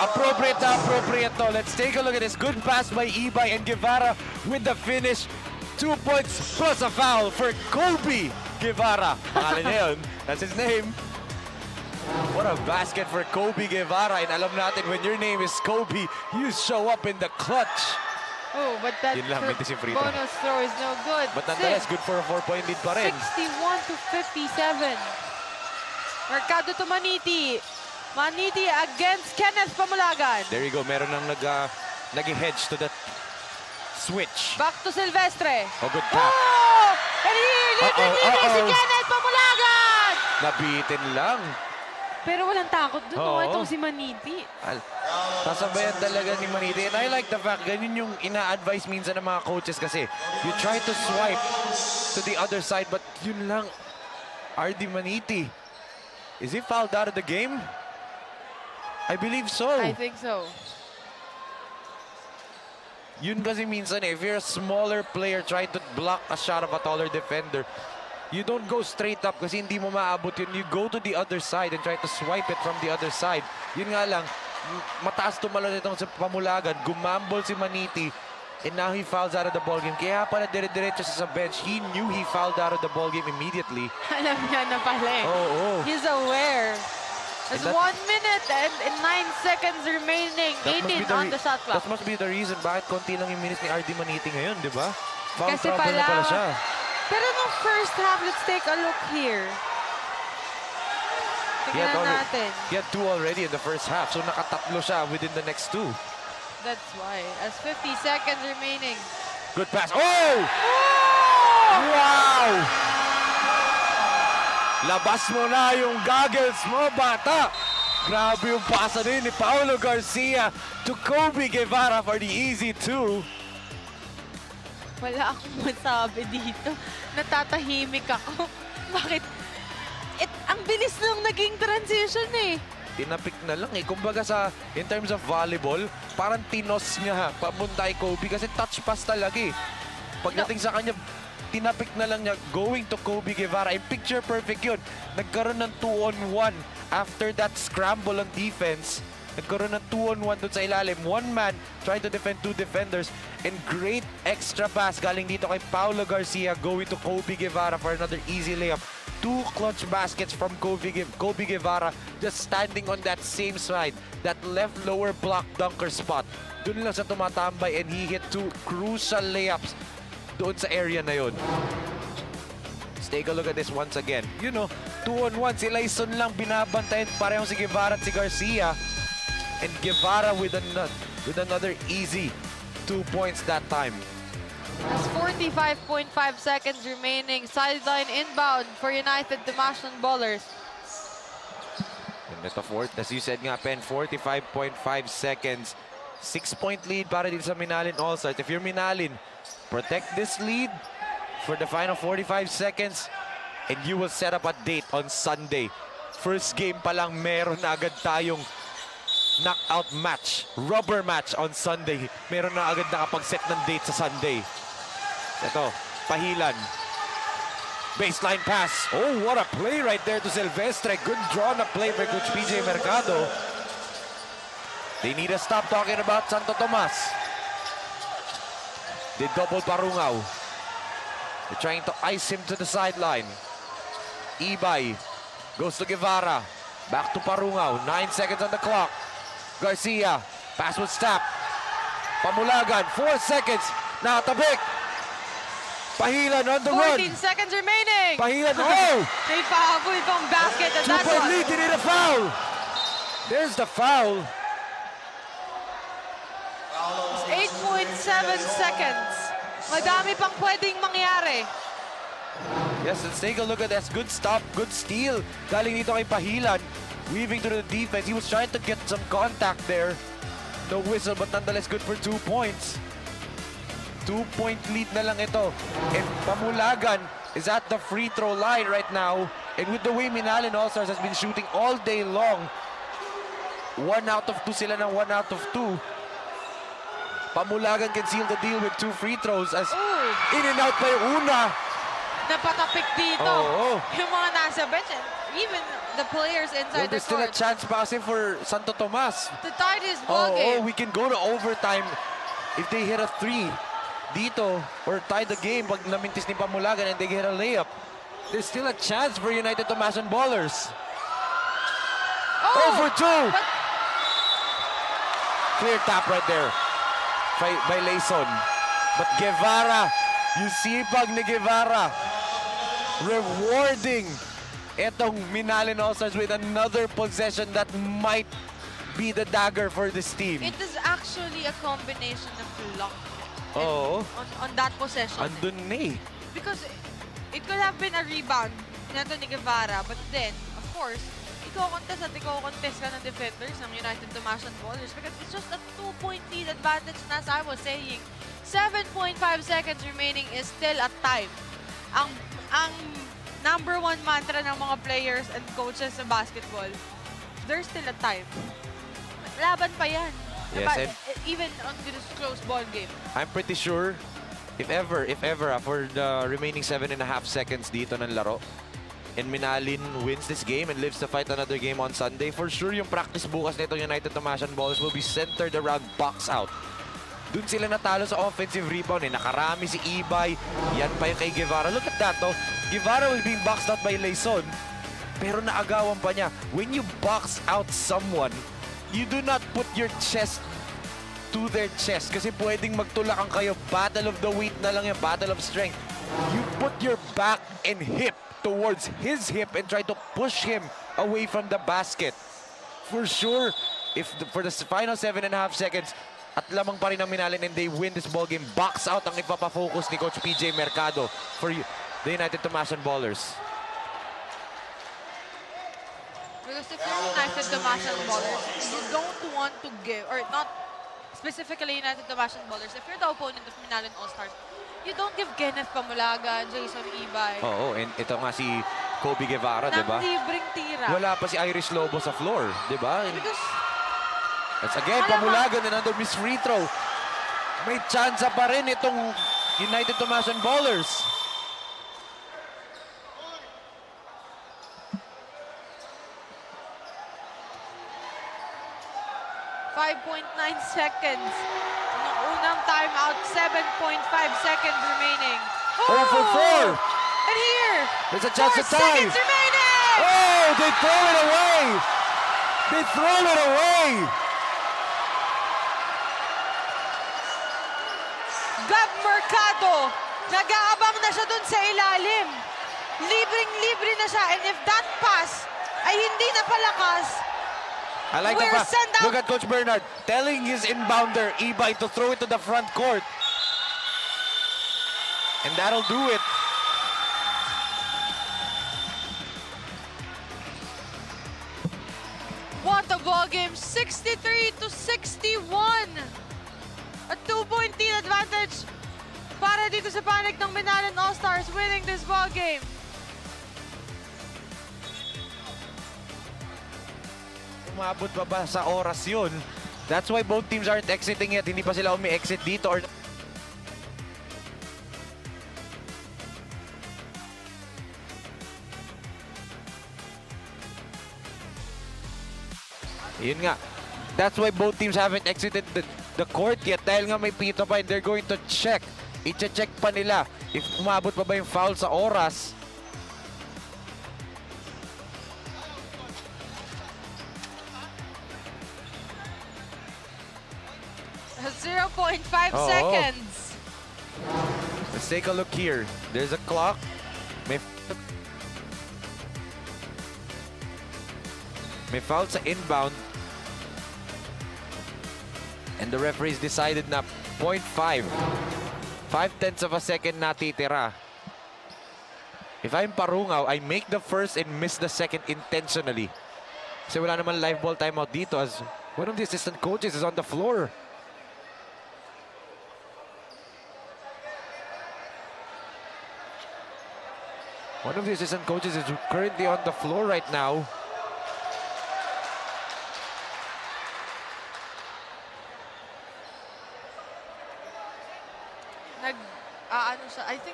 Appropriate na appropriate to. Let's take a look at this. Good pass by Ibay and Guevara with the finish. 2 points plus a foul for Kobe Guevara. Pangalan niya yun. That's his name. What a basket for Kobe Guevara. And alam natin, when your name is Kobe, you show up in the clutch. Oh, but that Yun lang, may dising free throw. bonus throw is no good. But nonetheless, good for a 4-point lead pa rin. 61-57. Mercado to Maniti. Maniti against Kenneth Pamulagan. There you go. Meron nang nag-hedge to that switch. Back to Silvestre. Oh, good tap. Oh! And libre si Uh-oh. Kenneth Pamulagan! Nabitin lang. Pero walang takot dun, Oo. itong si Maniti. Sasabayan talaga ni Maniti. And I like the fact, ganyan yung ina-advise minsan ng mga coaches kasi you try to swipe to the other side, but yun lang, RD Maniti. Is he fouled out of the game? I believe so. I think so. Yun kasi minsan if you're a smaller player trying to block a shot of a taller defender, you don't go straight up kasi hindi mo maabot yun. You go to the other side and try to swipe it from the other side. Yun nga lang, mataas tumalon itong sa Pamulagan. Gumambol si Maniti and now he fouls out of the ballgame. Kaya pala dire-diretso sa bench. He knew he fouled out of the ballgame immediately. Alam niya na pala eh. Oo. He's aware. There's And that- 1 minute and 9 seconds remaining. 18 on the shot clock. That must be the reason bakit konti lang yung minutes ni RD Maniti ngayon, di ba? Foul Kasi trouble na pala siya. Pero nung first half, let's take a look here. Tingnan natin. He had 2 already in the first half, so nakatatlo siya within the next 2. That's why. As 50 seconds remaining. Good pass. Oh! Wow! Labas mo na yung goggles mo, bata! Grabe yung pasa din ni Paolo Garcia to Kobe Guevara for the easy 2. Wala akong masabi dito. Natatahimik ako. Bakit? Ang bilis nung naging transition eh. Tinapik na lang eh. Kumbaga in terms of volleyball, parang tinos niya papunta kay Kobe kasi touch pass talaga eh. Pagdating sa kanya, tinapik na lang niya going to Kobe Guevara. And picture perfect yun. Nagkaroon ng 2-on-1 after that scramble on defense. Nagkaroon ng 2-on-1 doon sa ilalim. One man trying to defend 2 defenders. And great extra pass galing dito kay Paolo Garcia going to Kobe Guevara for another easy layup. 2 clutch baskets from Kobe Guevara just standing on that same side. That left lower block dunker spot. Doon lang sa tumatambay and he hit 2 crucial layups doon sa area na yun. Let's take a look at this once again. You know, 2-on-1. Si Lyson lang binabantayan parehong si Guevara at si Garcia. And Guevara with another easy 2 points that time. There's 45.5 seconds remaining. Sideline inbound for United Damascene Ballers. And ito, as you said nga, Pen, 45.5 seconds. 6-point lead para dito sa Minalin All-Stars. If you're Minalin, protect this lead for the final 45 seconds and you will set up a date on Sunday. First game pa lang, meron na agad tayong knockout match, rubber match on Sunday. Meron na agad nakapag-set ng date sa Sunday. Ito, Pahilan. Baseline pass. Oh, what a play right there to Silvestre. Good draw na play by Coach PJ Mercado. They need to stop talking about Santo Tomas. They double Parungaw. They're trying to ice him to the sideline. Ibay goes to Guevara. Back to Parungaw. 9 seconds on the clock. Garcia. Pass was tapped. Pamulagan. 4 seconds. Nakatabik. Pahilan on the 14 run. seconds remaining. Pahilan. Oh! May pahabol pang basket at that 2-point one. lead. They need a foul. There's the foul. 8.7 seconds Madami pang pwedeng mangyari. Yes, let's take a look at this. Good stop, good steal. Galing dito kay Pahilan. Weaving through the defense. He was trying to get some contact there. No whistle, but nonetheless good for 2 points. 2-point lead na lang ito. And Pamulagan is at the free throw line right now. And with the way Minalin All-Stars has been shooting all day long, 1 out of 2 sila ng 1 out of 2. Pamulagan can seal the deal with 2 free throws as Ooh, in and out pa yung una. napatapik dito. Oo. Yung mga nasa bench and even the players Well, inside the there's still a court. chance pa kasi for Santo Tomas. To tie this ball Oh, game. we can go to overtime if they hit a 3 dito or tie the game pag namintis ni Pamulagan and they get a layup. There's still a chance for United Tomasan Ballers. Oh, for 2! But Clear tap right there by Layson. But Guevara, you sipag ni Guevara, rewarding etong Minalin All-Stars with another possession that might be the dagger for this team. it is actually a combination of luck Oo. on that possession. Andun na eh. Because it could have been a rebound nato ni Guevara, but then, of course, iko-contest ka ng defenders ng United Tomasan Ballers because it's just a 2-point lead advantage na, as I was saying. 7.5 seconds remaining is still a time. Ang number 1 mantra ng mga players and coaches sa basketball, there's still a time. Laban pa yan. Yes, Diba? and- Even on this close ball game. I'm pretty sure, if ever, for the remaining 7.5 seconds dito ng laro, and Minalin wins this game and lives to fight another game on Sunday, for sure yung practice bukas nitong United Tomasan Ballers will be centered around box out. Doon sila natalo sa offensive rebound eh. Nakarami si Ibay. Yan pa yung kay Guevara. Look at that, oh. Guevara will be boxed out by Layson. Pero naagawan pa niya. When you box out someone, you do not put your chest to their chest. Kasi pwedeng magtulakan kayo. Battle of the weight na lang yan. Battle of strength. You put your back and hip towards his hip and try to push him away from the basket. For sure, for the final 7.5 seconds, at lamang pa rin ang Minalin and they win this ball game. Box out ang ipapafocus ni Coach PJ Mercado for the United Tomasan Ballers. Because if you're United Tomasan Ballers, you don't want to give, or not specifically United Tomasan Ballers, if you're the opponent of Minalin All-Stars, you don't give Kenneth Pamulaga, Jason Ibay, Oo, and ito nga si Kobe Guevara, di ba? ng libreng tira. Wala pa si Irish Lobo sa floor, di ba? And Because that's again, Pamulagan, another missed free throw. May chance pa rin itong United Tomasan Ballers. .9 seconds. Nung unang timeout, 7.5 seconds remaining. Oh, for 4. And here, There's a chance 4 to tie. seconds remaining! Oh, they throw it away. They throw it away. Gab Mercado, nag-aabang na siya dun sa ilalim. Libreng-libre na siya. And if that pass ay hindi na palakas, I like the We're fact. sent out. Look at Coach Bernard telling his inbounder, Ibay, to throw it to the front court. And that'll do it. what a ball game. 63-61. A 2-point lead advantage para dito sa panig ng Minalin All-Stars winning this ball game. Umabot pa ba sa oras yun? That's why both teams aren't exiting yet. Hindi pa sila umi-exit dito. Or yun nga. That's why both teams haven't exited the court yet. Dahil nga may pito pa and they're going to check. I-check pa nila if umabot pa ba yung foul sa oras. .5 Oo. seconds. Let's take a look here. There's a clock. May foul sa inbound. And the referees decided na .5 5/10 of a second natitira. If I'm Parungaw, I make the first and miss the second intentionally. Kasi wala naman live ball timeout dito as one of the assistant coaches is on the floor. One of the assistant coaches is currently on the floor right now. Ano siya, I think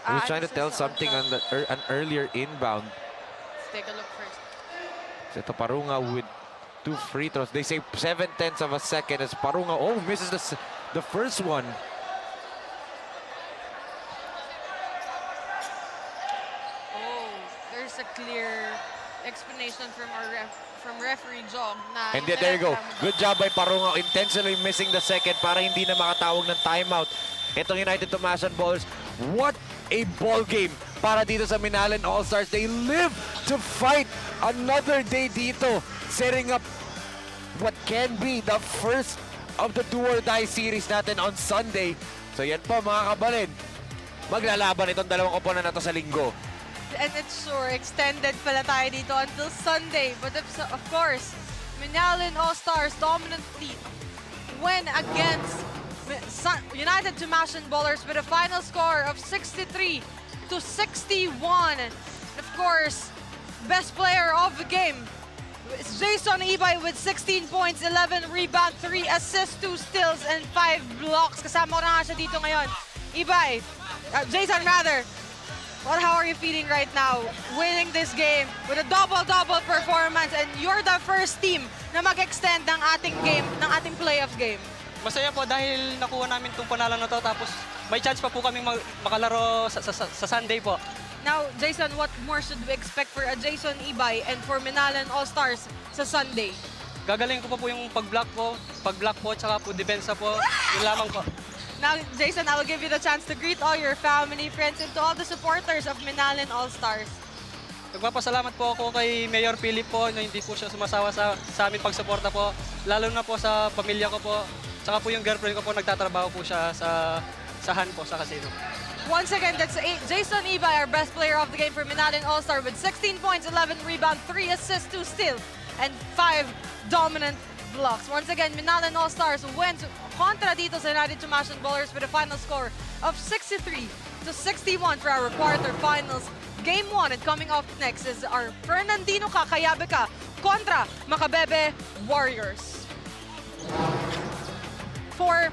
He was trying to tell something on an earlier inbound. Let's take a look first. So ito Parungaw with 2 free throws. They say 7/10 of a second as Parungaw misses the first one. Oh, there's a clear explanation from referee Jog na And there you go. Good job by Parungaw intentionally missing the second para hindi na makatawag ng timeout. Itong United Tumasan Ballers, what a ball game para dito sa Minalin All-Stars. They live to fight another day dito, setting up what can be the first of the do-or-die series natin on Sunday. So yan po mga kabalin, maglalaban itong dalawang koponan na to sa linggo. And it's sure, extended pala tayo dito until Sunday. But of course, Minalin All-Stars dominantly win against United Tumasan Ballers with a final score of 63-61. Of course, best player of the game is Jason Ibay with 16 points, 11 rebound, 3 assists, 2 steals, and 5 blocks. Kasama ko na nga siya dito ngayon. Ibay, Jason rather, how are you feeling right now? Winning this game with a double-double performance, and you're the first team na mag-extend ng ating game, ng ating playoff game. Masaya po dahil nakuha namin itong panalo na to, tapos may chance pa po kaming makalaro sa Sunday po. Now, Jason, what more should we expect for a Jason Ibay and for Minalin All-Stars sa Sunday? Gagaling ko pa po yung pag-block po, tsaka po depensa po, yun lamang po. Now, Jason, I will give you the chance to greet all your family, friends, and to all the supporters of Minalin All-Stars. Nagpapasalamat po ako kay Mayor Philip po na hindi po siya sumasawa sa amin pagsuporta po, lalo na po sa pamilya ko po. Tsaka po yung girlfriend ko po, nagtatrabaho po siya sa Han po, sa casino. Once again, that's Jason Ibay, our best player of the game for Minalin All-Star with 16 points, 11 rebounds, 3 assists, 2 steals, and 5 dominant blocks. Once again, Minalin All-Stars wins kontra dito sa United Tumasan Ballers with a final score of 63-61 for our quarterfinals. Game 1, and coming up next is our Fernandino Kakayabeka kontra Macabebe Warriors. For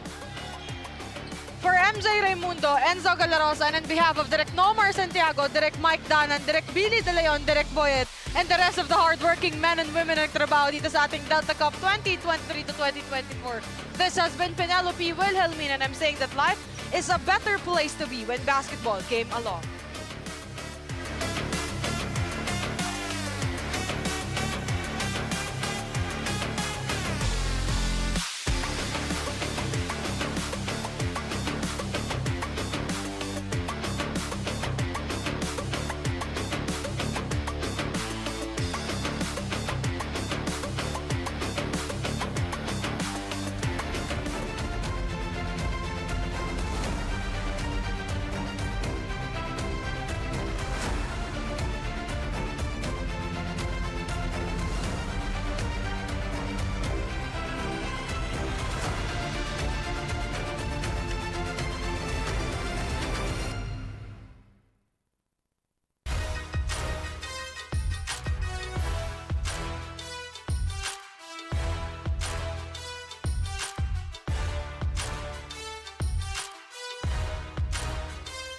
MJ Raimundo, Enzo Galarosa, and on behalf of Direk Nomar Santiago, Direk Mike Danan, Direk Billy De Leon, Direk Boyet, and the rest of the hardworking men and women na nagtrabaho dito sa ating Delta Cup 2023 to 2024. This has been Penelope Wilhelmine, and I'm saying that life is a better place to be when basketball came along.